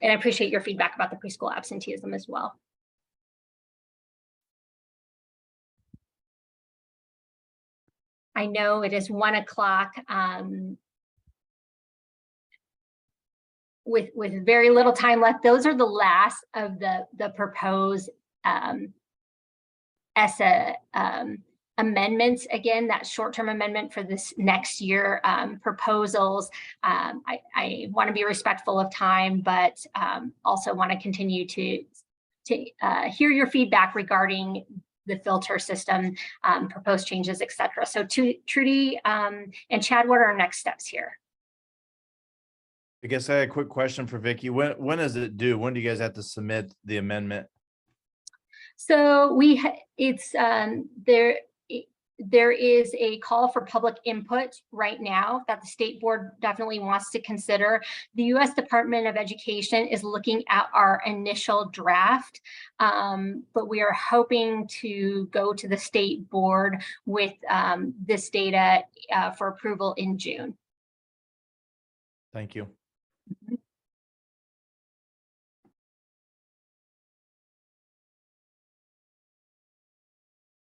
And I appreciate your feedback about the preschool absenteeism as well. I know it is 1 o'clock. with very little time left, those are the last of the proposed ESSA amendments. Again, that short-term amendment for this next year proposals. I want to be respectful of time, but also want to continue to hear your feedback regarding the filter system, proposed changes, etc. So Trudy and Chad, what are our next steps here? I guess I had a quick question for Vicky. When is it due? When do you guys have to submit the amendment? So there is a call for public input right now that the state board definitely wants to consider. The U.S. Department of Education is looking at our initial draft, but we are hoping to go to the state board with this data for approval in June. Thank you.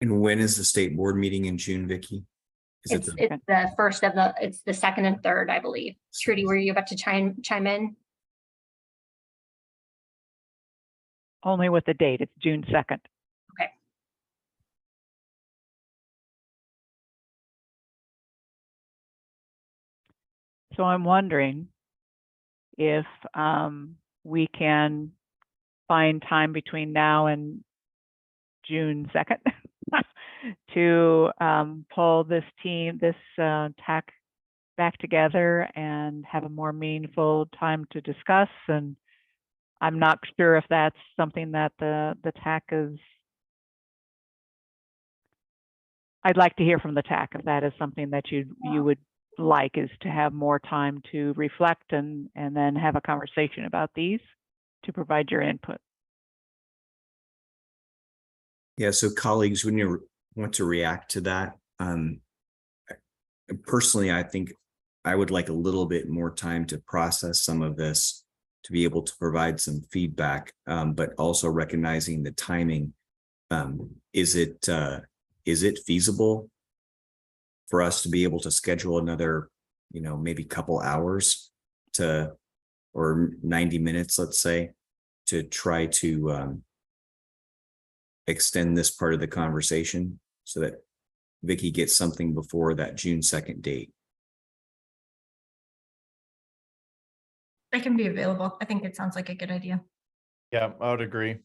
And when is the state board meeting in June, Vicky? It's the first of it's the second and third, I believe. Trudy, were you about to chime in? Only with the date. It's June 2nd. Okay. So I'm wondering if we can find time between now and June 2nd to pull this TAC back together and have a more meaningful time to discuss. And I'm not sure if that's something that the TAC is. I'd like to hear from the TAC if that is something that you would like, is to have more time to reflect and then have a conversation about these to provide your input. Yeah, so colleagues, when you want to react to that, personally, I think I would like a little bit more time to process some of this, to be able to provide some feedback, but also recognizing the timing. Is it feasible for us to be able to schedule another, maybe couple hours or 90 minutes, let's say, to try to extend this part of the conversation so that Vicky gets something before that June 2nd date? I can be available. I think it sounds like a good idea. Yeah, I would agree.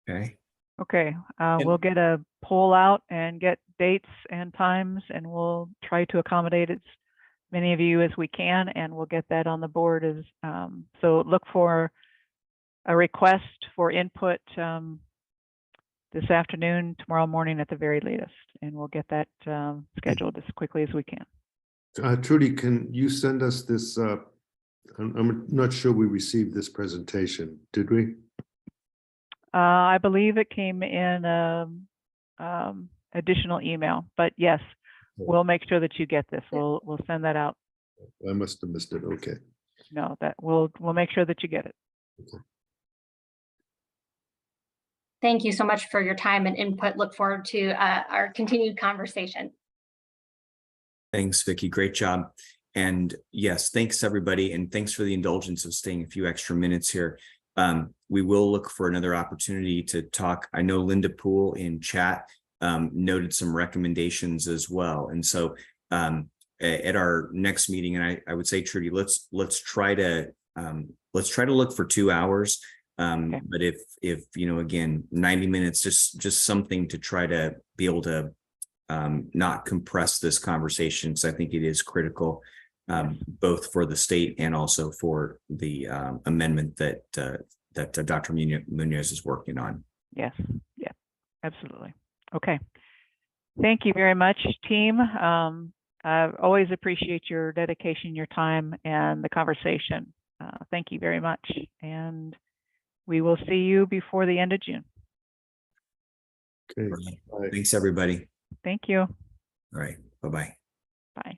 Okay. Okay, we'll get a poll out and get dates and times, and we'll try to accommodate as many of you as we can, and we'll get that on the board. So look for a request for input this afternoon, tomorrow morning at the very latest, and we'll get that scheduled as quickly as we can. Trudy, can you send us this? I'm not sure we received this presentation. Did we? I believe it came in additional email, but yes, we'll make sure that you get this. We'll send that out. I must have missed it. Okay. No, that we'll make sure that you get it. Okay. Thank you so much for your time and input. Look forward to our continued conversation. Thanks, Vicky. Great job. And yes, thanks everybody. And thanks for the indulgence of staying a few extra minutes here. We will look for another opportunity to talk. I know Linda Poole in chat noted some recommendations as well. And so at our next meeting, and I would say, Trudy, let's try to look for 2 hours. Okay. But if again, 90 minutes, just something to try to be able to not compress this conversation. So I think it is critical, both for the state and also for the amendment that Dr. Munoz is working on. Yes, yeah, absolutely. Okay. Thank you very much, team. I always appreciate your dedication, your time, and the conversation. Thank you very much. And we will see you before the end of June. Okay. Thanks, everybody. Thank you. All right. Bye-bye. Bye.